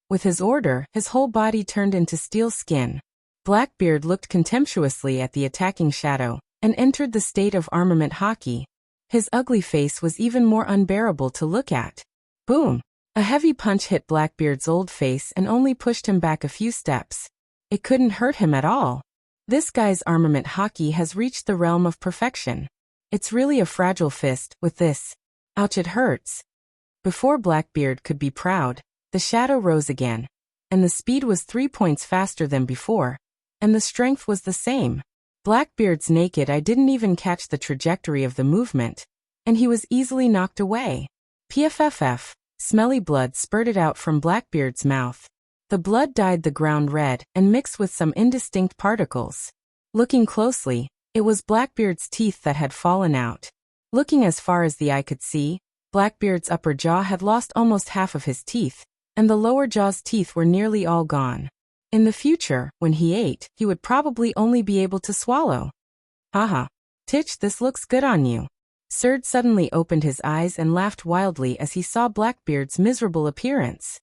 [SPEAKER 1] With his order, his whole body turned into steel skin. Blackbeard looked contemptuously at the attacking shadow and entered the state of armament hockey. His ugly face was even more unbearable to look at. Boom! A heavy punch hit Blackbeard's old face and only pushed him back a few steps. It couldn't hurt him at all. This guy's armament hockey has reached the realm of perfection. It's really a fragile fist, with this. Ouch, it hurts. Before Blackbeard could be proud, the shadow rose again, and the speed was 3 points faster than before, and the strength was the same. Blackbeard's naked eye didn't even catch the trajectory of the movement, and he was easily knocked away. PFFF. Smelly blood spurted out from Blackbeard's mouth. The blood dyed the ground red and mixed with some indistinct particles. Looking closely, it was Blackbeard's teeth that had fallen out. Looking as far as the eye could see, Blackbeard's upper jaw had lost almost half of his teeth, and the lower jaw's teeth were nearly all gone. In the future, when he ate, he would probably only be able to swallow. Haha. Titch, this looks good on you. Surd suddenly opened his eyes and laughed wildly as he saw Blackbeard's miserable appearance.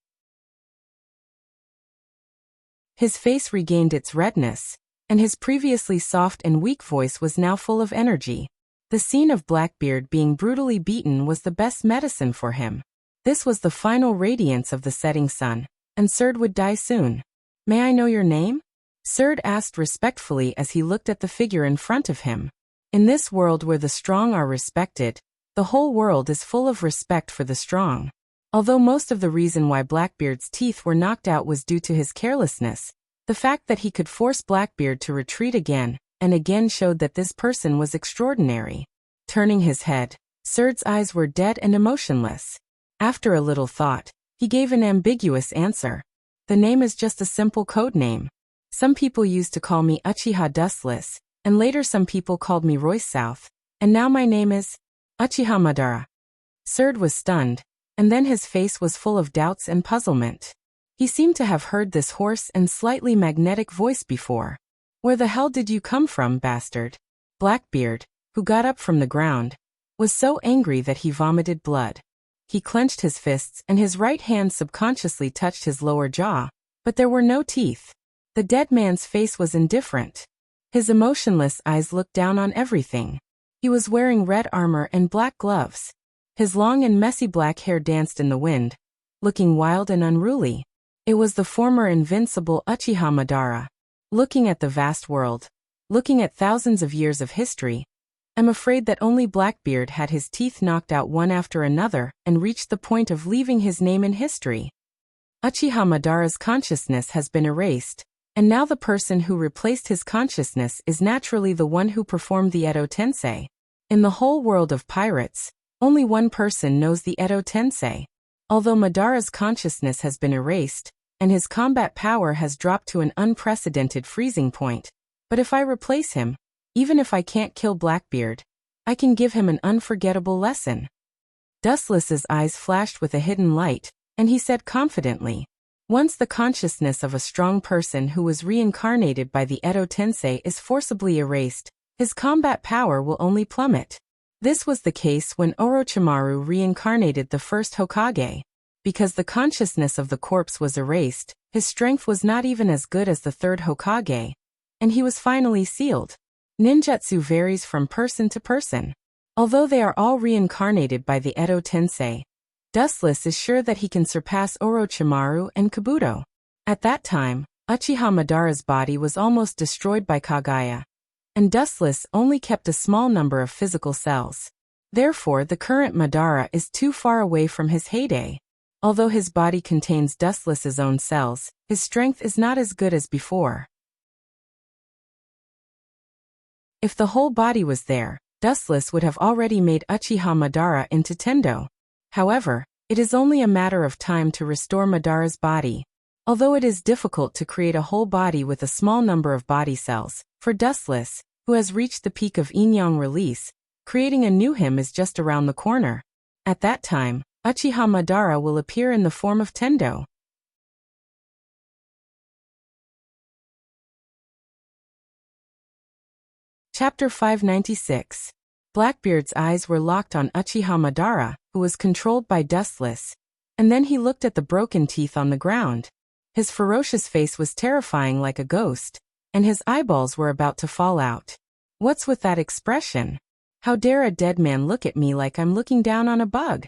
[SPEAKER 1] His face regained its redness, and his previously soft and weak voice was now full of energy. The scene of Blackbeard being brutally beaten was the best medicine for him. This was the final radiance of the setting sun, and Surd would die soon. May I know your name? Surd asked respectfully as he looked at the figure in front of him. In this world where the strong are respected, the whole world is full of respect for the strong. Although most of the reason why Blackbeard's teeth were knocked out was due to his carelessness, the fact that he could force Blackbeard to retreat again and again showed that this person was extraordinary. Turning his head, Surd's eyes were dead and emotionless. After a little thought, he gave an ambiguous answer. The name is just a simple code name. Some people used to call me Uchiha Dustless, and later some people called me Royce South, and now my name is Uchiha Madara. Surd was stunned, and then his face was full of doubts and puzzlement. He seemed to have heard this hoarse and slightly magnetic voice before. Where the hell did you come from, bastard? Blackbeard, who got up from the ground, was so angry that he vomited blood. He clenched his fists and his right hand subconsciously touched his lower jaw, but there were no teeth. The dead man's face was indifferent. His emotionless eyes looked down on everything. He was wearing red armor and black gloves. His long and messy black hair danced in the wind, looking wild and unruly. It was the former invincible Uchiha Madara. Looking at the vast world, looking at thousands of years of history, I'm afraid that only Blackbeard had his teeth knocked out one after another and reached the point of leaving his name in history. Uchiha Madara's consciousness has been erased, and now the person who replaced his consciousness is naturally the one who performed the Edo Tensei. In the whole world of pirates, only one person knows the Edo Tensei. Although Madara's consciousness has been erased, and his combat power has dropped to an unprecedented freezing point, but if I replace him, even if I can't kill Blackbeard, I can give him an unforgettable lesson. Dustless's eyes flashed with a hidden light, and he said confidently, once the consciousness of a strong person who was reincarnated by the Edo Tensei is forcibly erased, his combat power will only plummet. This was the case when Orochimaru reincarnated the first Hokage. Because the consciousness of the corpse was erased, his strength was not even as good as the third Hokage, and he was finally sealed. Ninjutsu varies from person to person. Although they are all reincarnated by the Edo Tensei, Dustless is sure that he can surpass Orochimaru and Kabuto. At that time, Uchiha Madara's body was almost destroyed by Kagaya, and Dustless only kept a small number of physical cells. Therefore, the current Madara is too far away from his heyday. Although his body contains Dustless's own cells, his strength is not as good as before. If the whole body was there, Dustless would have already made Uchiha Madara into Tendo. However, it is only a matter of time to restore Madara's body. Although it is difficult to create a whole body with a small number of body cells, for Dustless, who has reached the peak of yin-yang release, creating a new him is just around the corner. At that time, Uchiha Madara will appear in the form of Tendo. Chapter 596. Blackbeard's eyes were locked on Uchiha Madara, who was controlled by Dustless, and then he looked at the broken teeth on the ground. His ferocious face was terrifying like a ghost, and his eyeballs were about to fall out. What's with that expression? How dare a dead man look at me like I'm looking down on a bug?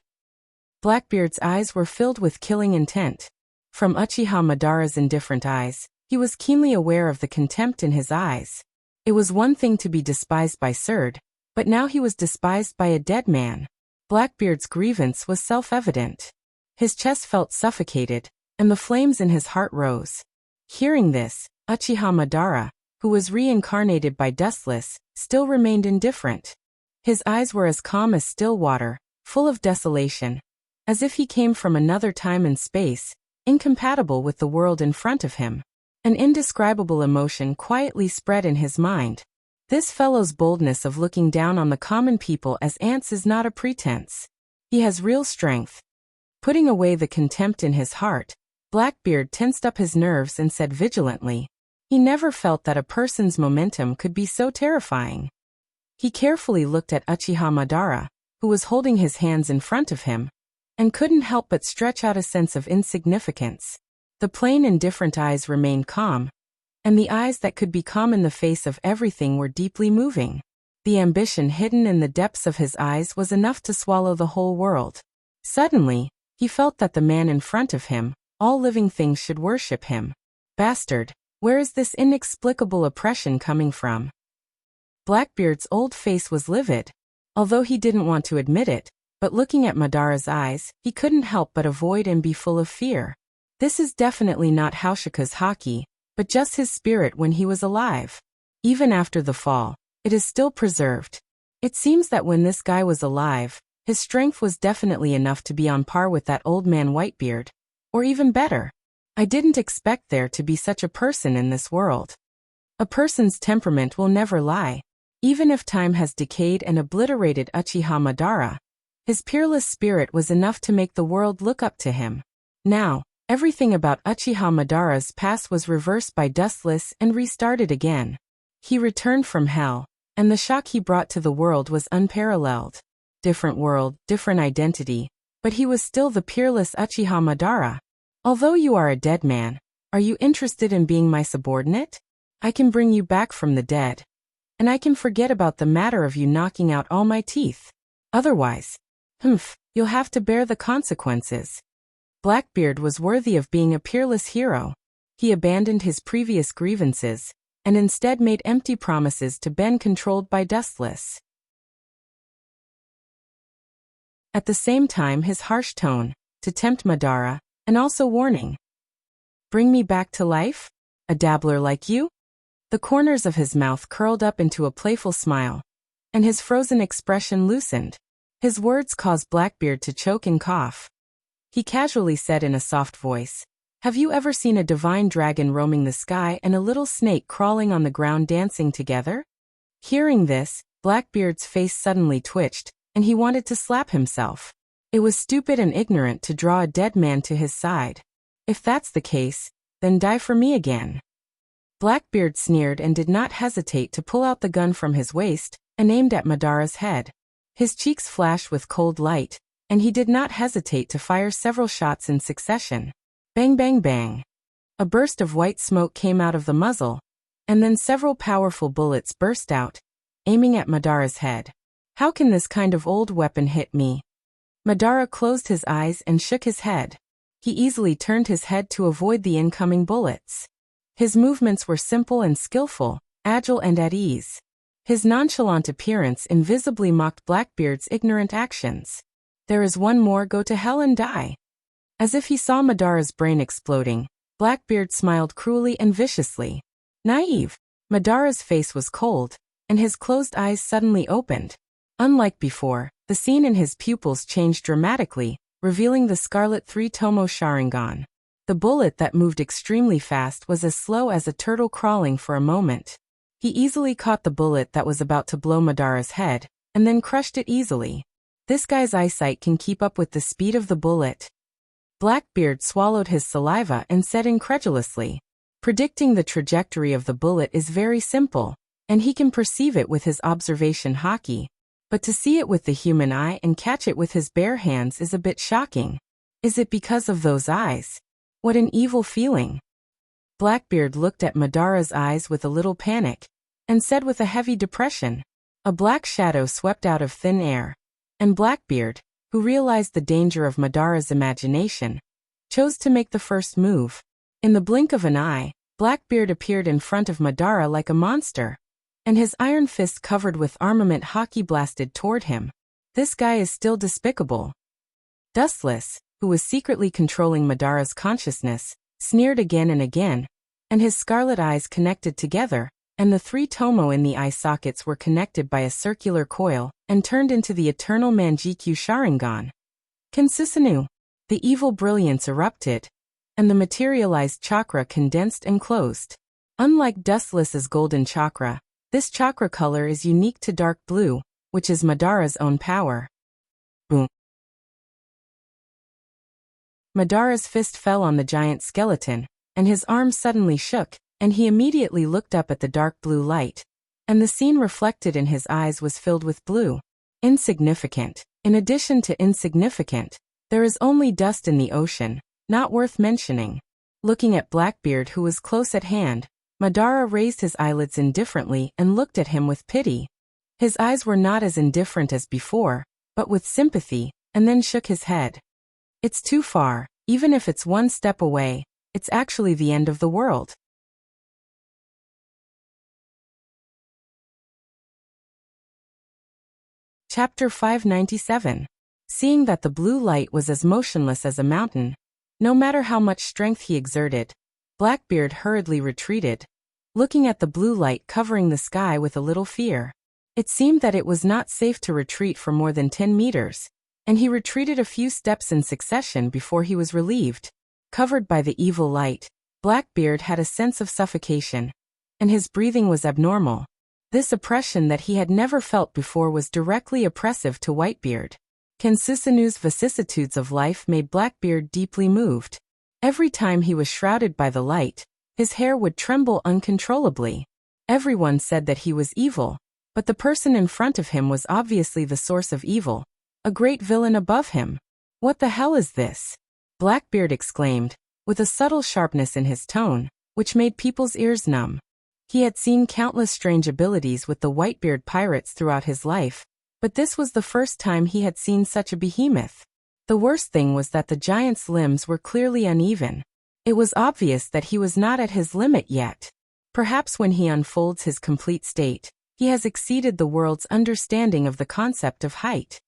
[SPEAKER 1] Blackbeard's eyes were filled with killing intent. From Uchiha Madara's indifferent eyes, he was keenly aware of the contempt in his eyes. It was one thing to be despised by Surd, but now he was despised by a dead man. Blackbeard's grievance was self-evident. His chest felt suffocated, and the flames in his heart rose. Hearing this, Uchiha Madara, who was reincarnated by Dustless, still remained indifferent. His eyes were as calm as still water, full of desolation, as if he came from another time and space, incompatible with the world in front of him. An indescribable emotion quietly spread in his mind. This fellow's boldness of looking down on the common people as ants is not a pretense. He has real strength. Putting away the contempt in his heart, Blackbeard tensed up his nerves and said vigilantly, he never felt that a person's momentum could be so terrifying. He carefully looked at Uchiha Madara, who was holding his hands in front of him, and couldn't help but stretch out a sense of insignificance. The plain indifferent eyes remained calm, and the eyes that could be calm in the face of everything were deeply moving. The ambition hidden in the depths of his eyes was enough to swallow the whole world. Suddenly, he felt that the man in front of him, all living things should worship him. Bastard, where is this inexplicable oppression coming from? Blackbeard's old face was livid, although he didn't want to admit it, but looking at Madara's eyes, he couldn't help but avoid and be full of fear. This is definitely not Haushika's haki, but just his spirit when he was alive. Even after the fall, it is still preserved. It seems that when this guy was alive, his strength was definitely enough to be on par with that old man Whitebeard. Or even better. I didn't expect there to be such a person in this world. A person's temperament will never lie. Even if time has decayed and obliterated Uchiha Madara, his peerless spirit was enough to make the world look up to him. Now, everything about Uchiha Madara's past was reversed by Dustless and restarted again. He returned from hell, and the shock he brought to the world was unparalleled. Different world, different identity, but he was still the peerless Uchiha Madara. Although you are a dead man, are you interested in being my subordinate? I can bring you back from the dead. And I can forget about the matter of you knocking out all my teeth. Otherwise, you'll have to bear the consequences. Blackbeard was worthy of being a peerless hero. He abandoned his previous grievances, and instead made empty promises to Ben controlled by Dustless. At the same time his harsh tone, to tempt Madara, and also warning. Bring me back to life? A dabbler like you? The corners of his mouth curled up into a playful smile, and his frozen expression loosened. His words caused Blackbeard to choke and cough. He casually said in a soft voice, have you ever seen a divine dragon roaming the sky and a little snake crawling on the ground dancing together? Hearing this, Blackbeard's face suddenly twitched, and he wanted to slap himself. It was stupid and ignorant to draw a dead man to his side. If that's the case, then die for me again. Blackbeard sneered and did not hesitate to pull out the gun from his waist and aimed at Madara's head. His cheeks flashed with cold light, and he did not hesitate to fire several shots in succession. Bang bang bang. A burst of white smoke came out of the muzzle, and then several powerful bullets burst out, aiming at Madara's head. How can this kind of old weapon hit me? Madara closed his eyes and shook his head. He easily turned his head to avoid the incoming bullets. His movements were simple and skillful, agile and at ease. His nonchalant appearance invisibly mocked Blackbeard's ignorant actions. There is one more, go to hell and die. As if he saw Madara's brain exploding, Blackbeard smiled cruelly and viciously. Naive. Madara's face was cold, and his closed eyes suddenly opened. Unlike before, the scene in his pupils changed dramatically, revealing the Scarlet Three-Tomo Sharingan. The bullet that moved extremely fast was as slow as a turtle crawling for a moment. He easily caught the bullet that was about to blow Madara's head, and then crushed it easily. This guy's eyesight can keep up with the speed of the bullet. Blackbeard swallowed his saliva and said incredulously, predicting the trajectory of the bullet is very simple, and he can perceive it with his observation haki. But to see it with the human eye and catch it with his bare hands is a bit shocking. Is it because of those eyes? What an evil feeling. Blackbeard looked at Madara's eyes with a little panic, and said with a heavy depression. A black shadow swept out of thin air, and Blackbeard, who realized the danger of Madara's imagination, chose to make the first move. In the blink of an eye, Blackbeard appeared in front of Madara like a monster, and his iron fist covered with armament haki blasted toward him. This guy is still despicable. Dustless, who was secretly controlling Madara's consciousness, sneered again and again, and his scarlet eyes connected together, and the three tomo in the eye sockets were connected by a circular coil, and turned into the eternal Manjikyu Sharingan. Kinsusanu. The evil brilliance erupted, and the materialized chakra condensed and closed. Unlike Dustless's golden chakra, this chakra color is unique to dark blue, which is Madara's own power. Boom. Madara's fist fell on the giant skeleton, and his arm suddenly shook, and he immediately looked up at the dark blue light. And the scene reflected in his eyes was filled with blue. Insignificant. In addition to insignificant, there is only dust in the ocean, not worth mentioning. Looking at Blackbeard, who was close at hand, Madara raised his eyelids indifferently and looked at him with pity. His eyes were not as indifferent as before, but with sympathy, and then shook his head. It's too far. Even if it's one step away, it's actually the end of the world. Chapter 597. Seeing that the blue light was as motionless as a mountain, no matter how much strength he exerted, Blackbeard hurriedly retreated, looking at the blue light covering the sky with a little fear. It seemed that it was not safe to retreat for more than 10 meters, and he retreated a few steps in succession before he was relieved. Covered by the evil light, Blackbeard had a sense of suffocation, and his breathing was abnormal. This oppression that he had never felt before was directly oppressive to Whitebeard. Kinsusanu's vicissitudes of life made Blackbeard deeply moved. Every time he was shrouded by the light, his hair would tremble uncontrollably. Everyone said that he was evil, but the person in front of him was obviously the source of evil, a great villain above him. What the hell is this? Blackbeard exclaimed, with a subtle sharpness in his tone, which made people's ears numb. He had seen countless strange abilities with the Whitebeard pirates throughout his life, but this was the first time he had seen such a behemoth. The worst thing was that the giant's limbs were clearly uneven. It was obvious that he was not at his limit yet. Perhaps when he unfolds his complete state, he has exceeded the world's understanding of the concept of height.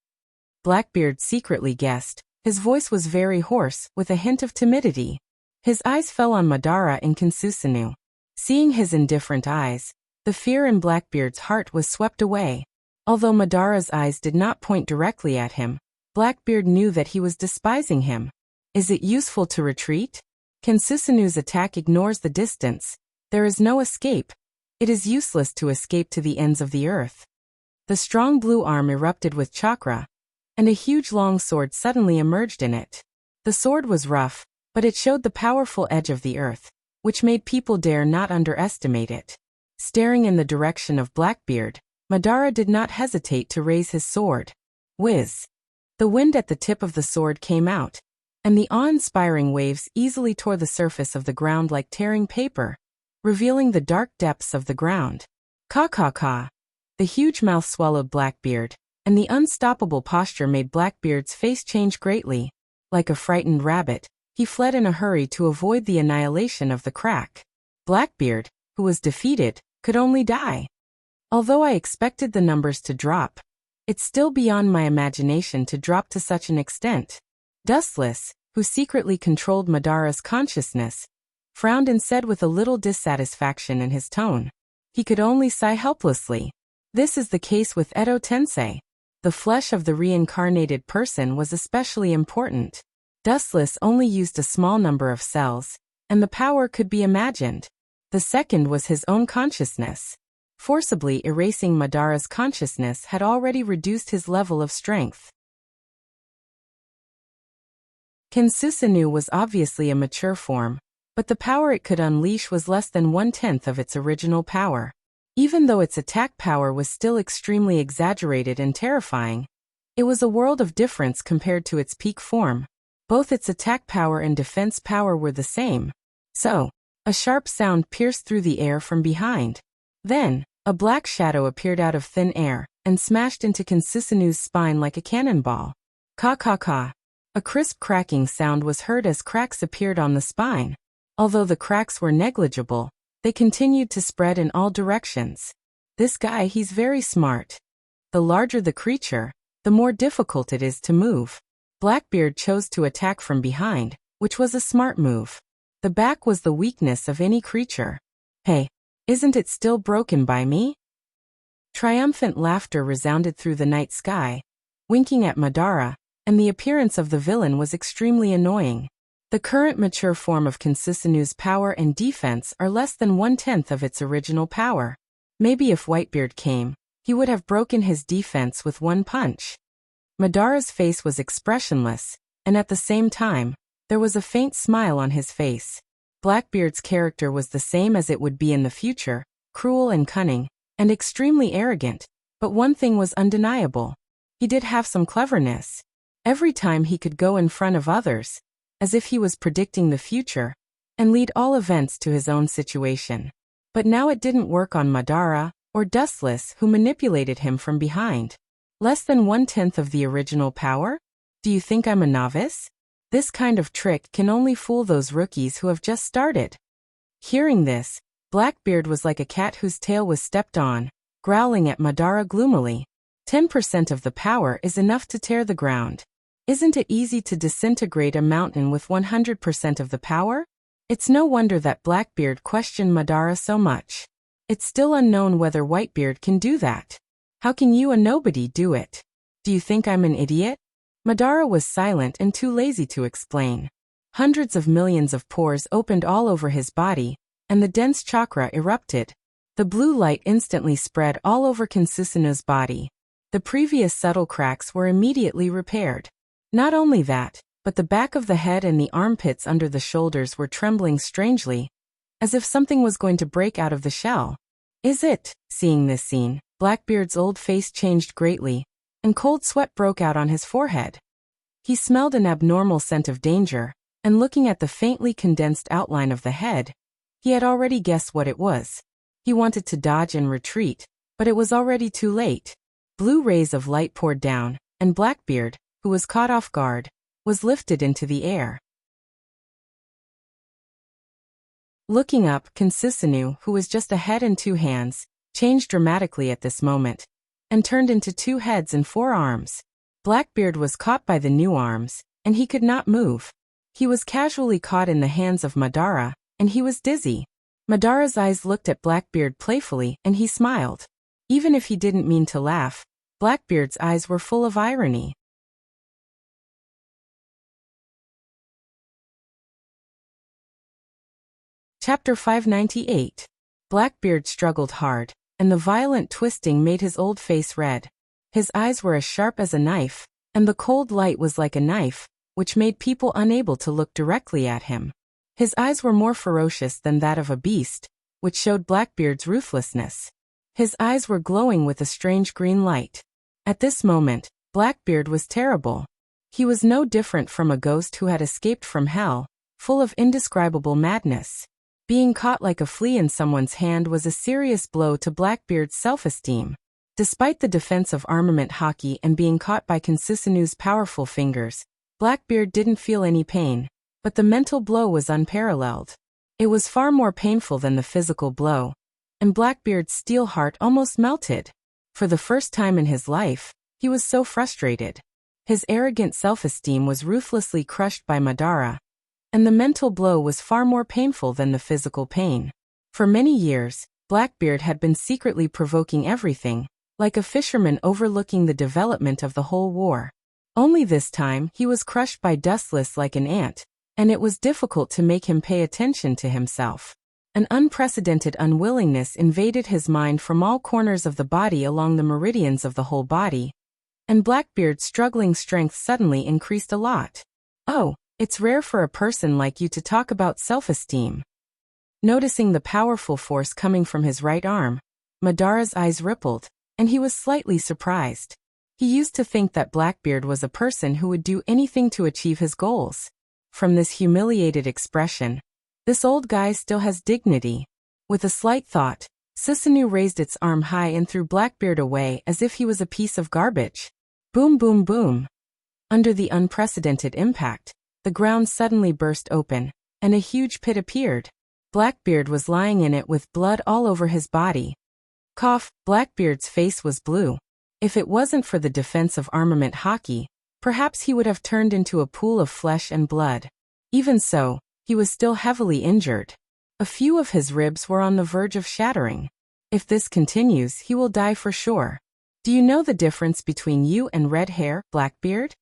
[SPEAKER 1] Blackbeard secretly guessed. His voice was very hoarse, with a hint of timidity. His eyes fell on Madara and Kinsusanu. Seeing his indifferent eyes, the fear in Blackbeard's heart was swept away. Although Madara's eyes did not point directly at him, Blackbeard knew that he was despising him. Is it useful to retreat? Kinsusanu's attack ignores the distance. There is no escape. It is useless to escape to the ends of the earth. The strong blue arm erupted with chakra, and a huge long sword suddenly emerged in it. The sword was rough, but it showed the powerful edge of the earth, which made people dare not underestimate it. Staring in the direction of Blackbeard, Madara did not hesitate to raise his sword. Whiz! The wind at the tip of the sword came out, and the awe-inspiring waves easily tore the surface of the ground like tearing paper, revealing the dark depths of the ground. Ka. The huge mouth swallowed Blackbeard, and the unstoppable posture made Blackbeard's face change greatly. Like a frightened rabbit, he fled in a hurry to avoid the annihilation of the crack. Blackbeard, who was defeated, could only die. Although I expected the numbers to drop, it's still beyond my imagination to drop to such an extent. Dustless, who secretly controlled Madara's consciousness, frowned and said with a little dissatisfaction in his tone. He could only sigh helplessly. This is the case with Edo Tensei. The flesh of the reincarnated person was especially important. Dustless only used a small number of cells, and the power could be imagined. The second was his own consciousness. Forcibly erasing Madara's consciousness had already reduced his level of strength. Kinsusanu was obviously a mature form, but the power it could unleash was less than 1/10 of its original power. Even though its attack power was still extremely exaggerated and terrifying, it was a world of difference compared to its peak form. Both its attack power and defense power were the same. So, a sharp sound pierced through the air from behind. Then, a black shadow appeared out of thin air, and smashed into Kinsusanu's spine like a cannonball. Ka. A crisp cracking sound was heard as cracks appeared on the spine. Although the cracks were negligible, they continued to spread in all directions. This guy, he's very smart. The larger the creature, the more difficult it is to move. Blackbeard chose to attack from behind, which was a smart move. The back was the weakness of any creature. Hey, isn't it still broken by me? Triumphant laughter resounded through the night sky. Winking at Madara, and the appearance of the villain was extremely annoying. The current mature form of Consisinu's power and defense are less than 1/10 of its original power. Maybe if Whitebeard came, he would have broken his defense with one punch. Madara's face was expressionless, and at the same time, there was a faint smile on his face. Blackbeard's character was the same as it would be in the future, cruel and cunning, and extremely arrogant, but one thing was undeniable. He did have some cleverness. Every time he could go in front of others, as if he was predicting the future, and lead all events to his own situation. But now it didn't work on Madara, or Dustless, who manipulated him from behind. Less than 1/10 of the original power? Do you think I'm a novice? This kind of trick can only fool those rookies who have just started. Hearing this, Blackbeard was like a cat whose tail was stepped on, growling at Madara gloomily. 10% of the power is enough to tear the ground. Isn't it easy to disintegrate a mountain with 100% of the power? It's no wonder that Blackbeard questioned Madara so much. It's still unknown whether Whitebeard can do that. How can you, a nobody, do it? Do you think I'm an idiot? Madara was silent and too lazy to explain. Hundreds of millions of pores opened all over his body, and the dense chakra erupted. The blue light instantly spread all over Consisinu's body. The previous subtle cracks were immediately repaired. Not only that, but the back of the head and the armpits under the shoulders were trembling strangely, as if something was going to break out of the shell. Is it? Seeing this scene, Blackbeard's old face changed greatly, and cold sweat broke out on his forehead. He smelled an abnormal scent of danger, and looking at the faintly condensed outline of the head, he had already guessed what it was. He wanted to dodge and retreat, but it was already too late. Blue rays of light poured down, and Blackbeard, who was caught off guard, was lifted into the air. Looking up, Consisinu, who was just a head and 2 hands, changed dramatically at this moment, and turned into 2 heads and 4 arms. Blackbeard was caught by the new arms, and he could not move. He was casually caught in the hands of Madara, and he was dizzy. Madara's eyes looked at Blackbeard playfully, and he smiled. Even if he didn't mean to laugh, Blackbeard's eyes were full of irony. Chapter 598. Blackbeard struggled hard, and the violent twisting made his old face red. His eyes were as sharp as a knife, and the cold light was like a knife, which made people unable to look directly at him. His eyes were more ferocious than that of a beast, which showed Blackbeard's ruthlessness. His eyes were glowing with a strange green light. At this moment, Blackbeard was terrible. He was no different from a ghost who had escaped from hell, full of indescribable madness. Being caught like a flea in someone's hand was a serious blow to Blackbeard's self-esteem. Despite the defense of armament hockey and being caught by Consisinu's powerful fingers, Blackbeard didn't feel any pain, but the mental blow was unparalleled. It was far more painful than the physical blow, and Blackbeard's steel heart almost melted. For the first time in his life, he was so frustrated. His arrogant self-esteem was ruthlessly crushed by Madara, and the mental blow was far more painful than the physical pain. For many years, Blackbeard had been secretly provoking everything, like a fisherman overlooking the development of the whole war. Only this time he was crushed by Dustless like an ant, and it was difficult to make him pay attention to himself. An unprecedented unwillingness invaded his mind from all corners of the body along the meridians of the whole body, and Blackbeard's struggling strength suddenly increased a lot. Oh, it's rare for a person like you to talk about self-esteem. Noticing the powerful force coming from his right arm, Madara's eyes rippled, and he was slightly surprised. He used to think that Blackbeard was a person who would do anything to achieve his goals. From this humiliated expression, this old guy still has dignity. With a slight thought, Susanoo raised its arm high and threw Blackbeard away as if he was a piece of garbage. Boom, boom, boom. Under the unprecedented impact, the ground suddenly burst open, and a huge pit appeared. Blackbeard was lying in it with blood all over his body. Cough, Blackbeard's face was blue. If it wasn't for the defense of armament hockey, perhaps he would have turned into a pool of flesh and blood. Even so, he was still heavily injured. A few of his ribs were on the verge of shattering. If this continues, he will die for sure. Do you know the difference between you and red hair, Blackbeard?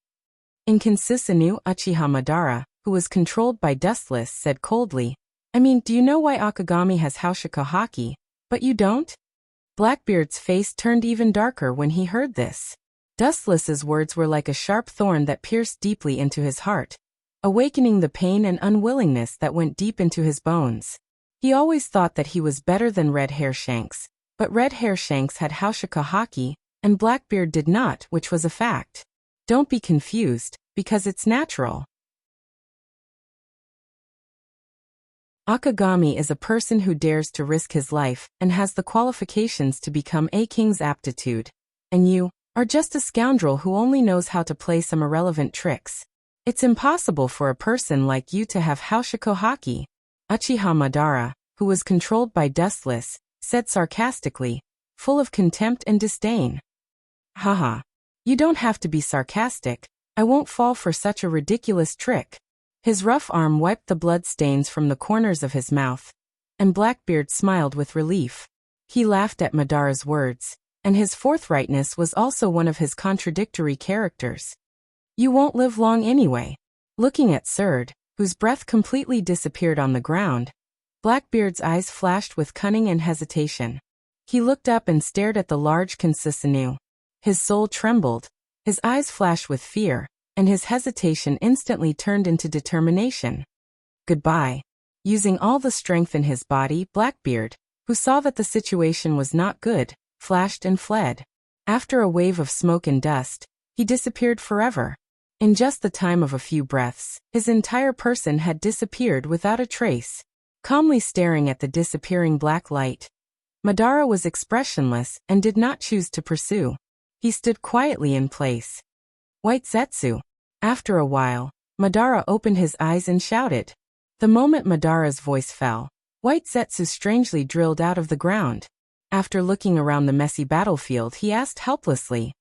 [SPEAKER 1] In Kinsisanu, Uchiha Madara, who was controlled by Dustless, said coldly, "I mean, do you know why Akagami has Haushika Haki, but you don't?" Blackbeard's face turned even darker when he heard this. Dustless's words were like a sharp thorn that pierced deeply into his heart, awakening the pain and unwillingness that went deep into his bones. He always thought that he was better than Red Hair Shanks, but Red Hair Shanks had Haushika Haki, and Blackbeard did not, which was a fact. Don't be confused, because it's natural. Akagami is a person who dares to risk his life and has the qualifications to become a king's aptitude. And you are just a scoundrel who only knows how to play some irrelevant tricks. It's impossible for a person like you to have Haushiko Haki. Uchiha Madara, who was controlled by Dustless, said sarcastically, full of contempt and disdain. Haha. You don't have to be sarcastic. I won't fall for such a ridiculous trick. His rough arm wiped the blood stains from the corners of his mouth, and Blackbeard smiled with relief. He laughed at Madara's words, and his forthrightness was also one of his contradictory characters. You won't live long anyway. Looking at Surd, whose breath completely disappeared on the ground, Blackbeard's eyes flashed with cunning and hesitation. He looked up and stared at the large Kinsisanu. His soul trembled, his eyes flashed with fear, and his hesitation instantly turned into determination. Goodbye. Using all the strength in his body, Blackbeard, who saw that the situation was not good, flashed and fled. After a wave of smoke and dust, he disappeared forever. In just the time of a few breaths, his entire person had disappeared without a trace. Calmly staring at the disappearing black light, Madara was expressionless and did not choose to pursue. He stood quietly in place. White Zetsu. After a while, Madara opened his eyes and shouted. The moment Madara's voice fell, White Zetsu strangely drilled out of the ground. After looking around the messy battlefield, he asked helplessly,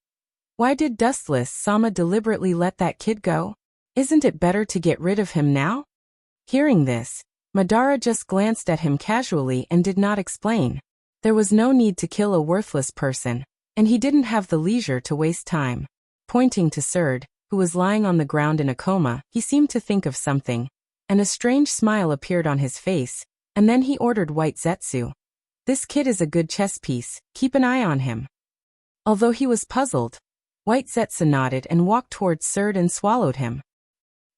[SPEAKER 1] "Why did Dustless-sama deliberately let that kid go? Isn't it better to get rid of him now?" Hearing this, Madara just glanced at him casually and did not explain. There was no need to kill a worthless person, and he didn't have the leisure to waste time. Pointing to Surd, who was lying on the ground in a coma, he seemed to think of something, and a strange smile appeared on his face, and then he ordered White Zetsu. "This kid is a good chess piece, keep an eye on him." Although he was puzzled, White Zetsu nodded and walked towards Surd and swallowed him.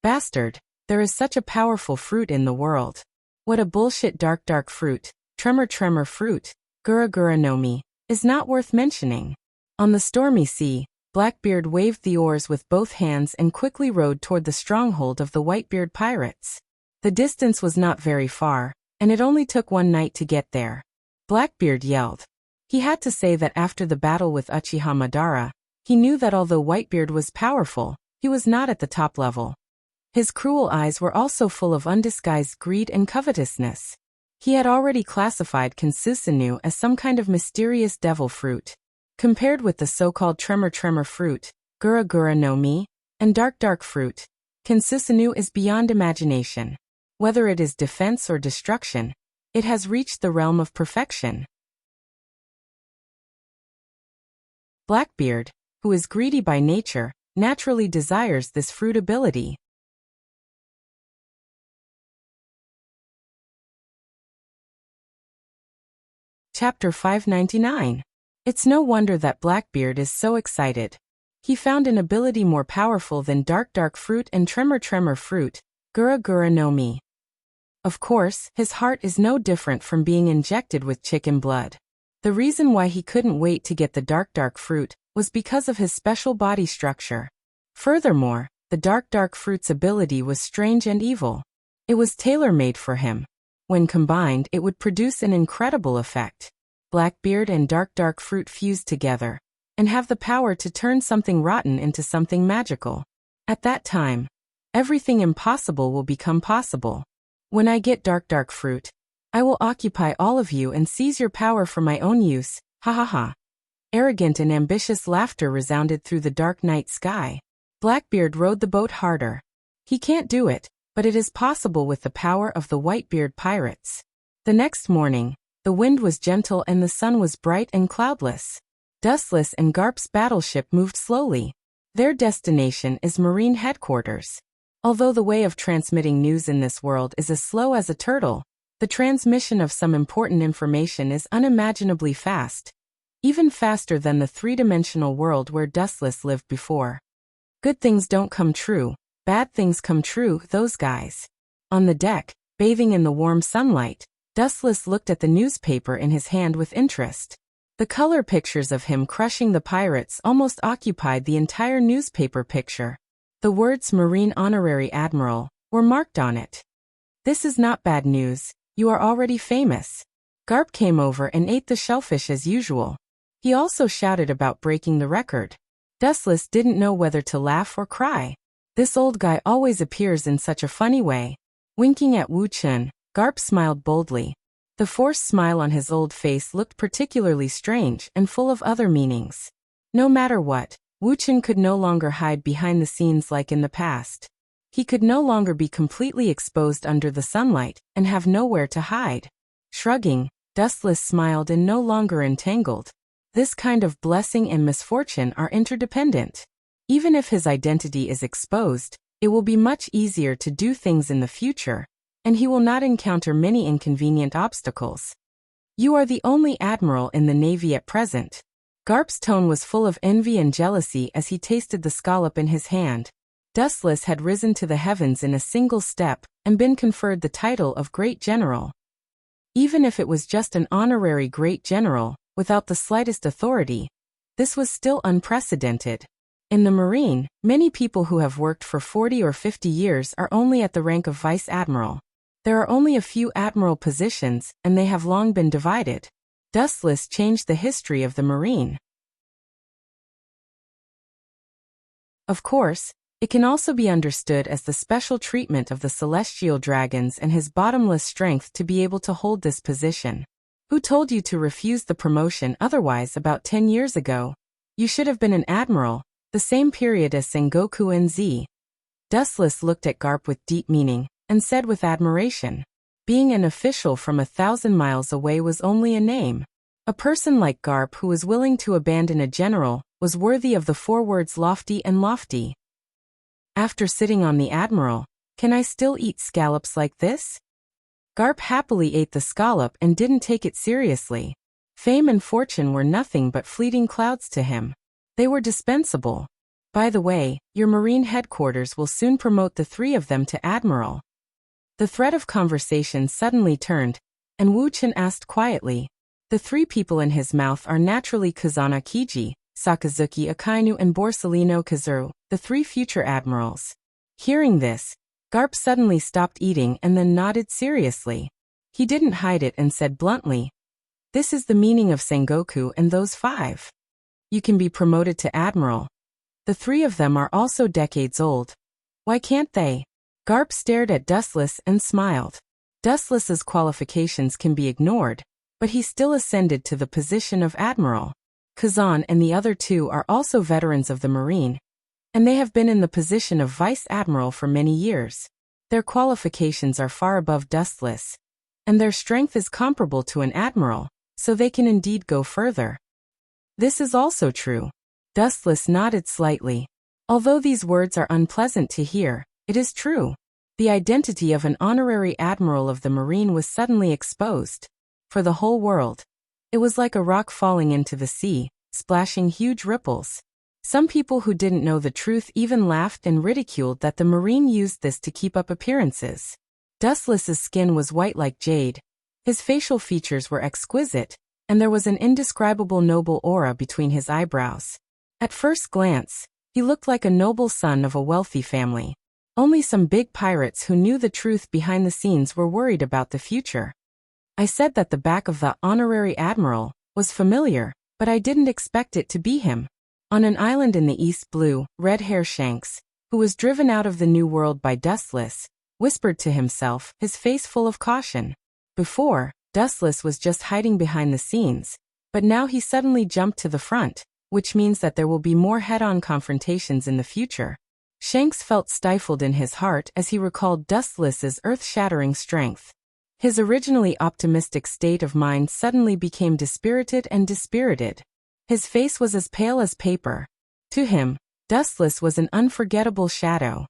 [SPEAKER 1] Bastard, there is such a powerful fruit in the world. What a bullshit dark fruit, tremor fruit, gura no mi, is not worth mentioning. On the stormy sea, Blackbeard waved the oars with both hands and quickly rowed toward the stronghold of the Whitebeard pirates. The distance was not very far, and it only took one night to get there. Blackbeard yelled. He had to say that after the battle with Uchiha Madara, he knew that although Whitebeard was powerful, he was not at the top level. His cruel eyes were also full of undisguised greed and covetousness. He had already classified Kinsisanu as some kind of mysterious devil fruit. Compared with the so-called tremor fruit, gura no mi, and dark fruit, Kinsisanu is beyond imagination. Whether it is defense or destruction, it has reached the realm of perfection. Blackbeard, who is greedy by nature, naturally desires this fruit ability. Chapter 599. It's no wonder that Blackbeard is so excited. He found an ability more powerful than dark fruit and tremor fruit, gura no mi. Of course, his heart is no different from being injected with chicken blood. The reason why he couldn't wait to get the dark fruit was because of his special body structure. Furthermore, the dark fruit's ability was strange and evil. It was tailor-made for him. When combined, it would produce an incredible effect. Blackbeard and dark fruit fuse together, and have the power to turn something rotten into something magical. At that time, everything impossible will become possible. When I get dark fruit, I will occupy all of you and seize your power for my own use, ha ha ha. Arrogant and ambitious laughter resounded through the dark night sky. Blackbeard rowed the boat harder. He can't do it, but it is possible with the power of the Whitebeard pirates. The next morning, the wind was gentle and the sun was bright and cloudless. Dustless and Garp's battleship moved slowly. Their destination is Marine headquarters. Although the way of transmitting news in this world is as slow as a turtle, the transmission of some important information is unimaginably fast, even faster than the three-dimensional world where Dustless lived before. Good things don't come true, bad things come true, those guys. On the deck, bathing in the warm sunlight, Dustless looked at the newspaper in his hand with interest. The color pictures of him crushing the pirates almost occupied the entire newspaper picture. The words Marine Honorary Admiral were marked on it. This is not bad news, you are already famous. Garp came over and ate the shellfish as usual. He also shouted about breaking the record. Dustless didn't know whether to laugh or cry. This old guy always appears in such a funny way. Winking at Wu Chun, Garp smiled boldly. The forced smile on his old face looked particularly strange and full of other meanings. No matter what, Wu Chun could no longer hide behind the scenes like in the past. He could no longer be completely exposed under the sunlight and have nowhere to hide. Shrugging, Dustless smiled and no longer entangled. This kind of blessing and misfortune are interdependent. Even if his identity is exposed, it will be much easier to do things in the future, and he will not encounter many inconvenient obstacles. You are the only admiral in the Navy at present. Garp's tone was full of envy and jealousy as he tasted the scallop in his hand. Dustless had risen to the heavens in a single step and been conferred the title of Great General. Even if it was just an honorary Great General, without the slightest authority, this was still unprecedented. In the Marine, many people who have worked for 40 or 50 years are only at the rank of Vice Admiral. There are only a few admiral positions, and they have long been divided. Dustless changed the history of the Marine. Of course, it can also be understood as the special treatment of the celestial dragons and his bottomless strength to be able to hold this position. Who told you to refuse the promotion otherwise about 10 years ago? You should have been an admiral, the same period as Sengoku NZ. Dustless looked at Garp with deep meaning, and said with admiration, being an official from 1,000 miles away was only a name. A person like Garp who was willing to abandon a general was worthy of the 4 words lofty and lofty. After sitting on the admiral, can I still eat scallops like this? Garp happily ate the scallop and didn't take it seriously. Fame and fortune were nothing but fleeting clouds to him. They were dispensable. By the way, your Marine headquarters will soon promote the 3 of them to admiral. The thread of conversation suddenly turned, and Wu Chun asked quietly. The 3 people in his mouth are naturally Kazana Kiji, Sakazuki Akainu and Borsellino Kazuru, the 3 future admirals. Hearing this, Garp suddenly stopped eating and then nodded seriously. He didn't hide it and said bluntly, this is the meaning of Sengoku and those 5. You can be promoted to admiral. The 3 of them are also decades old. Why can't they? Garp stared at Dustless and smiled. Dustless's qualifications can be ignored, but he still ascended to the position of admiral. Kazan and the other 2 are also veterans of the Marine, and they have been in the position of vice admiral for many years. Their qualifications are far above Dustless, and their strength is comparable to an admiral, so they can indeed go further. This is also true. Dustless nodded slightly. Although these words are unpleasant to hear, it is true. The identity of an honorary admiral of the Marine was suddenly exposed. For the whole world. It was like a rock falling into the sea, splashing huge ripples. Some people who didn't know the truth even laughed and ridiculed that the Marine used this to keep up appearances. Dustless's skin was white like jade. His facial features were exquisite, and there was an indescribable noble aura between his eyebrows. At first glance, he looked like a noble son of a wealthy family. Only some big pirates who knew the truth behind the scenes were worried about the future. I said that the back of the honorary admiral was familiar, but I didn't expect it to be him. On an island in the East Blue, red-hair Shanks, who was driven out of the New World by Dustless, whispered to himself, his face full of caution. Before, Dustless was just hiding behind the scenes, but now he suddenly jumped to the front, which means that there will be more head-on confrontations in the future. Shanks felt stifled in his heart as he recalled Dustless's earth-shattering strength. His originally optimistic state of mind suddenly became dispirited and dispirited. His face was as pale as paper. To him, Dustless was an unforgettable shadow.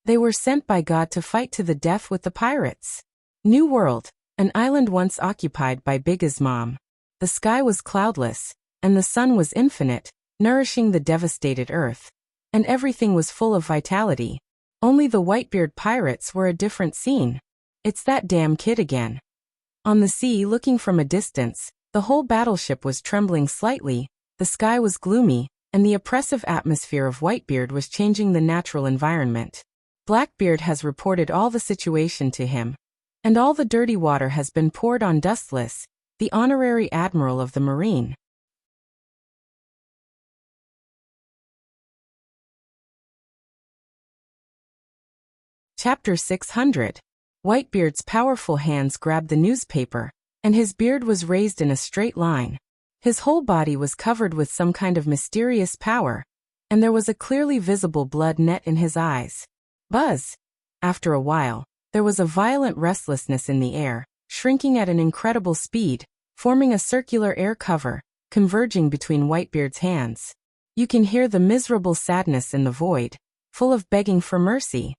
[SPEAKER 1] They were sent by God to fight to the death with the pirates. New World, an island once occupied by Big's mom. The sky was cloudless, and the sun was infinite, nourishing the devastated earth. And everything was full of vitality. Only the Whitebeard pirates were a different scene. It's that damn kid again. On the sea, looking from a distance, the whole battleship was trembling slightly, the sky was gloomy, and the oppressive atmosphere of Whitebeard was changing the natural environment. Blackbeard has reported all the situation to him, and all the dirty water has been poured on Dustless, the honorary admiral of the marine. Chapter 600. Whitebeard's powerful hands grabbed the newspaper, and his beard was raised in a straight line. His whole body was covered with some kind of mysterious power, and there was a clearly visible blood net in his eyes. Buzz! After a while, there was a violent restlessness in the air, shrinking at an incredible speed, forming a circular air cover, converging between Whitebeard's hands. You can hear the miserable sadness in the void, full of begging for mercy.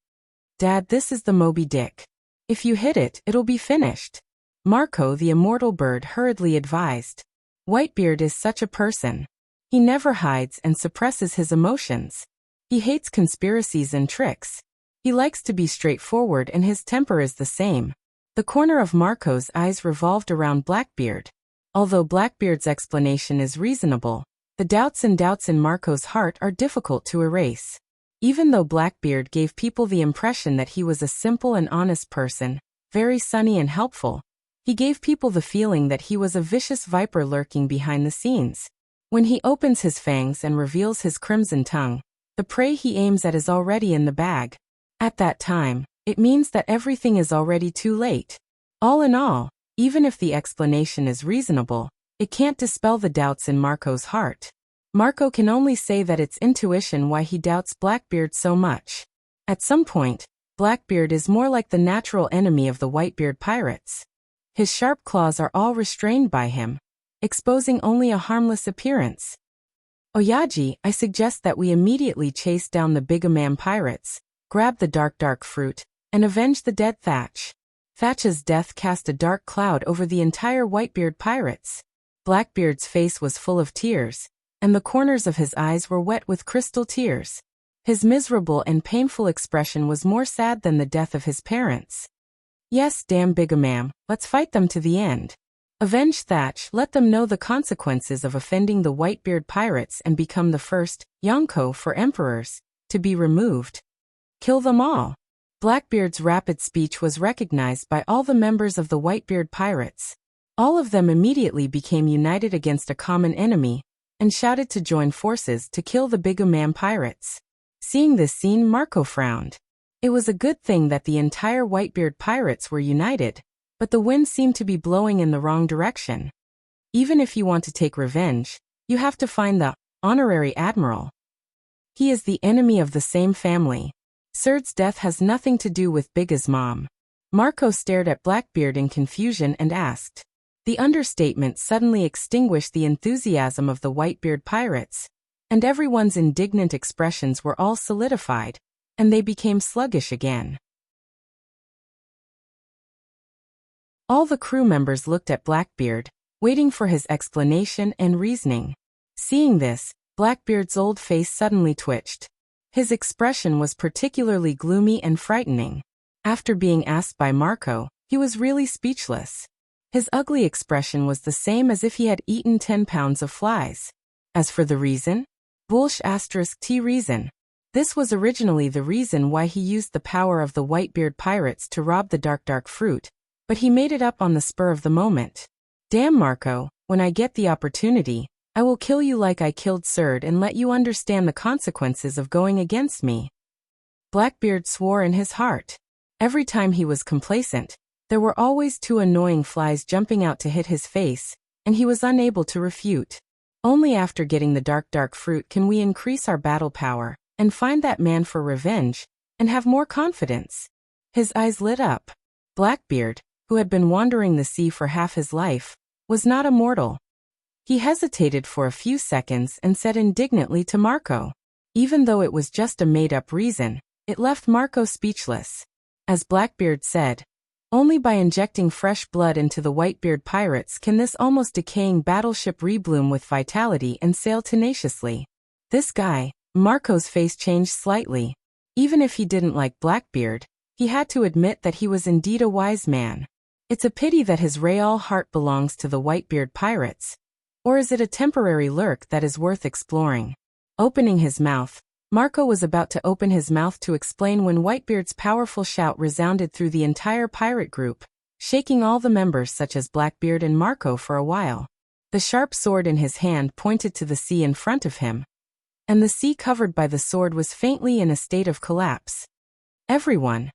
[SPEAKER 1] Dad, this is the Moby Dick. If you hit it, it'll be finished. Marco the immortal bird hurriedly advised. Whitebeard is such a person. He never hides and suppresses his emotions. He hates conspiracies and tricks. He likes to be straightforward, and his temper is the same. The corner of Marco's eyes revolved around Blackbeard. Although Blackbeard's explanation is reasonable, the doubts in Marco's heart are difficult to erase. Even though Blackbeard gave people the impression that he was a simple and honest person, very sunny and helpful, he gave people the feeling that he was a vicious viper lurking behind the scenes. When he opens his fangs and reveals his crimson tongue, the prey he aims at is already in the bag. At that time, it means that everything is already too late. All in all, even if the explanation is reasonable, it can't dispel the doubts in Marco's heart. Marco can only say that it's intuition why he doubts Blackbeard so much. At some point, Blackbeard is more like the natural enemy of the Whitebeard pirates. His sharp claws are all restrained by him, exposing only a harmless appearance. Oyaji, I suggest that we immediately chase down the Bigamam pirates, grab the dark fruit, and avenge the dead Thatch. Thatch's death cast a dark cloud over the entire Whitebeard pirates. Blackbeard's face was full of tears, and the corners of his eyes were wet with crystal tears. His miserable and painful expression was more sad than the death of his parents. Yes, damn Bigamam, let's fight them to the end. Avenge Thatch, let them know the consequences of offending the Whitebeard pirates and become the first, Yonko for emperors, to be removed. Kill them all. Blackbeard's rapid speech was recognized by all the members of the Whitebeard pirates. All of them immediately became united against a common enemy, and shouted to join forces to kill the Bigamam pirates. Seeing this scene, Marco frowned. It was a good thing that the entire Whitebeard pirates were united, but the wind seemed to be blowing in the wrong direction. Even if you want to take revenge, you have to find the honorary admiral. He is the enemy of the same family. Surd's death has nothing to do with Big's mom. Marco stared at Blackbeard in confusion and asked. The understatement suddenly extinguished the enthusiasm of the Whitebeard pirates, and everyone's indignant expressions were all solidified, and they became sluggish again. All the crew members looked at Blackbeard, waiting for his explanation and reasoning. Seeing this, Blackbeard's old face suddenly twitched. His expression was particularly gloomy and frightening. After being asked by Marco, he was really speechless. His ugly expression was the same as if he had eaten 10 pounds of flies. As for the reason? T reason. This was originally the reason why he used the power of the Whitebeard pirates to rob the dark fruit, but he made it up on the spur of the moment. Damn Marco, when I get the opportunity, I will kill you like I killed Surd and let you understand the consequences of going against me. Blackbeard swore in his heart. Every time he was complacent, there were always 2 annoying flies jumping out to hit his face, and he was unable to refute. Only after getting the dark fruit can we increase our battle power, and find that man for revenge, and have more confidence. His eyes lit up. Blackbeard, who had been wandering the sea for half his life, was not a mortal. He hesitated for a few seconds and said indignantly to Marco. Even though it was just a made-up reason, it left Marco speechless. As Blackbeard said, only by injecting fresh blood into the Whitebeard pirates can this almost decaying battleship rebloom with vitality and sail tenaciously. This guy, Marco's face changed slightly. Even if he didn't like Blackbeard, he had to admit that he was indeed a wise man. It's a pity that his real heart belongs to the Whitebeard pirates. Or is it a temporary lurk that is worth exploring? Opening his mouth, Marco was about to open his mouth to explain when Whitebeard's powerful shout resounded through the entire pirate group, shaking all the members such as Blackbeard and Marco for a while. The sharp sword in his hand pointed to the sea in front of him, and the sea covered by the sword was faintly in a state of collapse. Everyone,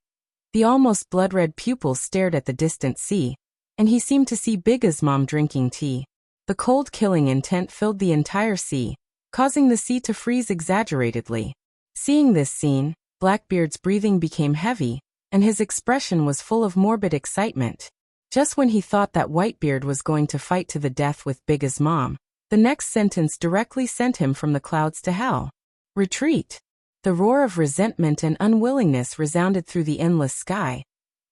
[SPEAKER 1] the almost blood-red pupils stared at the distant sea, and he seemed to see Big Mom drinking tea. The cold killing intent filled the entire sea, causing the sea to freeze exaggeratedly. Seeing this scene, Blackbeard's breathing became heavy, and his expression was full of morbid excitement. Just when he thought that Whitebeard was going to fight to the death with Big Mom, the next sentence directly sent him from the clouds to hell. Retreat! The roar of resentment and unwillingness resounded through the endless sky,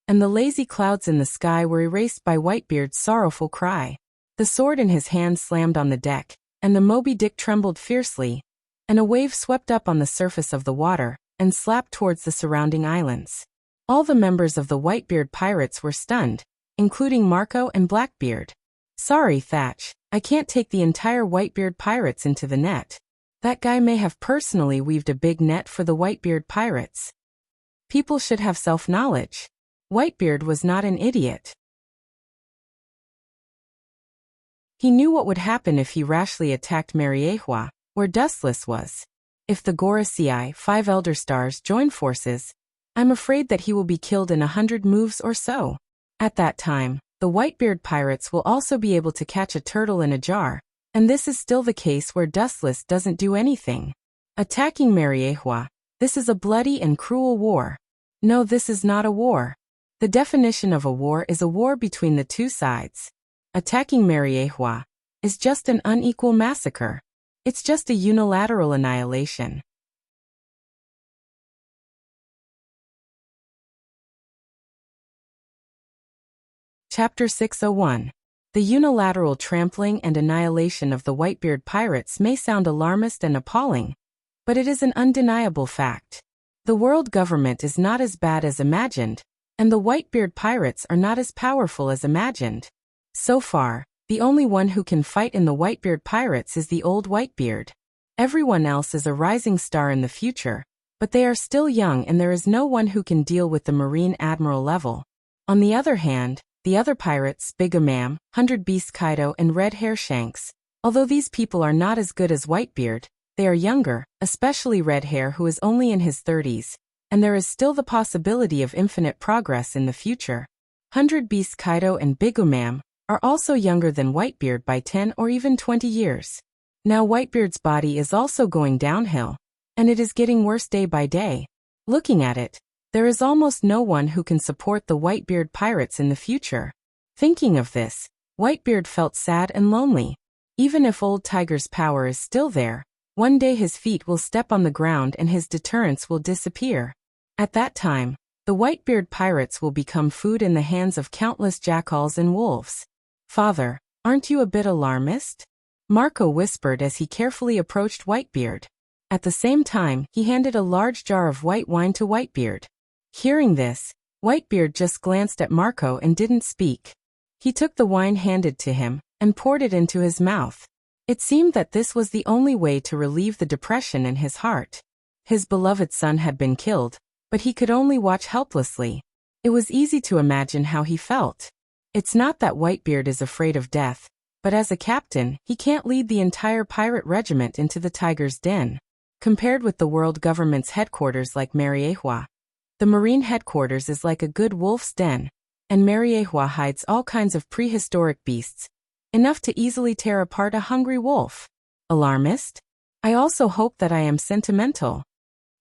[SPEAKER 1] and the lazy clouds in the sky were erased by Whitebeard's sorrowful cry. The sword in his hand slammed on the deck, and the Moby Dick trembled fiercely, and a wave swept up on the surface of the water and slapped towards the surrounding islands. All the members of the Whitebeard pirates were stunned, including Marco and Blackbeard. Sorry, Thatch, I can't take the entire Whitebeard pirates into the net. That guy may have personally weaved a big net for the Whitebeard pirates. People should have self-knowledge. Whitebeard was not an idiot. He knew what would happen if he rashly attacked Mariehua, where Dustless was. If the Gorasei 5 Elder Stars join forces, I'm afraid that he will be killed in 100 moves or so. At that time, the Whitebeard pirates will also be able to catch a turtle in a jar, and this is still the case where Dustless doesn't do anything. Attacking Mariehua, this is a bloody and cruel war. No, this is not a war. The definition of a war is a war between the two sides. Attacking Mariehua is just an unequal massacre. It's just a unilateral annihilation. Chapter 601. The unilateral trampling and annihilation of the Whitebeard pirates may sound alarmist and appalling, but it is an undeniable fact. The world government is not as bad as imagined, and the Whitebeard pirates are not as powerful as imagined. So far, the only one who can fight in the Whitebeard pirates is the old Whitebeard. Everyone else is a rising star in the future, but they are still young and there is no one who can deal with the Marine Admiral level. On the other hand, the other pirates, Big Mom, 100 Beast Kaido and Red Hair Shanks, although these people are not as good as Whitebeard, they are younger, especially Red Hair who is only in his 30s, and there is still the possibility of infinite progress in the future. 100 Beast Kaido and Big Mom are also younger than Whitebeard by 10 or even 20 years. Now Whitebeard's body is also going downhill, and it is getting worse day by day. Looking at it, there is almost no one who can support the Whitebeard pirates in the future. Thinking of this, Whitebeard felt sad and lonely. Even if Old Tiger's power is still there, one day his feet will step on the ground and his deterrence will disappear. At that time, the Whitebeard pirates will become food in the hands of countless jackals and wolves. Father, aren't you a bit alarmist? Marco whispered as he carefully approached Whitebeard. At the same time, he handed a large jar of white wine to Whitebeard. Hearing this, Whitebeard just glanced at Marco and didn't speak. He took the wine handed to him and poured it into his mouth. It seemed that this was the only way to relieve the depression in his heart. His beloved son had been killed, but he could only watch helplessly. It was easy to imagine how he felt. It's not that Whitebeard is afraid of death, but as a captain, he can't lead the entire pirate regiment into the tiger's den. Compared with the world government's headquarters like Mariehua, the marine headquarters is like a good wolf's den, and Mariehua hides all kinds of prehistoric beasts, enough to easily tear apart a hungry wolf. Alarmist? I also hope that I am sentimental.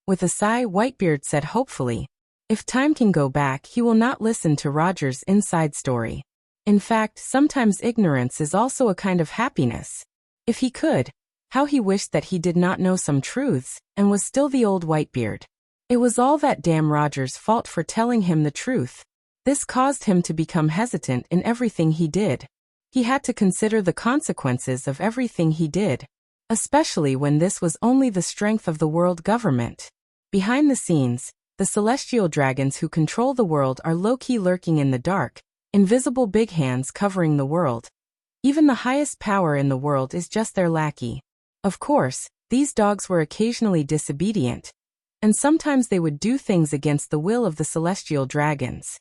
[SPEAKER 1] With a sigh, Whitebeard said hopefully, if time can go back, he will not listen to Roger's inside story. In fact, sometimes ignorance is also a kind of happiness. If he could, how he wished that he did not know some truths, and was still the old Whitebeard. It was all that damn Roger's fault for telling him the truth. This caused him to become hesitant in everything he did. He had to consider the consequences of everything he did, especially when this was only the strength of the world government. Behind the scenes, the celestial dragons who control the world are low-key lurking in the dark, invisible big hands covering the world. Even the highest power in the world is just their lackey. Of course, these dogs were occasionally disobedient, and sometimes they would do things against the will of the celestial dragons.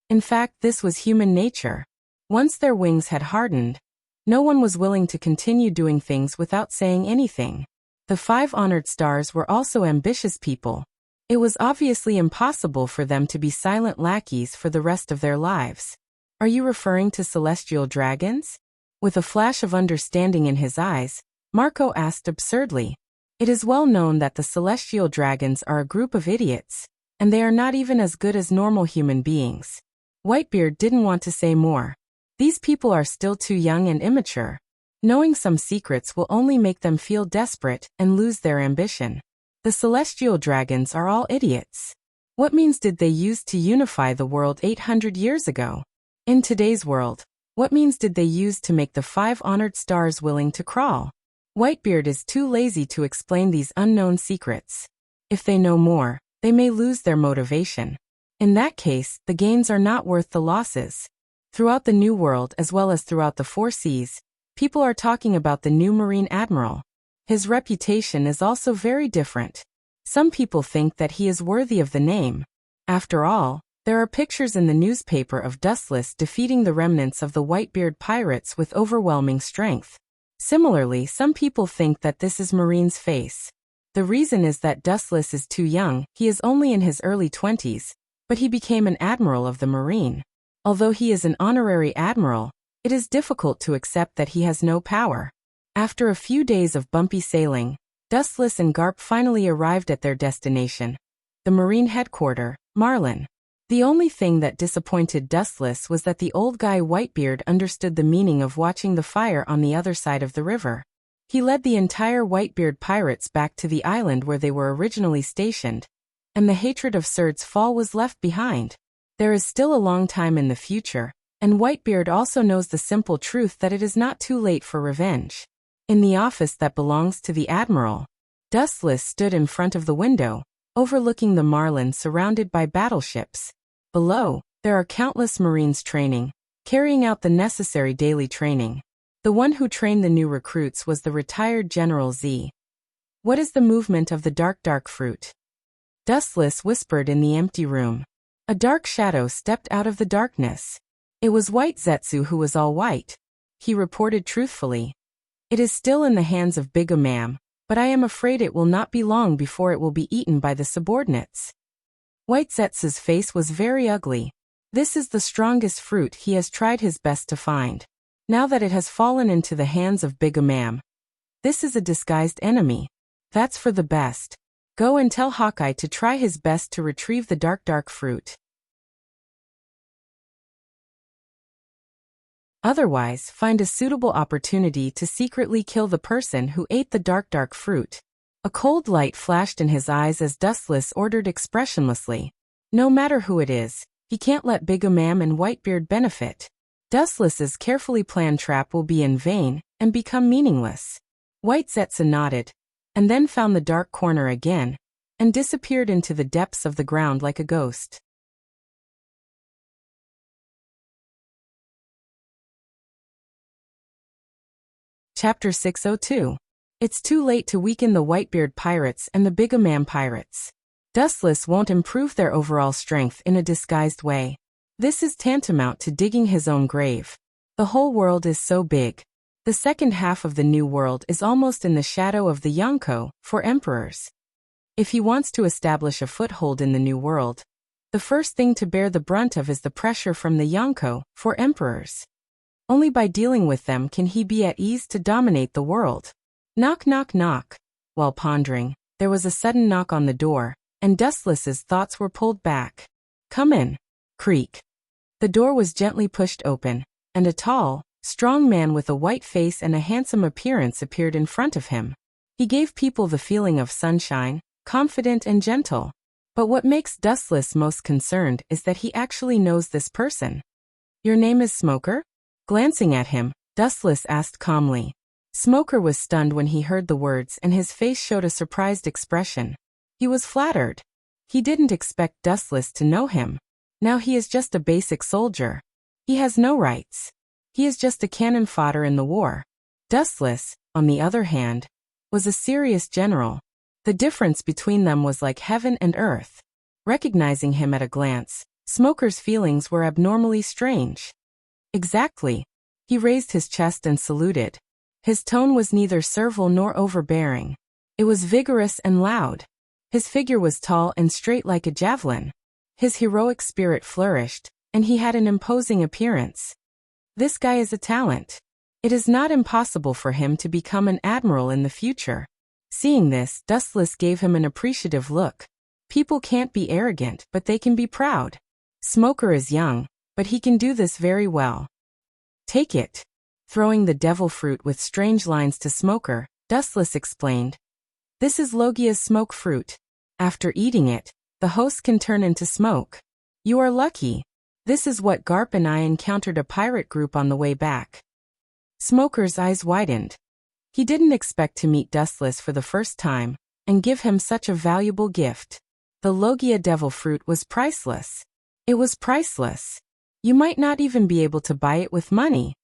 [SPEAKER 1] In fact, this was human nature. Once their wings had hardened, no one was willing to continue doing things without saying anything. The 5 honored stars were also ambitious people. It was obviously impossible for them to be silent lackeys for the rest of their lives. Are you referring to celestial dragons? With a flash of understanding in his eyes, Marco asked absurdly. It is well known that the celestial dragons are a group of idiots, and they are not even as good as normal human beings. Whitebeard didn't want to say more. These people are still too young and immature. Knowing some secrets will only make them feel desperate and lose their ambition. The celestial dragons are all idiots. What means did they use to unify the world 800 years ago? In today's world, what means did they use to make the 5 honored stars willing to crawl? Whitebeard is too lazy to explain these unknown secrets. If they know more, they may lose their motivation. In that case, the gains are not worth the losses. Throughout the New World as well as throughout the 4 seas, people are talking about the new Marine Admiral. His reputation is also very different. Some people think that he is worthy of the name. After all, there are pictures in the newspaper of Dustless defeating the remnants of the Whitebeard pirates with overwhelming strength. Similarly, some people think that this is Marine's face. The reason is that Dustless is too young, he is only in his early 20s, but he became an admiral of the Marine. Although he is an honorary admiral, it is difficult to accept that he has no power. After a few days of bumpy sailing, Dustless and Garp finally arrived at their destination, the Marine headquarters, Marlin. The only thing that disappointed Dustless was that the old guy Whitebeard understood the meaning of watching the fire on the other side of the river. He led the entire Whitebeard pirates back to the island where they were originally stationed, and the hatred of Surd's fall was left behind. There is still a long time in the future, and Whitebeard also knows the simple truth that it is not too late for revenge. In the office that belongs to the Admiral, Dustless stood in front of the window, overlooking the Marlin surrounded by battleships. Below, there are countless Marines training, carrying out the necessary daily training. The one who trained the new recruits was the retired General Z. What is the movement of the dark fruit? Dustless whispered in the empty room. A dark shadow stepped out of the darkness. It was White Zetsu who was all white. He reported truthfully. It is still in the hands of Big Ma'am, but I am afraid it will not be long before it will be eaten by the subordinates. White Zetsu's face was very ugly. This is the strongest fruit he has tried his best to find. Now that it has fallen into the hands of Big Ma'am, this is a disguised enemy. That's for the best. Go and tell Hawkeye to try his best to retrieve the dark fruit. Otherwise, find a suitable opportunity to secretly kill the person who ate the dark fruit. A cold light flashed in his eyes as Dustless ordered expressionlessly. No matter who it is, he can't let Big Ma'am and Whitebeard benefit. Dustless's carefully planned trap will be in vain and become meaningless. White Zetsu nodded, and then found the dark corner again, and disappeared into the depths of the ground like a ghost. Chapter 602. It's too late to weaken the Whitebeard pirates and the Big Ma'am pirates. Dustless won't improve their overall strength in a disguised way. This is tantamount to digging his own grave. The whole world is so big. The second half of the New World is almost in the shadow of the Yonko, for emperors. If he wants to establish a foothold in the New World, the first thing to bear the brunt of is the pressure from the Yonko, for emperors. Only by dealing with them can he be at ease to dominate the world. Knock knock knock. While pondering, there was a sudden knock on the door, and Dustless's thoughts were pulled back. Come in. Creak. The door was gently pushed open, and a tall, strong man with a white face and a handsome appearance appeared in front of him. He gave people the feeling of sunshine, confident and gentle. But what makes Dustless most concerned is that he actually knows this person. "Your name is Smoker?" Glancing at him, Dustless asked calmly. Smoker was stunned when he heard the words and his face showed a surprised expression. He was flattered. He didn't expect Dustless to know him. Now he is just a basic soldier. He has no rights. He is just a cannon fodder in the war. Dustless, on the other hand, was a serious general. The difference between them was like heaven and earth. Recognizing him at a glance, Smoker's feelings were abnormally strange. "Exactly." He raised his chest and saluted. His tone was neither servile nor overbearing. It was vigorous and loud. His figure was tall and straight like a javelin. His heroic spirit flourished, and he had an imposing appearance. This guy is a talent. It is not impossible for him to become an admiral in the future. Seeing this, Dustless gave him an appreciative look. People can't be arrogant, but they can be proud. Smoker is young, but he can do this very well. "Take it." Throwing the devil fruit with strange lines to Smoker, Dustless explained. "This is Logia's smoke fruit. After eating it, the host can turn into smoke. You are lucky. This is what Garp and I encountered a pirate group on the way back." Smoker's eyes widened. He didn't expect to meet Dustless for the first time, and give him such a valuable gift. The Logia devil fruit was priceless. It was priceless. You might not even be able to buy it with money.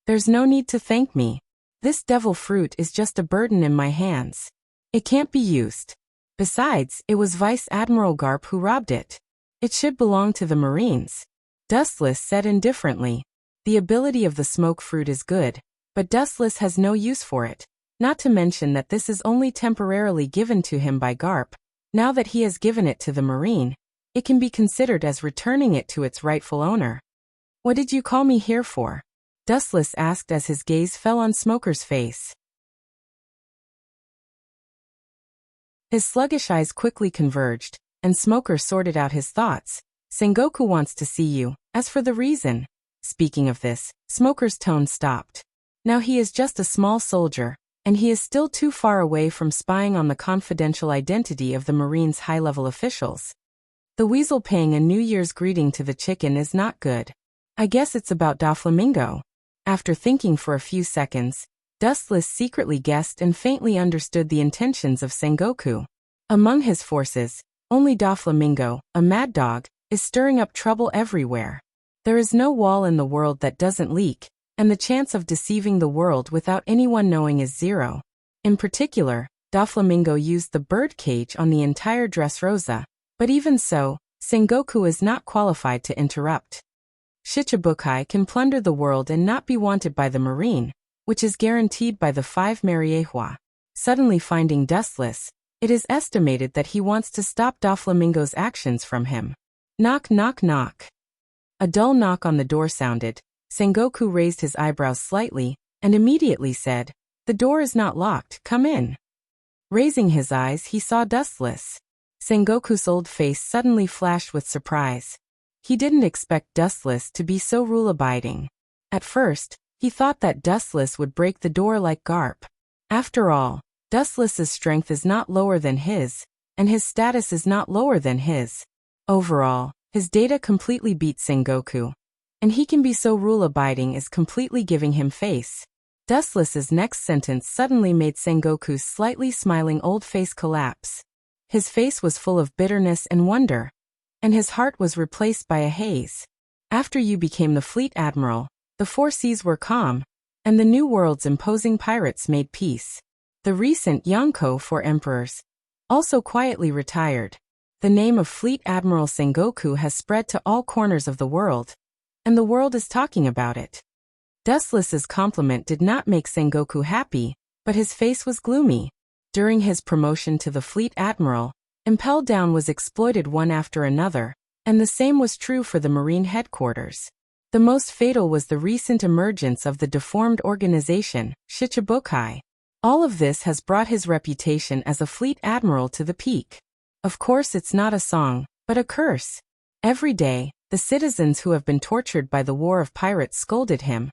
[SPEAKER 1] "There's no need to thank me. This devil fruit is just a burden in my hands. It can't be used. Besides, it was Vice Admiral Garp who robbed it. It should belong to the Marines." Dustless said indifferently. The ability of the smoke fruit is good, but Dustless has no use for it, not to mention that this is only temporarily given to him by Garp. Now that he has given it to the Marine, it can be considered as returning it to its rightful owner. "What did you call me here for?" Dustless asked as his gaze fell on Smoker's face. His sluggish eyes quickly converged, and Smoker sorted out his thoughts. "Sengoku wants to see you. As for the reason..." Speaking of this, Smoker's tone stopped. Now he is just a small soldier, and he is still too far away from spying on the confidential identity of the Marines' high-level officials. The weasel paying a New Year's greeting to the chicken is not good. I guess it's about Doflamingo. After thinking for a few seconds, Dustless secretly guessed and faintly understood the intentions of Sengoku. Among his forces, only Doflamingo, a mad dog, is stirring up trouble everywhere. There is no wall in the world that doesn't leak, and the chance of deceiving the world without anyone knowing is zero. In particular, Doflamingo used the bird cage on the entire Dressrosa, but even so, Sengoku is not qualified to interrupt. Shichibukai can plunder the world and not be wanted by the Marine, which is guaranteed by the 5 Mariehua. Suddenly finding Dustless, it is estimated that he wants to stop Doflamingo's actions from him. Knock knock knock. A dull knock on the door sounded. Sengoku raised his eyebrows slightly, and immediately said, "The door is not locked, come in." Raising his eyes, he saw Dustless. Sengoku's old face suddenly flashed with surprise. He didn't expect Dustless to be so rule-abiding. At first, he thought that Dustless would break the door like Garp. After all, Dustless's strength is not lower than his, and his status is not lower than his. Overall, his data completely beats Sengoku. And he can be so rule-abiding is completely giving him face. Dustless's next sentence suddenly made Sengoku's slightly smiling old face collapse. His face was full of bitterness and wonder, and his heart was replaced by a haze. After you became the fleet admiral, the 4 seas were calm, and the New World's imposing pirates made peace. The recent Yonko 4 emperors also quietly retired. The name of Fleet Admiral Sengoku has spread to all corners of the world, and the world is talking about it. Dustless's compliment did not make Sengoku happy, but his face was gloomy. During his promotion to the Fleet Admiral, Impel Down was exploited one after another, and the same was true for the Marine headquarters. The most fatal was the recent emergence of the deformed organization, Shichibukai. All of this has brought his reputation as a fleet admiral to the peak. Of course it's not a song, but a curse. Every day, The citizens who have been tortured by the war of pirates scolded him,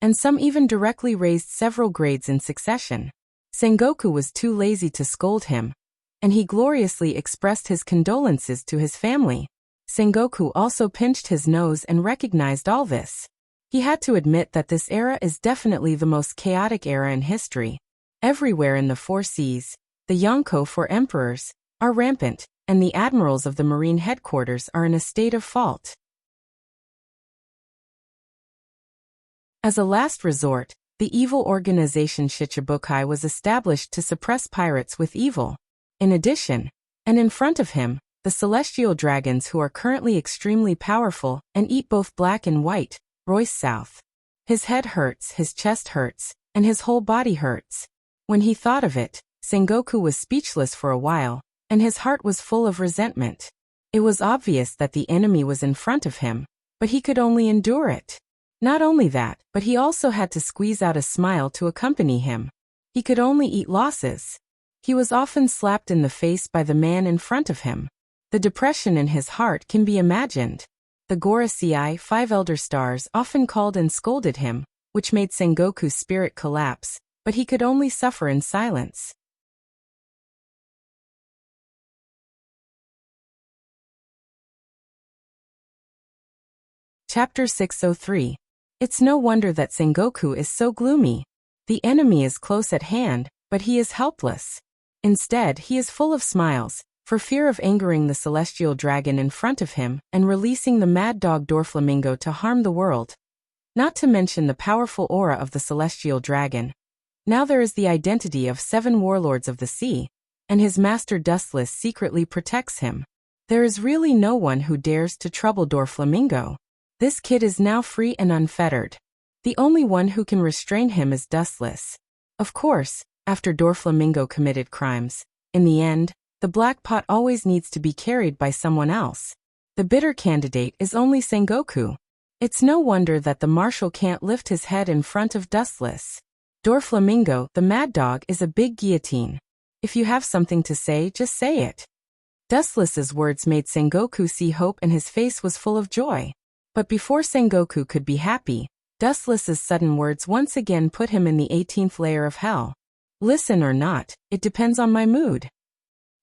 [SPEAKER 1] and some even directly raised several grades in succession. Sengoku was too lazy to scold him, and he gloriously expressed his condolences to his family. Sengoku also pinched his nose and recognized all this. He had to admit that this era is definitely the most chaotic era in history. Everywhere in the four seas, the Yonko for emperors are rampant, and the admirals of the marine headquarters are in a state of fault. As a last resort, the evil organization Shichibukai was established to suppress pirates with evil. In addition, and in front of him, the celestial dragons who are currently extremely powerful and eat both black and white, Royce South. His head hurts, his chest hurts, and his whole body hurts. When he thought of it, Sengoku was speechless for a while, and his heart was full of resentment. It was obvious that the enemy was in front of him, but he could only endure it. Not only that, but he also had to squeeze out a smile to accompany him. He could only eat losses. He was often slapped in the face by the man in front of him. The depression in his heart can be imagined. The Gorosei, 5 elder stars, often called and scolded him, which made Sengoku's spirit collapse, but he could only suffer in silence. Chapter 603. It's no wonder that Sengoku is so gloomy. The enemy is close at hand, but he is helpless. Instead, he is full of smiles, for fear of angering the celestial dragon in front of him and releasing the mad dog Doflamingo to harm the world. Not to mention the powerful aura of the celestial dragon. Now there is the identity of 7 warlords of the sea, and his master Dustless secretly protects him. There is really no one who dares to trouble Doflamingo. This kid is now free and unfettered. The only one who can restrain him is Dustless. Of course, after Doflamingo committed crimes, in the end, the black pot always needs to be carried by someone else. The bitter candidate is only Sengoku. It's no wonder that the marshal can't lift his head in front of Dustless. Doflamingo, the mad dog, is a big guillotine. If you have something to say, just say it. Dustless's words made Sengoku see hope, and his face was full of joy. But before Sengoku could be happy, Dustless's sudden words once again put him in the 18th layer of hell. Listen or not, it depends on my mood.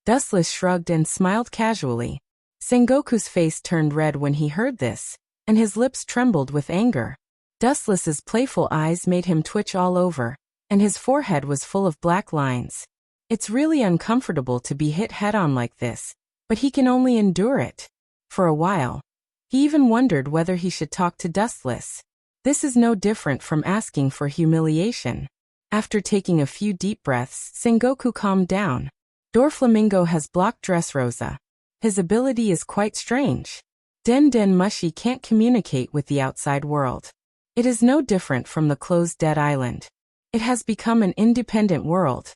[SPEAKER 1] Dustless shrugged and smiled casually. Sengoku's face turned red when he heard this, and his lips trembled with anger. Dustless's playful eyes made him twitch all over, and his forehead was full of black lines. It's really uncomfortable to be hit head-on like this, but he can only endure it. For a while, he even wondered whether he should talk to Dustless. This is no different from asking for humiliation. After taking a few deep breaths, Sengoku calmed down. Doflamingo has blocked Dressrosa. His ability is quite strange. Den Mushi can't communicate with the outside world. It is no different from the closed Dead Island. It has become an independent world.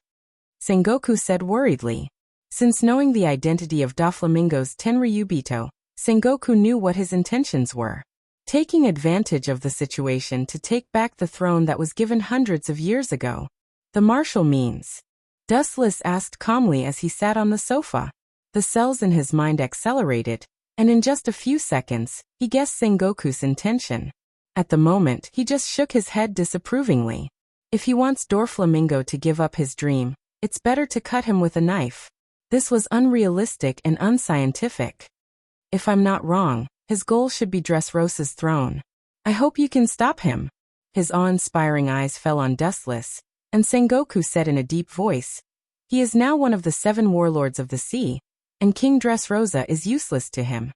[SPEAKER 1] Sengoku said worriedly. Since knowing the identity of Doflamingo's Tenryubito, Sengoku knew what his intentions were. Taking advantage of the situation to take back the throne that was given hundreds of years ago. The marshal means. Dustless asked calmly as he sat on the sofa. The cells in his mind accelerated, and in just a few seconds, he guessed Sengoku's intention. At the moment, he just shook his head disapprovingly. If he wants Doflamingo to give up his dream, it's better to cut him with a knife. This was unrealistic and unscientific. If I'm not wrong, his goal should be Dressrosa's throne. I hope you can stop him. His awe-inspiring eyes fell on Dustless, and Sengoku said in a deep voice, he is now one of the 7 warlords of the sea, and King Dressrosa is useless to him.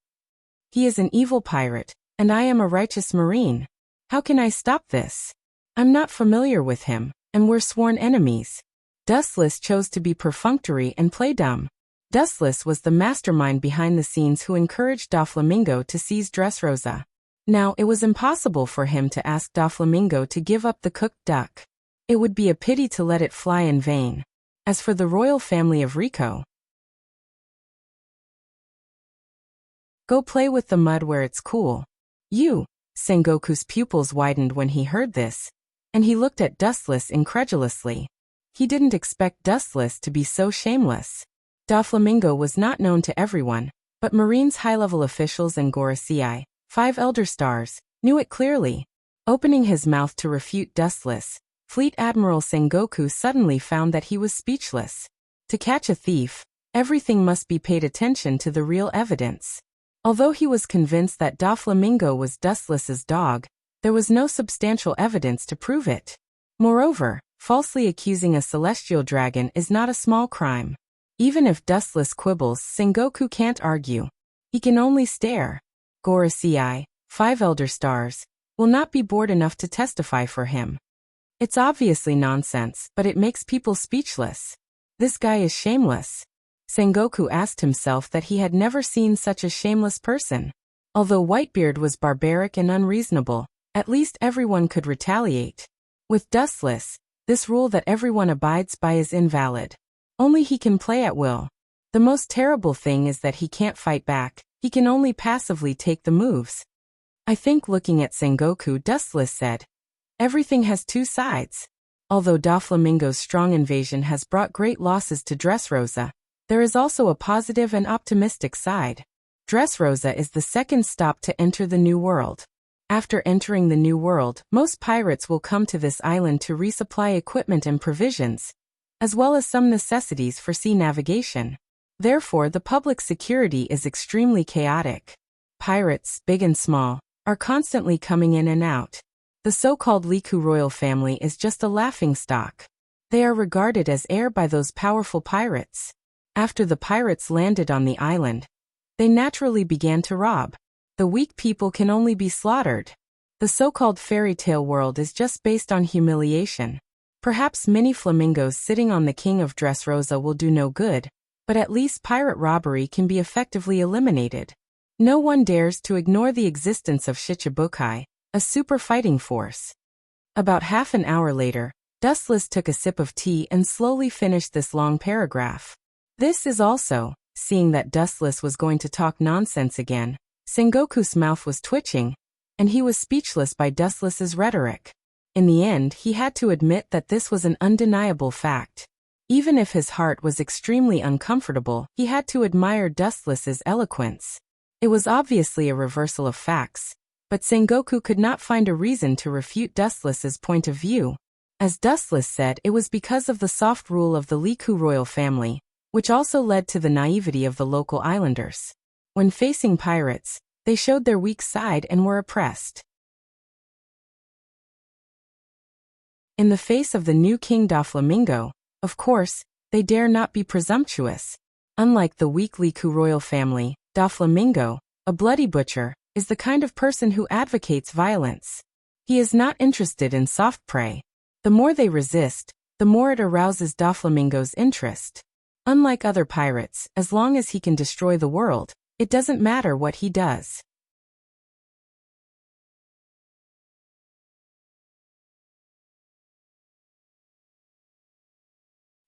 [SPEAKER 1] He is an evil pirate, and I am a righteous marine. How can I stop this? I'm not familiar with him, and we're sworn enemies. Dustless chose to be perfunctory and play dumb. Dustless was the mastermind behind the scenes who encouraged Doflamingo to seize Dressrosa. Now, it was impossible for him to ask Doflamingo to give up the cooked duck. It would be a pity to let it fly in vain. As for the royal family of Rico, go play with the mud where it's cool. You. Sengoku's pupils widened when he heard this, and he looked at Dustless incredulously. He didn't expect Dustless to be so shameless. Doflamingo was not known to everyone, but Marine's high-level officials and Gorosei, 5 elder stars, knew it clearly. Opening his mouth to refute Dustless, Fleet Admiral Sengoku suddenly found that he was speechless. To catch a thief, everything must be paid attention to the real evidence. Although he was convinced that Doflamingo was Dustless's dog, there was no substantial evidence to prove it. Moreover, falsely accusing a celestial dragon is not a small crime. Even if Dustless quibbles, Sengoku can't argue. He can only stare. Gorosei, 5 elder stars, will not be bored enough to testify for him. It's obviously nonsense, but it makes people speechless. This guy is shameless. Sengoku asked himself that he had never seen such a shameless person. Although Whitebeard was barbaric and unreasonable, at least everyone could retaliate. With Dustless, this rule that everyone abides by is invalid. Only he can play at will. The most terrible thing is that he can't fight back, he can only passively take the moves. I think looking at Sengoku, Dustless said, "Everything has two sides." Although Doflamingo's strong invasion has brought great losses to Dressrosa, there is also a positive and optimistic side. Dressrosa is the second stop to enter the New World. After entering the New World, most pirates will come to this island to resupply equipment and provisions, as well as some necessities for sea navigation. Therefore, the public security is extremely chaotic. Pirates, big and small, are constantly coming in and out. The so-called Liku royal family is just a laughingstock. They are regarded as heir by those powerful pirates. After the pirates landed on the island, they naturally began to rob. The weak people can only be slaughtered. The so-called fairy tale world is just based on humiliation. Perhaps many flamingos sitting on the king of Dressrosa will do no good, but at least pirate robbery can be effectively eliminated. No one dares to ignore the existence of Shichibukai, a super fighting force. About half an hour later, Dustless took a sip of tea and slowly finished this long paragraph. This is also, seeing that Dustless was going to talk nonsense again, Sengoku's mouth was twitching, and he was speechless by Dustless's rhetoric. In the end, he had to admit that this was an undeniable fact. Even if his heart was extremely uncomfortable, he had to admire Dustless's eloquence. It was obviously a reversal of facts, but Sengoku could not find a reason to refute Dustless's point of view. As Dustless said, it was because of the soft rule of the Liku royal family, which also led to the naivety of the local islanders. When facing pirates, they showed their weak side and were oppressed. In the face of the new King Doflamingo, of course, they dare not be presumptuous. Unlike the weak Liku royal family, Doflamingo, a bloody butcher, is the kind of person who advocates violence. He is not interested in soft prey. The more they resist, the more it arouses Doflamingo's interest. Unlike other pirates, as long as he can destroy the world, it doesn't matter what he does.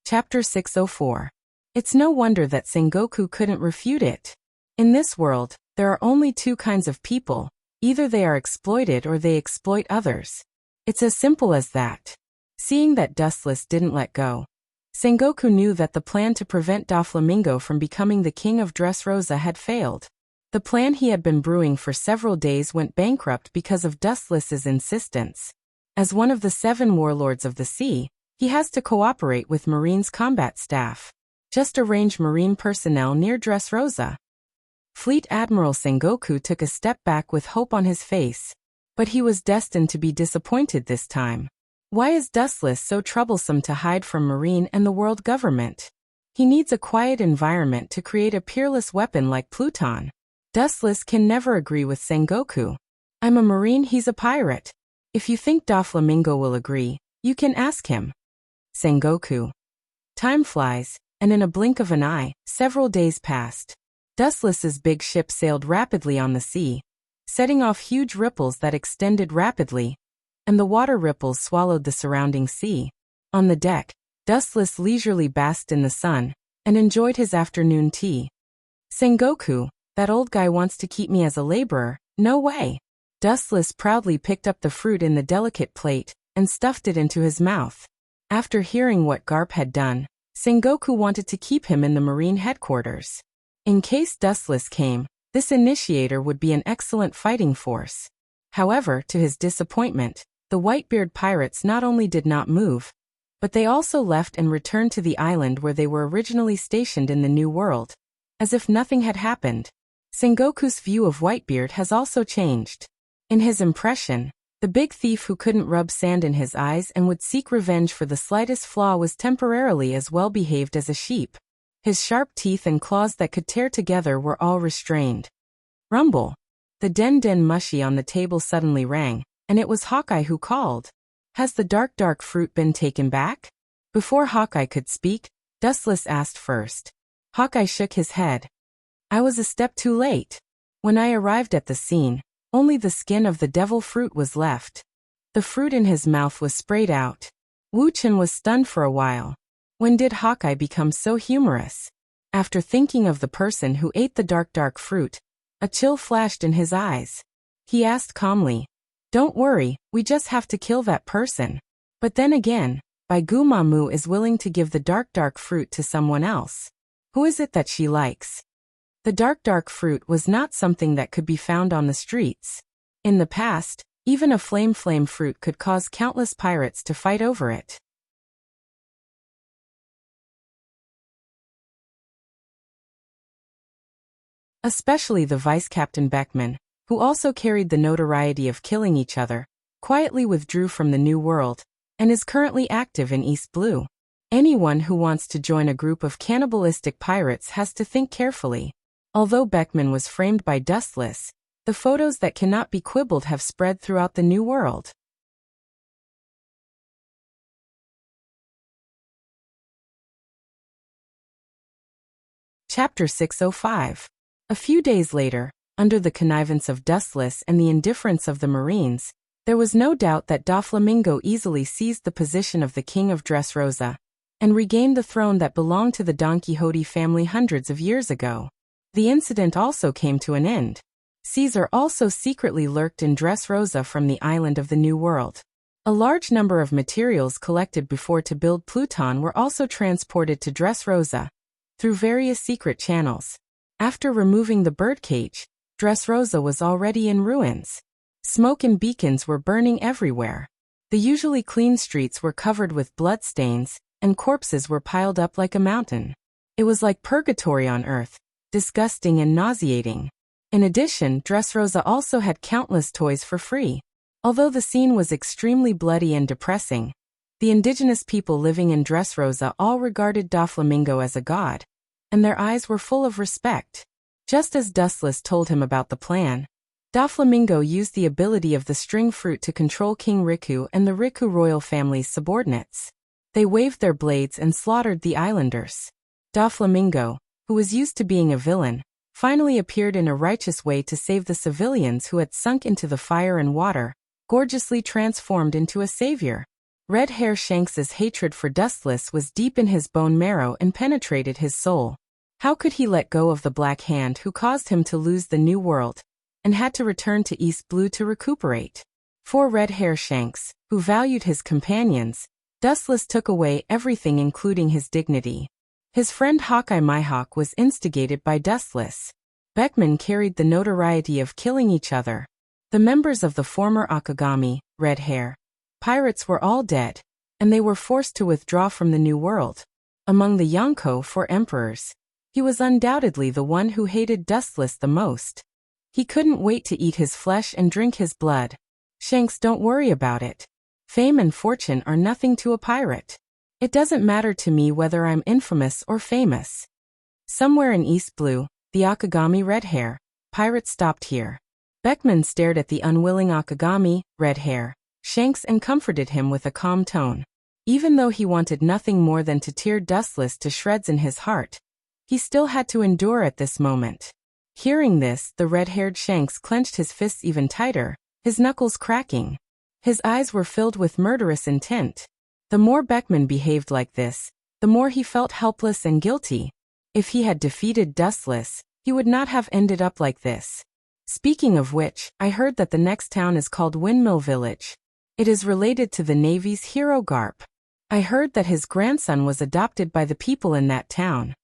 [SPEAKER 1] Chapter 604. It's no wonder that Sengoku couldn't refute it. In this world, there are only two kinds of people, either they are exploited or they exploit others. It's as simple as that. Seeing that Dustless didn't let go, Sengoku knew that the plan to prevent Doflamingo from becoming the king of Dressrosa had failed. The plan he had been brewing for several days went bankrupt because of Dustless's insistence. As one of the 7 warlords of the sea, he has to cooperate with Marine's combat staff. Just arrange Marine personnel near Dressrosa. Fleet Admiral Sengoku took a step back with hope on his face. But he was destined to be disappointed this time. Why is Dustless so troublesome to hide from Marine and the world government? He needs a quiet environment to create a peerless weapon like Pluton. Dustless can never agree with Sengoku. I'm a Marine, he's a pirate. If you think Doflamingo will agree, you can ask him. Sengoku. Time flies, and in a blink of an eye, several days passed. Dustless's big ship sailed rapidly on the sea, setting off huge ripples that extended rapidly, and the water ripples swallowed the surrounding sea. On the deck, Dustless leisurely basked in the sun and enjoyed his afternoon tea. Sengoku, that old guy wants to keep me as a laborer, no way. Dustless proudly picked up the fruit in the delicate plate and stuffed it into his mouth. After hearing what Garp had done, Sengoku wanted to keep him in the Marine headquarters. In case Dustless came, This initiator would be an excellent fighting force. However, to his disappointment, the Whitebeard pirates not only did not move, but they also left and returned to the island where they were originally stationed in the New World, as if nothing had happened. Sengoku's view of Whitebeard has also changed. In his impression, the big thief who couldn't rub sand in his eyes and would seek revenge for the slightest flaw was temporarily as well behaved as a sheep. His sharp teeth and claws that could tear together were all restrained. Rumble. The den mushy on the table suddenly rang, and it was Hawkeye who called. Has the dark fruit been taken back? Before Hawkeye could speak, Dustless asked first. Hawkeye shook his head. I was a step too late. When I arrived at the scene, only the skin of the devil fruit was left. The fruit in his mouth was sprayed out. Wu Chen was stunned for a while. When did Hawkeye become so humorous? After thinking of the person who ate the dark fruit, a chill flashed in his eyes. He asked calmly, Don't worry, we just have to kill that person. But then again, Bai Gumamu is willing to give the dark fruit to someone else. Who is it that she likes? The dark fruit was not something that could be found on the streets. In the past, even a flame fruit could cause countless pirates to fight over it. Especially the Vice Captain Beckman, who also carried the notoriety of killing each other, quietly withdrew from the New World, and is currently active in East Blue. Anyone who wants to join a group of cannibalistic pirates has to think carefully. Although Beckman was framed by Dustless, the photos that cannot be quibbled have spread throughout the New World. Chapter 605. A few days later, under the connivance of Dustless and the indifference of the Marines, there was no doubt that Doflamingo easily seized the position of the King of Dressrosa, and regained the throne that belonged to the Don Quixote family hundreds of years ago. The incident also came to an end. Caesar also secretly lurked in Dressrosa from the island of the New World. A large number of materials collected before to build Pluton were also transported to Dressrosa, through various secret channels. After removing the birdcage, Dressrosa was already in ruins. Smoke and beacons were burning everywhere. The usually clean streets were covered with bloodstains, and corpses were piled up like a mountain. It was like purgatory on earth, disgusting and nauseating. In addition, Dressrosa also had countless toys for free. Although the scene was extremely bloody and depressing, the indigenous people living in Dressrosa all regarded Doflamingo as a god, and their eyes were full of respect. Just as Dustless told him about the plan, Doflamingo used the ability of the string fruit to control King Riku and the Riku royal family's subordinates. They waved their blades and slaughtered the islanders. Doflamingo, who was used to being a villain, finally appeared in a righteous way to save the civilians who had sunk into the fire and water, gorgeously transformed into a savior. Red Hair Shanks's hatred for Dustless was deep in his bone marrow and penetrated his soul. How could he let go of the Black Hand who caused him to lose the New World, and had to return to East Blue to recuperate? For Red Hair Shanks, who valued his companions, Dustless took away everything including his dignity. His friend Hawkeye Mihawk was instigated by Dustless. Beckman carried the notoriety of killing each other. The members of the former Akagami, Red Hair, pirates were all dead, and they were forced to withdraw from the New World. Among the Yonko 4 emperors, he was undoubtedly the one who hated Dustless the most. He couldn't wait to eat his flesh and drink his blood. Shanks, don't worry about it. Fame and fortune are nothing to a pirate. It doesn't matter to me whether I'm infamous or famous. Somewhere in East Blue, the Akagami Red Hair pirate stopped here. Beckman stared at the unwilling Akagami Red Hair Shanks and comforted him with a calm tone. Even though he wanted nothing more than to tear Dustless to shreds in his heart, he still had to endure at this moment. Hearing this, the red-haired Shanks clenched his fists even tighter, his knuckles cracking. His eyes were filled with murderous intent. The more Beckman behaved like this, the more he felt helpless and guilty. If he had defeated Dustless, he would not have ended up like this. Speaking of which, I heard that the next town is called Windmill Village. It is related to the Navy's hero Garp. I heard that his grandson was adopted by the people in that town.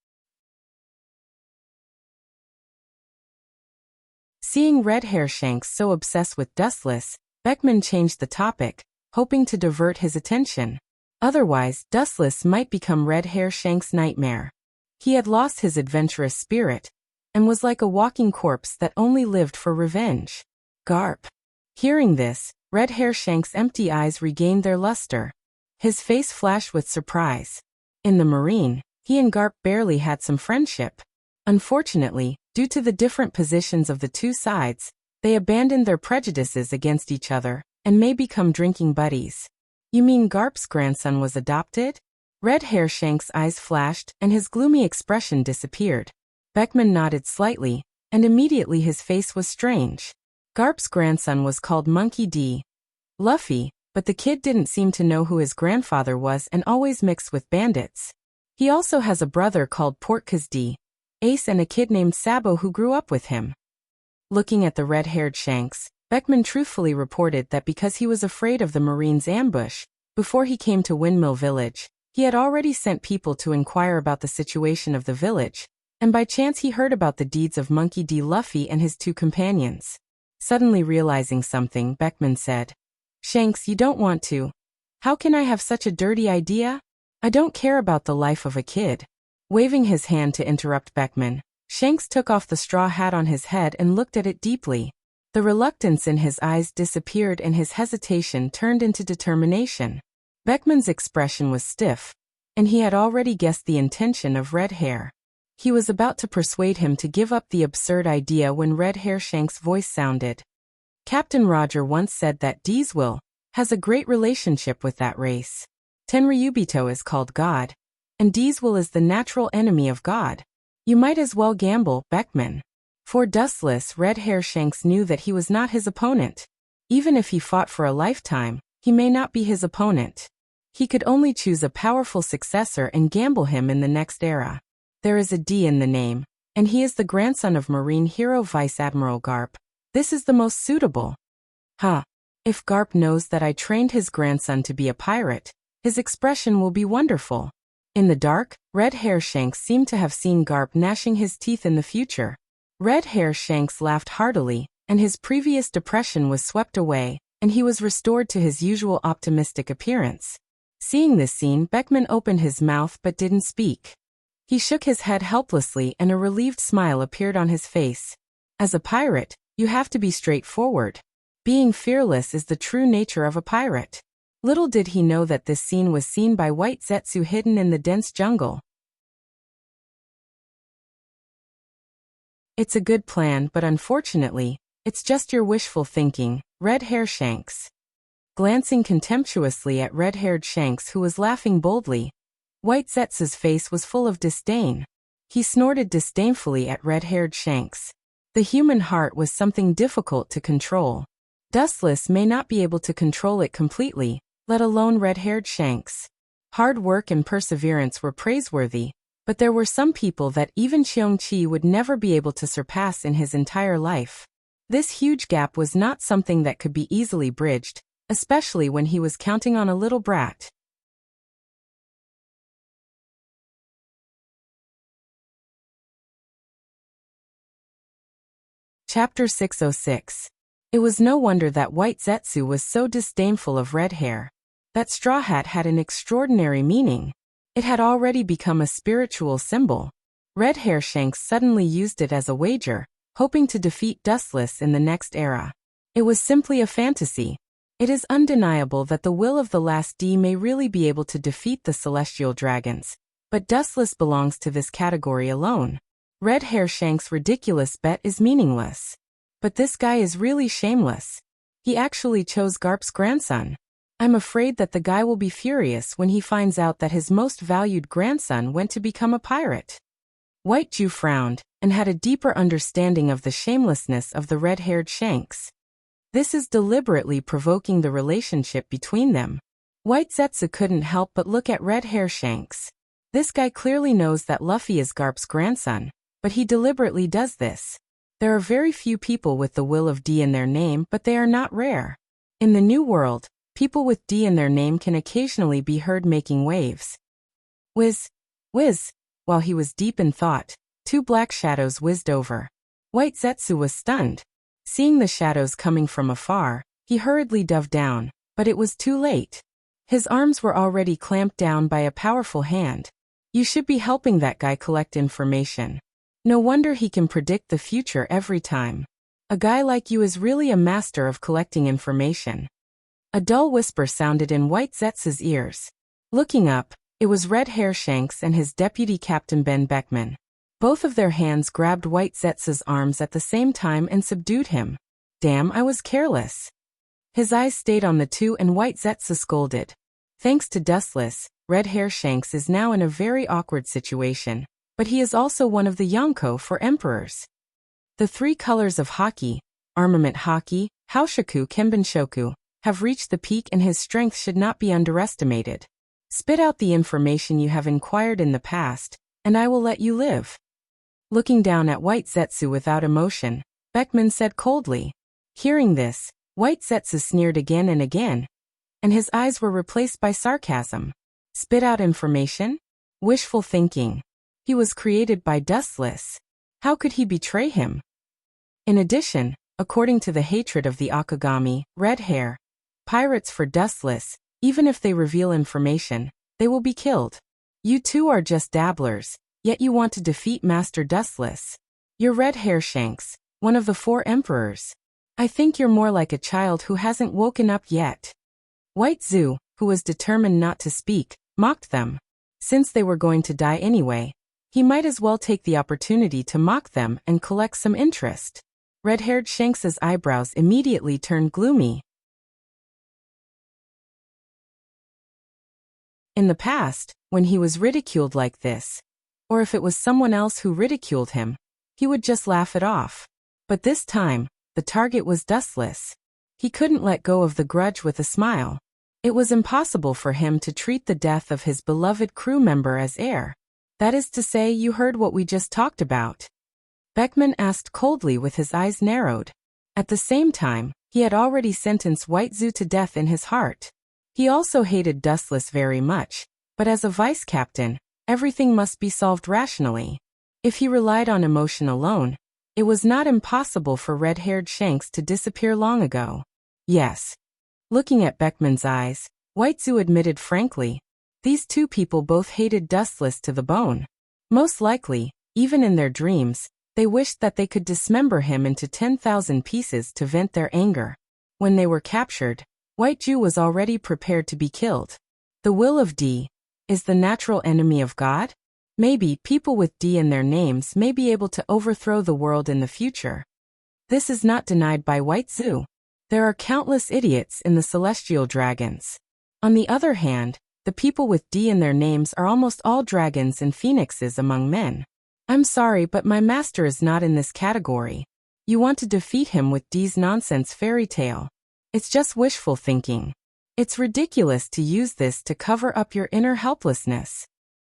[SPEAKER 1] Seeing Red Hair Shanks so obsessed with Dustless, Beckman changed the topic, hoping to divert his attention. Otherwise, Dustless might become Red Hair Shank's nightmare. He had lost his adventurous spirit, and was like a walking corpse that only lived for revenge. Garp. Hearing this, Red Hair Shank's empty eyes regained their luster. His face flashed with surprise. In the marine, he and Garp barely had some friendship. Unfortunately, due to the different positions of the two sides, they abandoned their prejudices against each other, and may become drinking buddies. You mean Garp's grandson was adopted? Red Hair Shank's eyes flashed, and his gloomy expression disappeared. Beckman nodded slightly, and immediately his face was strange. Garp's grandson was called Monkey D. Luffy, but the kid didn't seem to know who his grandfather was and always mixed with bandits. He also has a brother called Portkaz D. Ace and a kid named Sabo who grew up with him. Looking at the red-haired Shanks, Beckman truthfully reported that because he was afraid of the Marine's ambush, before he came to Windmill Village, he had already sent people to inquire about the situation of the village, and by chance he heard about the deeds of Monkey D. Luffy and his two companions. Suddenly realizing something, Beckman said, "Shanks, you don't want to. How can I have such a dirty idea? I don't care about the life of a kid." Waving his hand to interrupt Beckman, Shanks took off the straw hat on his head and looked at it deeply. The reluctance in his eyes disappeared and his hesitation turned into determination. Beckman's expression was stiff, and he had already guessed the intention of Red Hair. He was about to persuade him to give up the absurd idea when Red Hair Shank's voice sounded. "Captain Roger once said that Diesel has a great relationship with that race. Tenryubito is called God, and Diesel is the natural enemy of God. You might as well gamble, Beckman." For Dustless, Red Hair Shanks knew that he was not his opponent. Even if he fought for a lifetime, he may not be his opponent. He could only choose a powerful successor and gamble him in the next era. There is a D in the name, and he is the grandson of Marine hero Vice Admiral Garp. This is the most suitable. Huh. If Garp knows that I trained his grandson to be a pirate, his expression will be wonderful. In the dark, Red Hair Shanks seemed to have seen Garp gnashing his teeth in the future. Red Hair Shanks laughed heartily, and his previous depression was swept away, and he was restored to his usual optimistic appearance. Seeing this scene, Beckman opened his mouth but didn't speak. He shook his head helplessly and a relieved smile appeared on his face. As a pirate, you have to be straightforward. Being fearless is the true nature of a pirate. Little did he know that this scene was seen by White Zetsu hidden in the dense jungle. "It's a good plan, but unfortunately, it's just your wishful thinking, Red Hair Shanks." Glancing contemptuously at red-haired Shanks who was laughing boldly, White Zetsu's face was full of disdain. He snorted disdainfully at red-haired Shanks. The human heart was something difficult to control. Dustless may not be able to control it completely, let alone red-haired Shanks. Hard work and perseverance were praiseworthy, but there were some people that even Cheongchi would never be able to surpass in his entire life. This huge gap was not something that could be easily bridged, especially when he was counting on a little brat. Chapter 606. It was no wonder that White Zetsu was so disdainful of Red Hair. That straw hat had an extraordinary meaning. It had already become a spiritual symbol. Red Hair Shanks suddenly used it as a wager, hoping to defeat Dustless in the next era. It was simply a fantasy. It is undeniable that the will of the last D may really be able to defeat the celestial dragons, but Dustless belongs to this category alone. Red Hair Shank's ridiculous bet is meaningless. But this guy is really shameless. He actually chose Garp's grandson. I'm afraid that the guy will be furious when he finds out that his most valued grandson went to become a pirate. White Jew frowned, and had a deeper understanding of the shamelessness of the red-haired Shanks. This is deliberately provoking the relationship between them. White Zetsu couldn't help but look at Red Hair Shanks. This guy clearly knows that Luffy is Garp's grandson, but he deliberately does this. There are very few people with the will of D in their name, but they are not rare. In the New World, people with D in their name can occasionally be heard making waves. Whiz, whiz. While he was deep in thought, two black shadows whizzed over. White Zetsu was stunned. Seeing the shadows coming from afar, he hurriedly dove down, but it was too late. His arms were already clamped down by a powerful hand. You should be helping that guy collect information. No wonder he can predict the future every time. A guy like you is really a master of collecting information. A dull whisper sounded in White Zetsu's ears. Looking up, it was Red Hairshanks and his deputy captain Ben Beckman. Both of their hands grabbed White Zetsu's arms at the same time and subdued him. Damn, I was careless. His eyes stayed on the two and White Zetsu scolded. Thanks to Dustless, Red Hairshanks is now in a very awkward situation, but he is also one of the Yonko for emperors. The three colors of Haki, Armament Haki, Haoshoku Kenbenshoku, have reached the peak and his strength should not be underestimated. Spit out the information you have inquired in the past, and I will let you live. Looking down at White Zetsu without emotion, Beckman said coldly. Hearing this, White Zetsu sneered again and again, and his eyes were replaced by sarcasm. Spit out information? Wishful thinking. He was created by Dustless. How could he betray him? In addition, according to the hatred of the Akagami, Red Hair, pirates for Dustless, even if they reveal information, they will be killed. You two are just dabblers, yet you want to defeat Master Dustless. You're Red Hairshanks, one of the 4 emperors. I think you're more like a child who hasn't woken up yet. White Zu, who was determined not to speak, mocked them. Since they were going to die anyway, he might as well take the opportunity to mock them and collect some interest. Red-haired Shanks's eyebrows immediately turned gloomy. In the past, when he was ridiculed like this, or if it was someone else who ridiculed him, he would just laugh it off. But this time, the target was Dustless. He couldn't let go of the grudge with a smile. It was impossible for him to treat the death of his beloved crew member as heir. That is to say, you heard what we just talked about? Beckman asked coldly with his eyes narrowed. At the same time, he had already sentenced White Zu to death in his heart. He also hated Dustless very much, but as a vice captain, everything must be solved rationally. If he relied on emotion alone, it was not impossible for red-haired Shanks to disappear long ago. Yes. Looking at Beckman's eyes, White Zu admitted frankly, these two people both hated Dustless to the bone. Most likely, even in their dreams, they wished that they could dismember him into 10,000 pieces to vent their anger. When they were captured, White Ju was already prepared to be killed. The will of D is the natural enemy of God? Maybe people with D in their names may be able to overthrow the world in the future. This is not denied by White Zu. There are countless idiots in the celestial dragons. On the other hand, the people with D in their names are almost all dragons and phoenixes among men. I'm sorry, but my master is not in this category. You want to defeat him with D's nonsense fairy tale. It's just wishful thinking. It's ridiculous to use this to cover up your inner helplessness.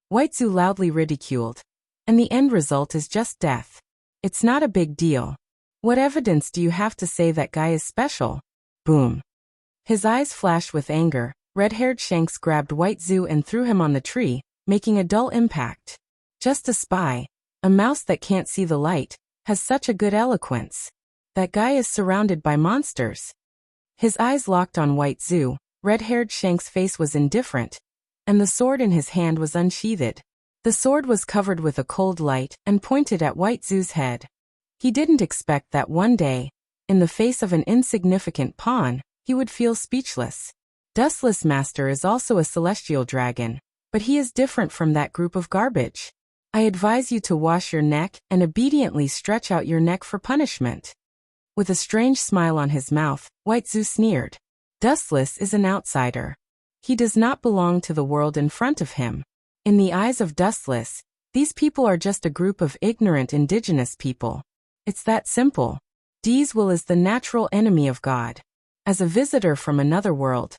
[SPEAKER 1] White Zu loudly ridiculed. And the end result is just death. It's not a big deal. What evidence do you have to say that guy is special? Boom. His eyes flashed with anger. Red-haired Shanks grabbed White Zu and threw him on the tree, making a dull impact. Just a spy, a mouse that can't see the light, has such a good eloquence. That guy is surrounded by monsters. His eyes locked on White Zu. Red-haired Shanks' face was indifferent, and the sword in his hand was unsheathed. The sword was covered with a cold light and pointed at White Zu's head. He didn't expect that one day, in the face of an insignificant pawn, he would feel speechless. Dustless Master is also a celestial dragon, but he is different from that group of garbage. I advise you to wash your neck and obediently stretch out your neck for punishment. With a strange smile on his mouth, White Zu sneered. Dustless is an outsider. He does not belong to the world in front of him. In the eyes of Dustless, these people are just a group of ignorant indigenous people. It's that simple. D's will is the natural enemy of God. As a visitor from another world,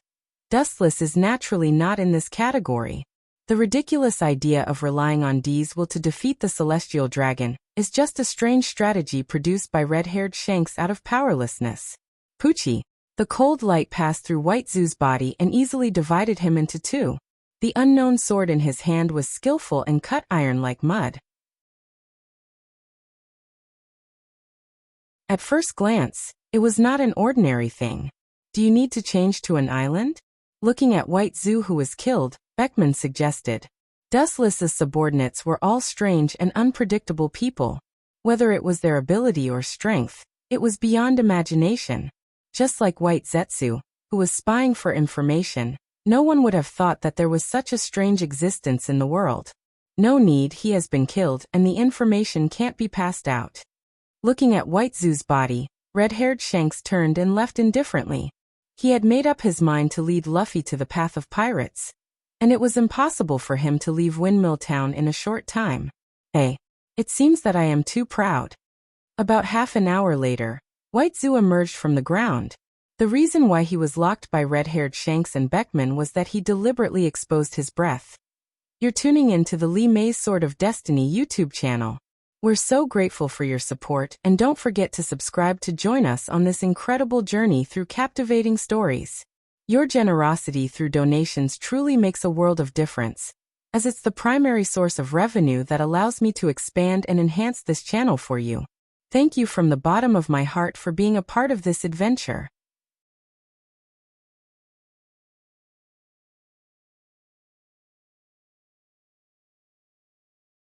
[SPEAKER 1] Dustless is naturally not in this category. The ridiculous idea of relying on D's will to defeat the celestial dragon is just a strange strategy produced by red-haired Shanks out of powerlessness. Poochie. The cold light passed through White Zu's body and easily divided him into two. The unknown sword in his hand was skillful and cut iron like mud. At first glance, it was not an ordinary thing. Do you need to change to an island? Looking at White Zoo, who was killed, Beckman suggested. Dustless's subordinates were all strange and unpredictable people. Whether it was their ability or strength, it was beyond imagination. Just like White Zetsu, who was spying for information, no one would have thought that there was such a strange existence in the world. No need, he has been killed and the information can't be passed out. Looking at White Zoo's body, red-haired Shanks turned and left indifferently. He had made up his mind to lead Luffy to the path of pirates, and it was impossible for him to leave Windmill Town in a short time. Hey, it seems that I am too proud. About half an hour later, White Zoo emerged from the ground. The reason why he was locked by red-haired Shanks and Beckman was that he deliberately exposed his breath. You're tuning in to the Lee May's Sword of Destiny YouTube channel. We're so grateful for your support, and don't forget to subscribe to join us on this incredible journey through captivating stories. Your generosity through donations truly makes a world of difference, as it's the primary source of revenue that allows me to expand and enhance this channel for you. Thank you from the bottom of my heart for being a part of this adventure.